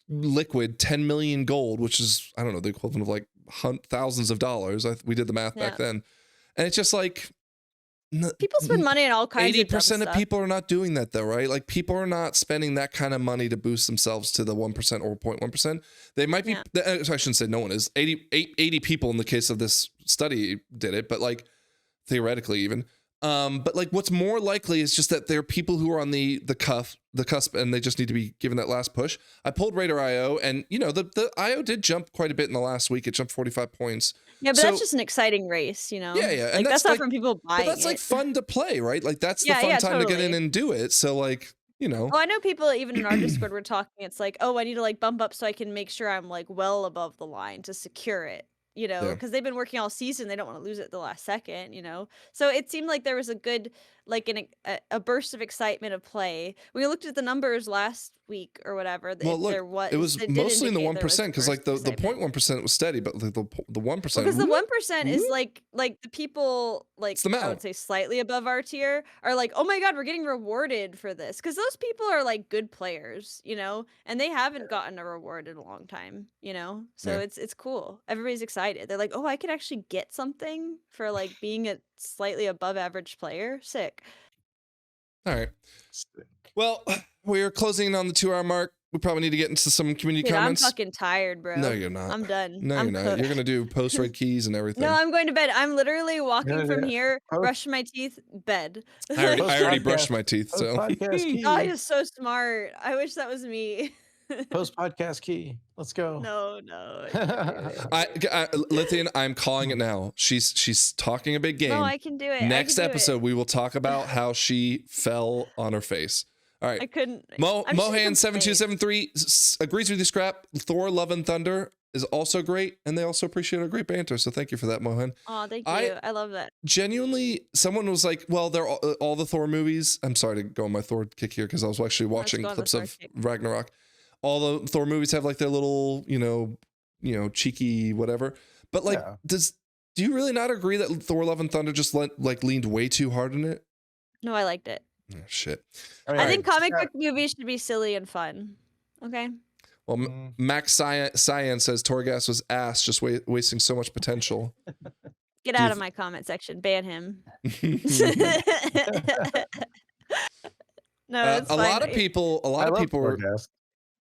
liquid 10 million gold, which is, I don't know, the equivalent of like thousands of dollars. We did the math back then, and it's just like. People spend money on all kinds of 80% of stuff. people are not doing that though, right? Like people are not spending that kind of money to boost themselves to the 1% or 0.1%. They might be, I shouldn't say no one is. 80 people in the case of this study did it, but like theoretically even. But like what's more likely is just that there are people who are on the cusp and they just need to be given that last push. I pulled Raider IO and the IO did jump quite a bit in the last week. It jumped 45 points. Yeah, but that's just an exciting race, Yeah. Like And that's not from people buying but that's like fun to play, right? Like that's the fun time to get in and do it. So like, Oh, I know people even in our Discord were talking, it's like, oh, I need to like bump up so I can make sure I'm like well above the line to secure it. Because they've been working all season, they don't want to lose it the last second, So it seemed like there was a good, like a burst of excitement of play. We looked at the numbers last week or whatever. Well, look, it was mostly in the 1% because like the 0.1% was steady, but like the 1%. Because the 1% is like the people like I would say slightly above our tier are like, oh my god, we're getting rewarded for this because those people are like good players, and they haven't gotten a reward in a long time, So it's cool. Everybody's excited. They're like, oh, I could actually get something for like being a slightly above average player. Sick. All right. Well, we're closing in on the 2-hour mark. We probably need to get into some community comments. I'm fucking tired, bro. No, you're not. I'm done. No, you're not. You're gonna do post red keys and everything. No, I'm going to bed. I'm literally walking from here, brushing my teeth, bed. I already brushed my teeth. So. Oh, you're so smart. I wish that was me. Post podcast key. Let's go. No. Lythian, I'm calling it now. She's talking a big game. No, I can do it. Next episode, we will talk about how she fell on her face. All right. I couldn't. Mohan7273 agrees with you, Scrap. Thor, Love and Thunder is also great, and they also appreciate our great banter. So thank you for that, Mohan. Oh, thank you. I love that. Genuinely, someone was like, well, they're all the Thor movies. I'm sorry to go on my Thor kick here because I was actually watching clips of Ragnarok. all the Thor movies have like their little, cheeky whatever. But like, do you really not agree that Thor: Love and Thunder just leaned way too hard in it? No, I liked it. Oh, shit. I think comic book movies should be silly and fun. Okay. Well, Max Cyan says Torghast was ass, just wasting so much potential. Get out of my comment section. Ban him. No, it's a fine. lot of people were,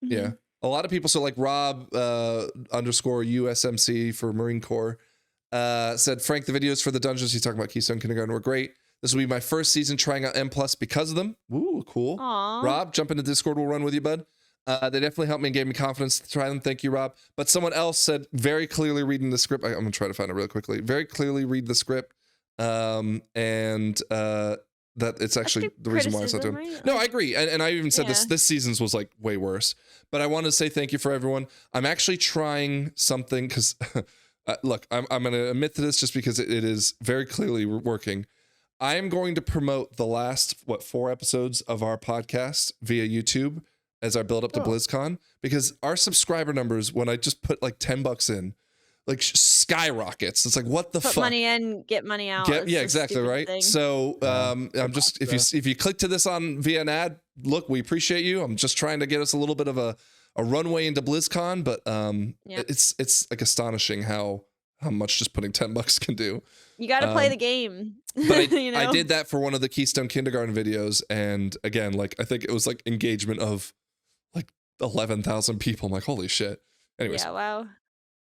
yeah, a lot of people. So like Rob _USMC for Marine Corps said, Frank, the videos for the dungeons he's talking about Keystone Kindergarten were great. This will be my first season trying out M+ because of them. Ooh, cool. Aww. Rob, jump into Discord. We'll run with you, bud. They definitely helped me and gave me confidence to try them. Thank you, Rob. But someone else said, very clearly reading the script. I'm going to try to find it real quickly. Very clearly read the script. That it's actually the reason why it's not doing. Right? No, I agree. And I even said this season's was like way worse. But I want to say thank you for everyone. I'm actually trying something because, look, I'm going to admit to this just because it is very clearly working. I am going to promote the last, 4 episodes of our podcast via YouTube as our build up to BlizzCon, because our subscriber numbers, when I just put like $10 in, like skyrockets. It's like, what the fuck? Put money in, get money out. Yeah, exactly, right? Thing. So I'm just, if you click to this on via an ad, look, we appreciate you. I'm just trying to get us a little bit of a runway into BlizzCon, but it's like astonishing how much just putting $10 can do. You got to play the game. But I did that for one of the Keystone Kindergarten videos, and again, like I think it was like engagement of like 11,000 people. I'm like, holy shit. Anyways. Yeah, wow.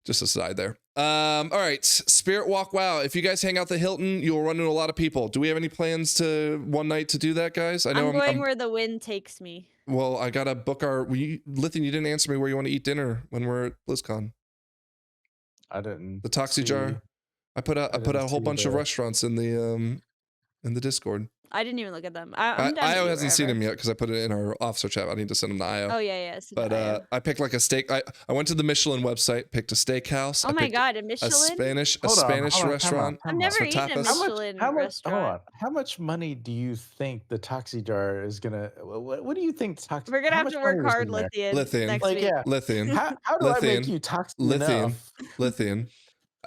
Just a side there. All right, Spirit Walk. Wow, if you guys hang out the Hilton, you'll run into a lot of people. Do we have any plans to one night to do that, guys? I know I'm going where the wind takes me. Well, I gotta book our. Lythian, you didn't answer me where you want to eat dinner when we're at BlizzCon. I didn't. The Toxie Jar. I put out a whole bunch of restaurants in the Discord. I didn't even look at them. Io hasn't seen him yet because I put it in our officer chat. I need to send him to Io. Oh yeah. But I picked like a steak. I went to the Michelin website, picked a steakhouse. Oh my god, a Michelin! A Spanish restaurant. I've never eaten a Michelin restaurant. How much money do you think the Toxie Jar is gonna? What do you think? We're gonna have to work hard, Lythian. Next week. Lythian. How do I make you toxic enough? Lythian.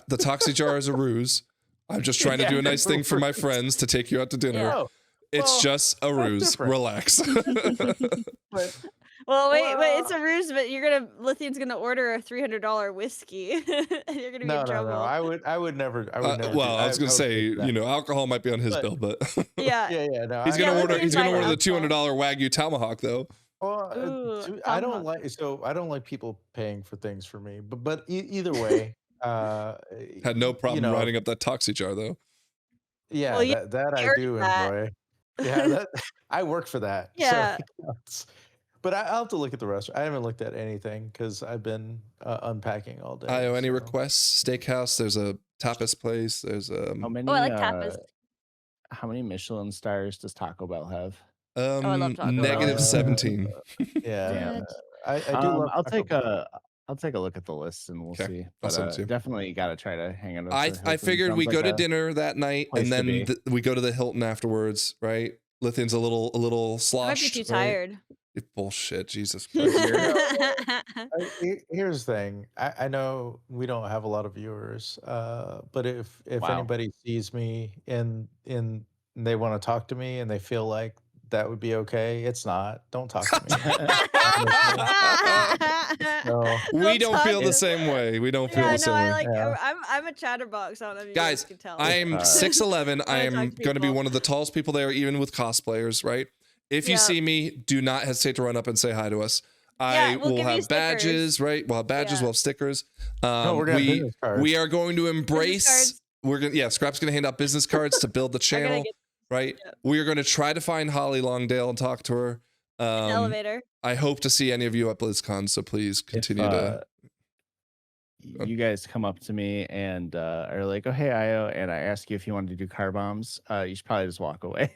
The Toxie Jar is a ruse. I'm just trying to do a nice thing for my friends to take you out to dinner. Yeah. It's just a ruse. Relax. Well, wait, it's a ruse, but Lithian's gonna order a $300 whiskey. You're gonna be in trouble. No. I would never. Well, I was gonna say, alcohol might be on his bill, but yeah. No, he's gonna order the $200 Wagyu tomahawk though. Well, I don't like people paying for things for me, but either way. Had no problem writing up that Toxie Jar though. Yeah, well, that I do enjoy. Yeah, I work for that. Yeah. So, but I'll have to look at the restaurant. I haven't looked at anything because I've been unpacking all day. Io, any requests? Steakhouse. There's a tapas place. There's I like tapas. How many Michelin stars does Taco Bell have? I love Taco Bell. -17. Yeah. I do love I'll take a look at the list and we'll see. But definitely got to try to hang out. I figured we go to dinner that night and then we go to the Hilton afterwards, right? Lithian's a little sloshed. I might be too tired. Bullshit, Jesus Christ. Here's the thing. I know we don't have a lot of viewers, but if anybody sees me and they want to talk to me and they feel like that would be okay, it's not. Don't talk to me. No. We don't feel the same way. We don't feel the same way. I'm a chatterbox. I don't know if you guys can tell. I'm 6'11". I am going to be one of the tallest people there, even with cosplayers, right? If you see me, do not hesitate to run up and say hi to us. We'll have badges, right? We'll have badges. We'll have stickers. We are going to embrace. Scrap's going to hand out business cards to build the channel. Right, we are going to try to find Holly Longdale and talk to her. Elevator. I hope to see any of you at BlizzCon, so please continue to. You guys come up to me and are like, "Oh, hey, Io," and I ask you if you wanted to do car bombs. You should probably just walk away.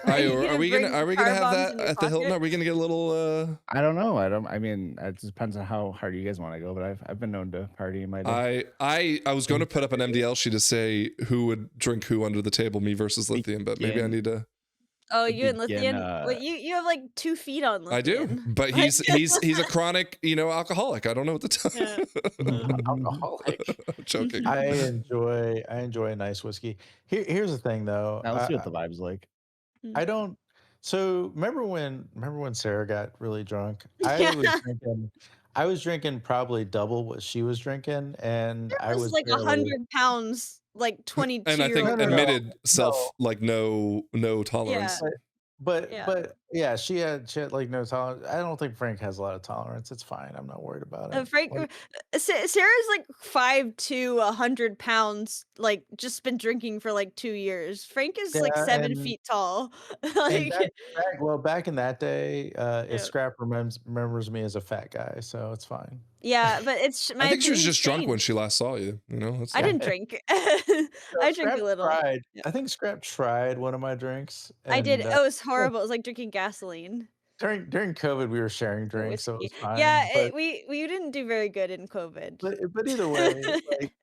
Io, are we gonna have that at the Hilton? Are we gonna get a little? I don't know. I mean, it just depends on how hard you guys want to go. But I've been known to party in my day. I was going to put up an MDL sheet to say who would drink who under the table, me versus Lythian, but maybe I need to. Oh, to you and begin. Lythian? Wait, you have like 2 feet on Lythian. I do, but he's a chronic, alcoholic. I don't know what to tell Yeah. Alcoholic. I'm joking. I enjoy a nice whiskey. Here's the thing though. Now let's see what the vibe's like. I don't. So remember when Sarah got really drunk? Yeah. I was drinking probably double what she was drinking, and That I was like barely- 100 pounds, like 22 And I think No, no, no. admitted self No. like no tolerance. But Yeah. she had like no tolerance. I don't think Frank has a lot of tolerance. It's fine. I'm not worried about it. Frank, Like, Sarah's like 5'2", 100 pounds, like just been drinking for like 2 years. Frank is like Yeah, 7 and- feet tall. and Like, back in that day, Yeah. Scrap remembers me as a fat guy, so it's fine. yeah, but it's my I think she was opinion's just drunk when changed. she last saw you. That's I all. didn't drink. I drink a little. Tried. Yeah. I think Scrap tried one of my drinks. I did. and, It was horrible. It was like drinking gasoline. during COVID. We were sharing drinks, so it was Whiskey. fine. Yeah, but, we didn't do very good in COVID. but either way, like,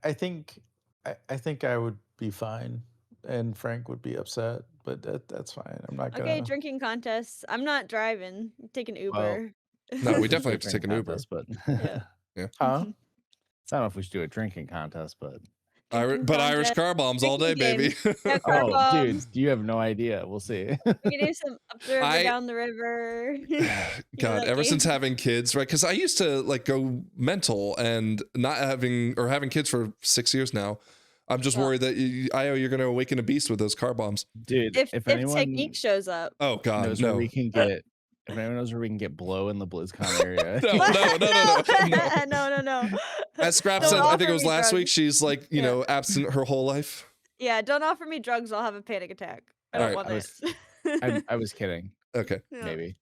I think I would be fine, and Frank would be upset, but that's fine. I'm not gonna. Okay, drinking contests. I'm not driving. I'm taking Uber. No, we definitely have to take an Uber. But Yeah. Huh? I don't know if we should do a drinking contest, but Irish contest, car bombs all day, drinking baby. Yeah, car dude, bombs. you have no idea. We'll see. We can do some up the river, I- down the river. God, that ever game? since having kids, right? Because I used to like go mental and not having kids for 6 years now. I'm just Yeah. worried that you're going to awaken a beast with those car bombs. Dude, if anyone Tekniq shows up. Oh God, knows where no. we can get, if anyone knows where we can get blow in the BlizzCon area, No. No. As Scrap Don't said, I think offer it was me last week. drugs. She's like, Yeah. absent her whole life. Yeah, don't offer me drugs. I'll have a panic attack. I don't Alright, want it. I was kidding. Okay. Yeah. Maybe.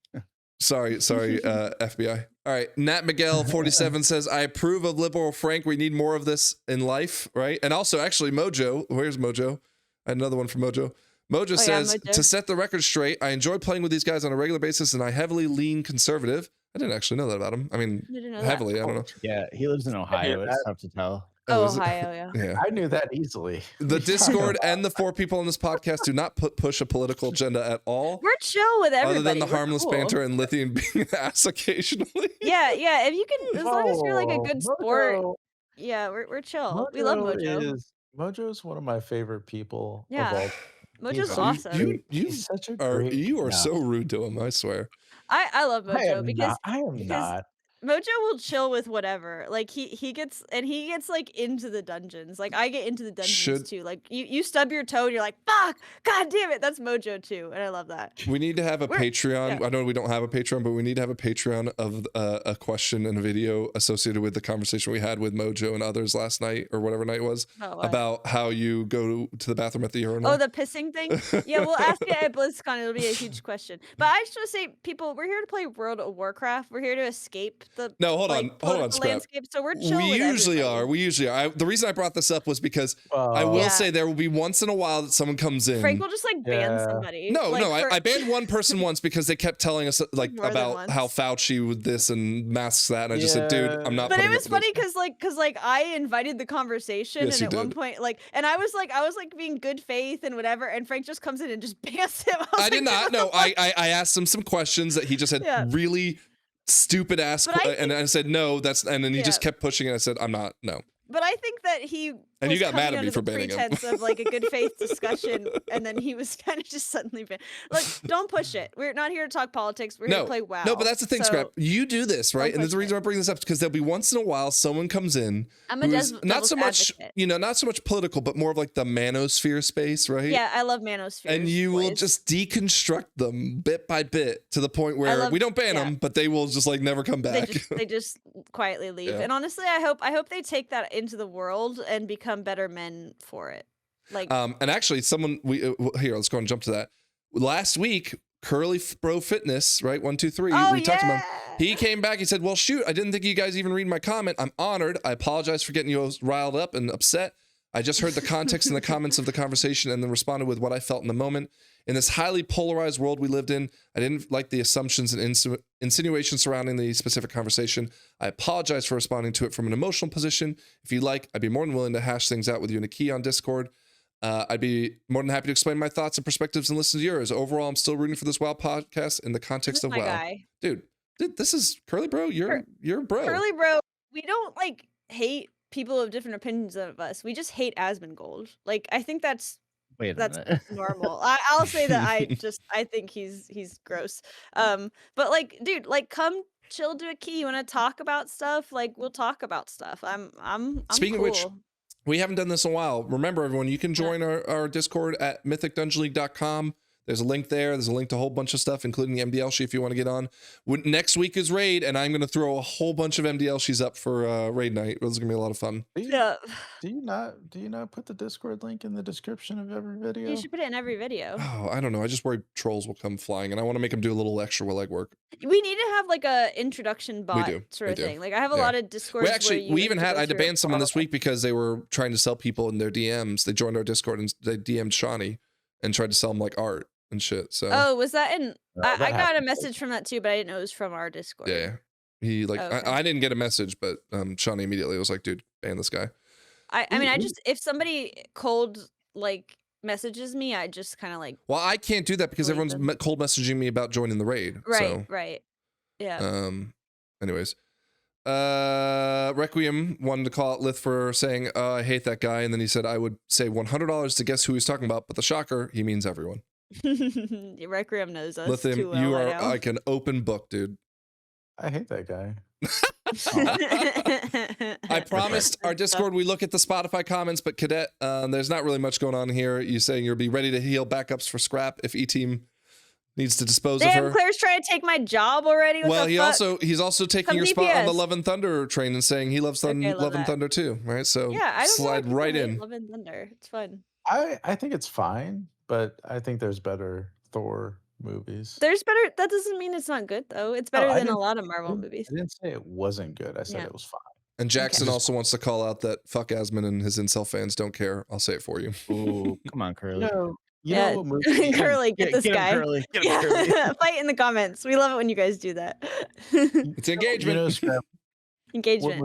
Sorry, FBI. All right. Nat Miguel 47 says, I approve of liberal Frank. We need more of this in life, right? And also, actually, Mojo. Where's Mojo? I had another one from Mojo. Mojo says, Mojo. to set the record straight, I enjoy playing with these guys on a regular basis, and I heavily lean conservative. I didn't actually know that about him. I mean, You didn't know that. heavily. I don't know. Yeah, he lives in Ohio. It's tough to tell. Oh, is it? Ohio, yeah. Yeah. I knew that easily. The Discord and the 4 people on this podcast do not push a political agenda at all. We're chill with everybody. Other than the We're harmless cool. banter and Lythian being an ass occasionally. Yeah. If you can, as long as you're like a good sport. Mojo, Yeah, we're chill. We love Mojo. Mojo's one of my favorite people. Yeah. Of all. Mojo's He's- awesome. He's such a Are great. you are Yeah. so rude to him, I swear. I love Mojo because I am because not. Mojo will chill with whatever. Like he gets like into the dungeons. Like I get into the dungeons too. Like you stub your toe and you're like, fuck, god damn it, that's Mojo too. And I love that. We need to have a We're- Patreon. yeah. I know we don't have a Patreon, but we need to have a Patreon of a question and a video associated with the conversation we had with Mojo and others last night or whatever night it was About what? about how you go to the bathroom at the urinal. Oh, the pissing thing? Yeah, we'll ask it at BlizzCon. It'll be a huge question. But I just want to say, people, we're here to play World of Warcraft. We're here to escape the No, hold on, political Scrap. landscape. So we're chill We with usually everybody. are. We usually are. The reason I brought this up was because I will Yeah. say there will be once in a while that someone comes in. Frank will just like ban Yeah. somebody. No, like, no, for- I banned one person once because they kept telling us like More than about once. how Fauci with this and masks that, and I just said, dude, I'm not. But it putting was up with funny this. because I invited the conversation, Yes, and you at one did. point and I was being good faith and whatever, and Frank just comes in and just bans him. I did not. No, I asked him some questions that he just had Yeah. really stupid ass, But I and I said no. And then he just Yeah. kept pushing, and I said I'm not. No. But I think that he And you was got mad coming at me under for the banning him. pretense of like a good faith discussion, and then he was kind of just suddenly banned. Look, don't push it. We're not here to talk politics. We're here No, to play WoW. no, but that's the thing, So, Scrap. You do this, right? And there's the push reason I bring this up because there'll be once in a while someone comes in I'm a who is devil's not so much, advocate. not so much political, but more of like the manosphere space, right? Yeah, I love Manosphere. And you will just deconstruct them bit by bit to the point where we don't ban them, but they will just like never come back. they just quietly leave. Yeah. And honestly, I hope they take that into the world and become better men for it. Like And actually, someone here. Let's go and jump to that. Last week, Curly Bro Fitness, right? 1, 2, 3. Oh, we talked about him. yeah! He came back. He said, "Well, shoot, I didn't think you guys even read my comment. I'm honored. I apologize for getting you all riled up and upset. I just heard the context and the comments of the conversation and then responded with what I felt in the moment. In this highly polarized world we lived in, I didn't like the assumptions and insinuations surrounding the specific conversation. I apologize for responding to it from an emotional position. If you'd like, I'd be more than willing to hash things out with you in a key on Discord. I'd be more than happy to explain my thoughts and perspectives and listen to yours. Overall, I'm still rooting for this WoW podcast in the context of my WoW. guy. Dude, this is Curly Bro. You're bro. Curly Bro, we don't like hate people of different opinions of us. We just hate Asmongold. Like, I think that's normal. I'll say that I think he's gross. But like, dude, like, come chill to a key. You want to talk about stuff? Like, we'll talk about stuff. I'm Speaking cool. of which, we haven't done this in a while. Remember, everyone, you can join our Discord at mythicdungeonleague.com. There's a link there. There's a link to a whole bunch of stuff, including the MDL sheet if you want to get on. Next week is raid, and I'm going to throw a whole bunch of MDL sheets up for raid night. It's going to be a lot of fun. Do you not put the Discord link in the description of every video? You should put it in every video. Oh, I don't know. I just worry trolls will come flying, and I want to make them do a little extra legwork. We need to have like a introduction bot sort of thing. Like, I have a lot of Discords. I had to ban someone this week because they were trying to sell people in their DMs. They joined our Discord and they DM'd Shawnee and tried to sell them like art and shit. So was that in? I got a message from that too, but I didn't know it was from our Discord. Yeah. He like I didn't get a message, but Shawnee immediately was like, "Dude, ban this guy." I mean, I just, if somebody cold like messages me, I just kind of like. Well, I can't do that because everyone's cold messaging me about joining the raid. Right. Yeah. Anyways, Requiem wanted to call out Lith for saying, "I hate that guy," and then he said, "I would say $100 to guess who he's talking about," but the shocker, he means everyone. Requiem knows us. Lithium, too well, you are like an open book, dude. I hate that guy. I promised our Discord we look at the Spotify comments, but Cadet, there's not really much going on here. You saying you'll be ready to heal backups for scrap if E-Team needs to dispose of her. Claire's trying to take my job already. What he's also taking your spot on the Love and Thunder train and saying he loves Love and Thunder too, right? So yeah, I don't slide right in. Love and Thunder, it's fun. I think it's fine, but I think there's better Thor movies. There's better. That doesn't mean it's not good though. It's better than a lot of Marvel movies. I didn't say it wasn't good. I said it was fine. And Jackson also wants to call out that fuck Asmon and his incel fans don't care. I'll say it for you. Ooh, come on, Curly. You know what movie? Curly, get this guy. Curly. Get him, Curly. Fight in the comments. We love it when you guys do that. It's engagement. Engagement.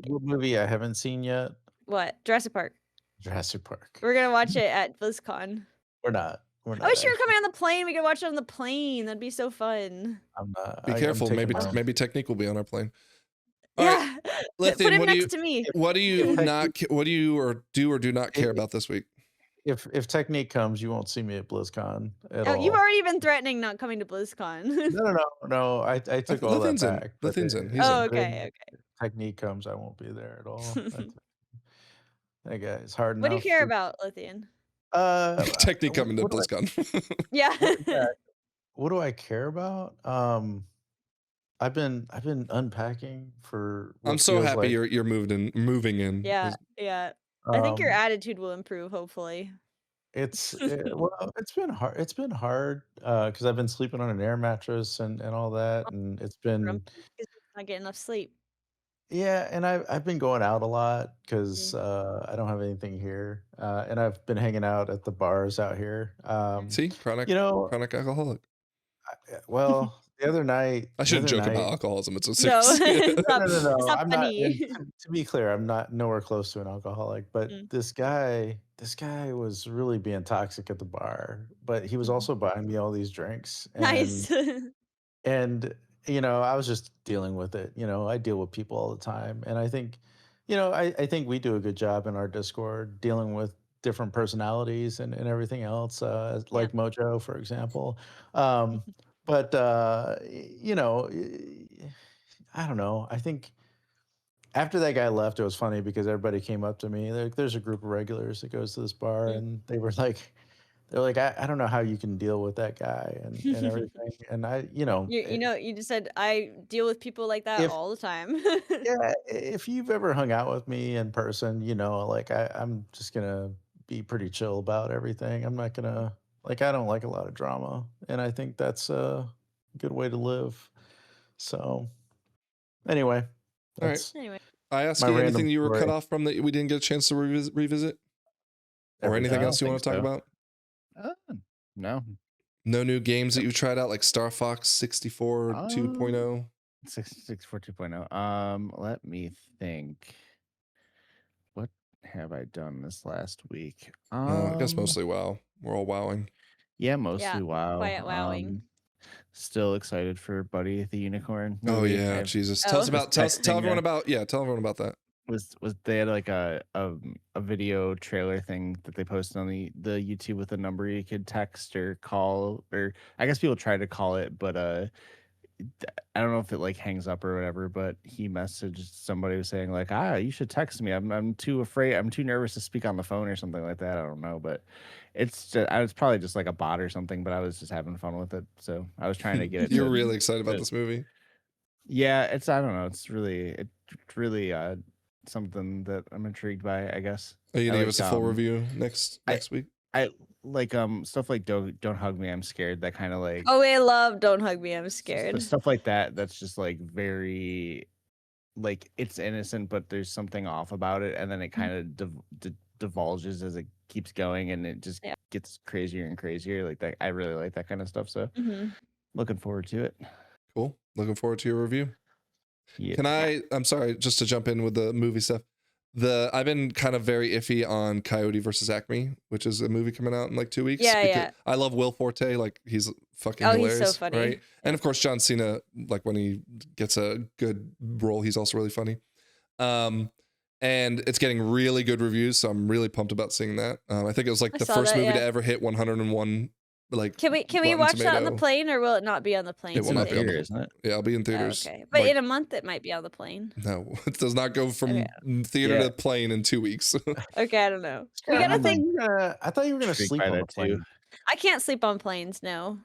What movie I haven't seen yet? What? Jurassic Park. Jurassic Park. We're gonna watch it at BlizzCon. We're not. I wish you were coming on the plane. We could watch it on the plane. That'd be so fun. I'm not. Be careful. Maybe Tekniq will be on our plane. All right. Lithian, put him next to me. What do you do or do not care about this week? If Tekniq comes, you won't see me at BlizzCon at all. You've already been threatening not coming to BlizzCon. No. I took all that back. Lithian's in. Okay. Tekniq comes, I won't be there at all. That guy is hard enough. What do you care about, Lythian? Tekniq coming to BlizzCon. Yeah. What do I care about? I've been unpacking for. I'm so happy you're moving in. Yeah. I think your attitude will improve. Hopefully. It's been hard. It's been hard because I've been sleeping on an air mattress and all that, and it's been not getting enough sleep. Yeah, and I've been going out a lot because I don't have anything here, and I've been hanging out at the bars out here. See, chronic alcoholic. Well, the other night, I shouldn't joke about alcoholism. It's a no, no. I'm not. funny. To be clear, I'm not nowhere close to an alcoholic. But this guy was really being toxic at the bar. But he was also buying me all these drinks. And, Nice. And I was just dealing with it. I deal with people all the time, and I think, I think we do a good job in our Discord dealing with different personalities and everything else, like Mojo, for example. But I don't know. I think after that guy left, it was funny because everybody came up to me. There's a group of regulars that goes to this bar, and they're like, I don't know how you can deal with that guy and everything. And you just said I deal with people like that all the time. Yeah, if you've ever hung out with me in person, I'm just gonna be pretty chill about everything. I'm not gonna I don't like a lot of drama, and I think that's a good way to live. So, anyway, all right. I asked you anything you were cut off from that we didn't get a chance to revisit, or anything else you want to talk about? No. No new games that you tried out, like Star Fox 64 2.0? 64 2.0. Let me think. What have I done this last week? I guess mostly WoW. We're all wowing. Yeah, mostly Yeah, WoW. quiet wowing. Still excited for Buddy the Unicorn movie. Oh yeah, Jesus! Tell us about tell everyone about tell everyone about that. Was they had like a video trailer thing that they posted on the YouTube with a number you could text or call, or I guess people try to call it, but I don't know if it like hangs up or whatever, but he messaged somebody was saying like, you should text me. I'm too afraid. I'm too nervous to speak on the phone or something like that. I don't know, but I was probably just like a bot or something, but I was just having fun with it. So I was trying to get it. You're really excited about this movie. Yeah, I don't know. It's really something that I'm intrigued by, I guess. Are you gonna give us a full review next week? I like stuff like don't hug me, I'm scared. That kind of like I love Don't Hug Me, I'm Scared. Stuff like that. That's just like very like it's innocent, but there's something off about it, and then it kind of divulges as it keeps going, and it just gets crazier and crazier. Like that, I really like that kind of stuff. So looking forward to it. Cool. Looking forward to your review. Yeah. I'm sorry, just to jump in with the movie stuff. I've been kind of very iffy on Coyote versus Acme, which is a movie coming out in like 2 weeks. Yeah. I love Will Forte. Like he's fucking hilarious. He's so funny. Right? And of course, John Cena, like when he gets a good role, he's also really funny. And it's getting really good reviews, so I'm really pumped about seeing that. I think it was like the first movie to ever hit 101. Like, can we watch that on the plane, or will it not be on the plane? It will not be on the isn't it? Yeah, I'll be in theaters. Okay, but in a month it might be on the plane. No, it does not go from theater to plane in 2 weeks. Okay, I don't know. We gotta think. I thought you were gonna sleep on the plane. I can't sleep on planes. No.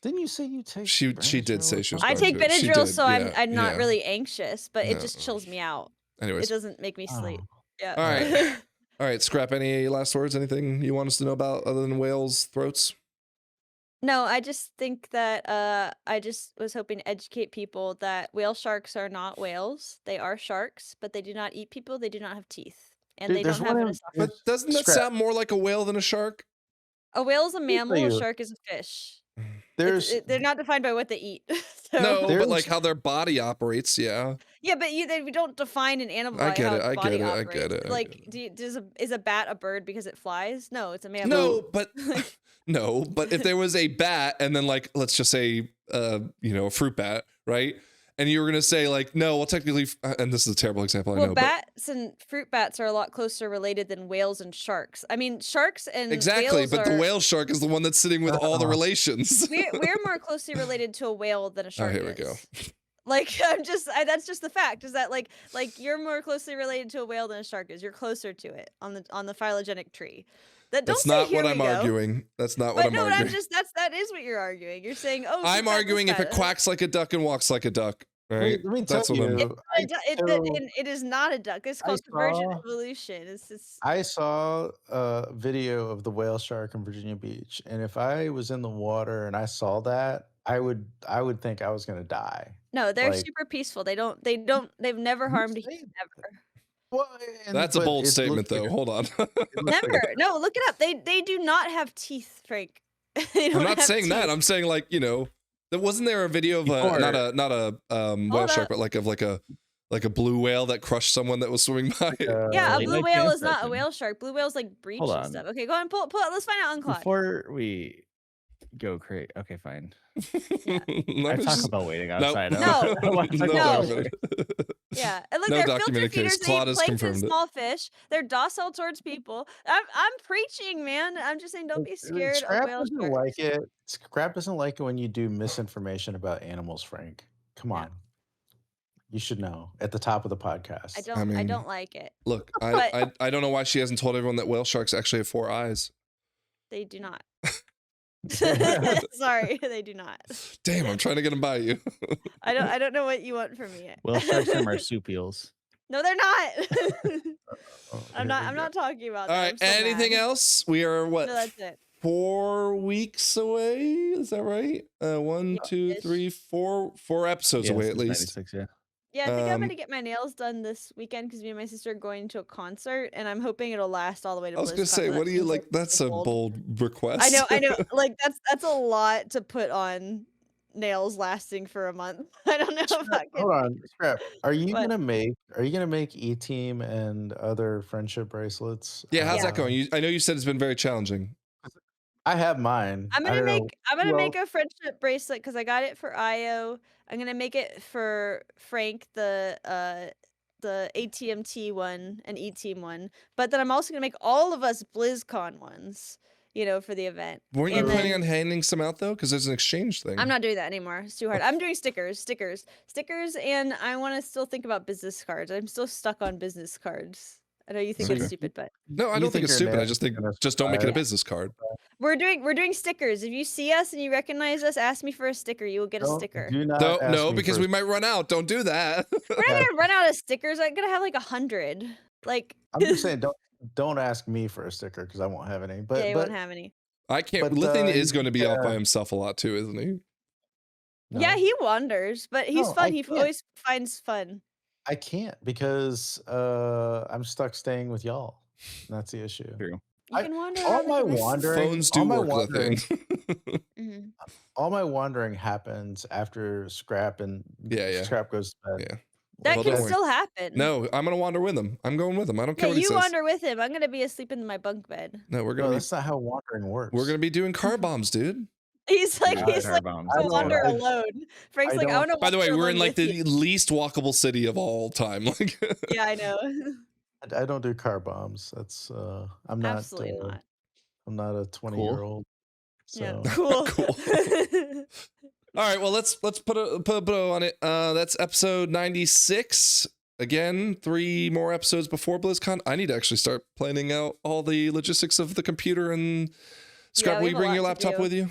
Didn't you say you take? She did say she was. I take Benadryl, so I'm not really anxious, but it No. just chills me out. Anyways, it doesn't make me sleep. Yeah. All right. Scrap. Any last words? Anything you want us to know about other than whales' throats? No, I just think that I just was hoping to educate people that whale sharks are not whales. They are sharks, but they do not eat people. They do not have teeth, and they don't have an esophagus. But doesn't that sound more like a whale than a shark? A whale is a mammal. A shark is a fish. They're not defined by what they eat. So. No, but like how their body operates, yeah. Yeah, but we don't define an animal by how its body operates. Like, is a bat a bird because it flies? No, it's a mammal. No, but no, but if there was a bat and then like let's just say a fruit bat, right? And you were gonna say like, no, well technically, and this is a terrible example, I know. Bats and fruit bats are a lot closer related than whales and sharks. I mean, sharks and whales but the whale shark is the one that's sitting with all the relations. We're more closely related to a whale than a shark. Oh, here we go. Like that's just the fact. Is that like you're more closely related to a whale than a shark is. You're closer to it on the phylogenetic tree. That's not what I'm arguing. That's not what I'm arguing. That is what you're arguing. You're saying, I'm arguing if it quacks like a duck and walks like a duck. Right? Let me tell you, it is not a duck. It's called convergent evolution. I saw a video of the whale shark in Virginia Beach, and if I was in the water and I saw that, I would think I was gonna die. No, they're super peaceful. They've never harmed a human ever. Well, that's a bold statement, though. Hold on. Never. No, look it up. They do not have teeth, Frank. I'm not saying that. I'm saying like wasn't there a video of not a whale shark, but like a blue whale that crushed someone that was swimming by? Yeah, a blue whale is not a whale shark. Blue whales like breach and stuff. Okay, go on, pull. Let's find out on Claude. Before we go crazy. Okay, fine. Yeah. I talk about waiting outside. No. No. Yeah, and look, they're filter feeders. They eat plankton, small fish. They're docile towards people. I'm preaching, man. I'm just saying, don't be scared. Scrap doesn't like it. Scrap doesn't like it when you do misinformation about animals, Frank. Come on. You should know at the top of the podcast. I don't like it. Look, I don't know why she hasn't told everyone that whale sharks actually have 4 eyes. They do not. Sorry, they do not. Damn, I'm trying to get them by you. I don't know what you want from me. Whale sharks are marsupials. No, they're not. I'm not talking about that. All right, anything else? We are what? No, that's it. 4 weeks away? Is that right? 1, 2, 3, 4 episodes away at least. 96, Yeah, I think I'm gonna get my nails done this weekend because me and my sister are going to a concert, and I'm hoping it'll last all the way to. I was gonna say, what do you like? That's a bold request. I know. Like that's a lot to put on nails lasting for a month. I don't know if I can. Hold on, Scrap. Are you What? gonna make E-Team and other friendship bracelets? Yeah, how's that going? I know you said it's been very challenging. I have mine. I'm I gonna don't know. make a friendship bracelet because I got it for Io. I'm gonna make it for Frank, the ATMT one and E-Team one. But then I'm also gonna make all of us BlizzCon ones, for the event. Weren't you planning on handing some out though? Because there's an exchange thing. I'm not doing that anymore. It's too hard. I'm doing stickers, and I want to still think about business cards. I'm still stuck on business cards. I know you think it's stupid, but no, I don't think it's stupid. I just think don't make it a business card. We're doing stickers. If you see us and you recognize us, ask me for a sticker. You will get a sticker. Do not no, because we might run out. Don't do that. We're not gonna run out of stickers. I'm gonna have like 100. Like I'm just saying, don't ask me for a sticker because I won't have any. But yeah, you won't have any. I can't. Lythian is going to be off by himself a lot too, isn't he? No. Yeah, he wanders, but he's fun. He always finds fun. I can't because I'm stuck staying with y'all. That's the issue. True. You can wander. All my wandering, phones do work, Lythian. All my wandering happens after Scrap and Scrap goes to bed. Yeah. That can still happen. No, I'm gonna wander with him. I'm going with him. I don't care what he says. You wander with him. I'm gonna be asleep in my bunk bed. No, we're gonna. That's not how wandering works. We're gonna be doing car bombs, dude. He's like to wander alone. Frank's like, I want to. By the way, we're in like the least walkable city of all time. Like. Yeah, I know. I don't do car bombs. That's I'm not. Absolutely not. I'm not a 20-year-old. So. Yeah, cool. Cool. All right, well let's put a bow on it. That's episode 96. Again, 3 more episodes before BlizzCon. I need to actually start planning out all the logistics of the computer and Scrap. Will you bring your laptop with you?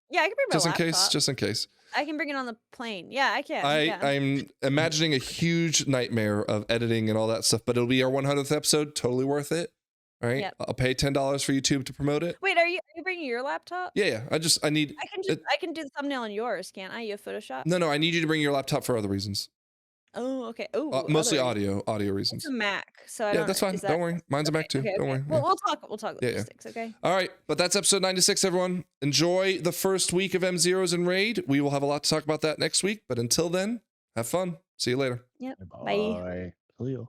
Yeah, I can bring my laptop. Just in case. I can bring it on the plane. Yeah, I can. I'm imagining a huge nightmare of editing and all that stuff, but it'll be our 100th episode. Totally worth it. All right. Yep. I'll pay $10 for YouTube to promote it. Wait, are you bringing your laptop? Yeah. I need. I can do the thumbnail on yours, can't I? You have Photoshop? No. I need you to bring your laptop for other reasons. Oh, okay. Oh, mostly audio reasons. It's a Mac, so yeah, that's fine. Don't worry. Mine's a Mac too. Okay. Don't worry. Well, we'll talk logistics. Okay. All right, but that's episode 96. Everyone, enjoy the first week of M0s and Raid. We will have a lot to talk about that next week. But until then, have fun. See you later. Yep. Bye. Bye.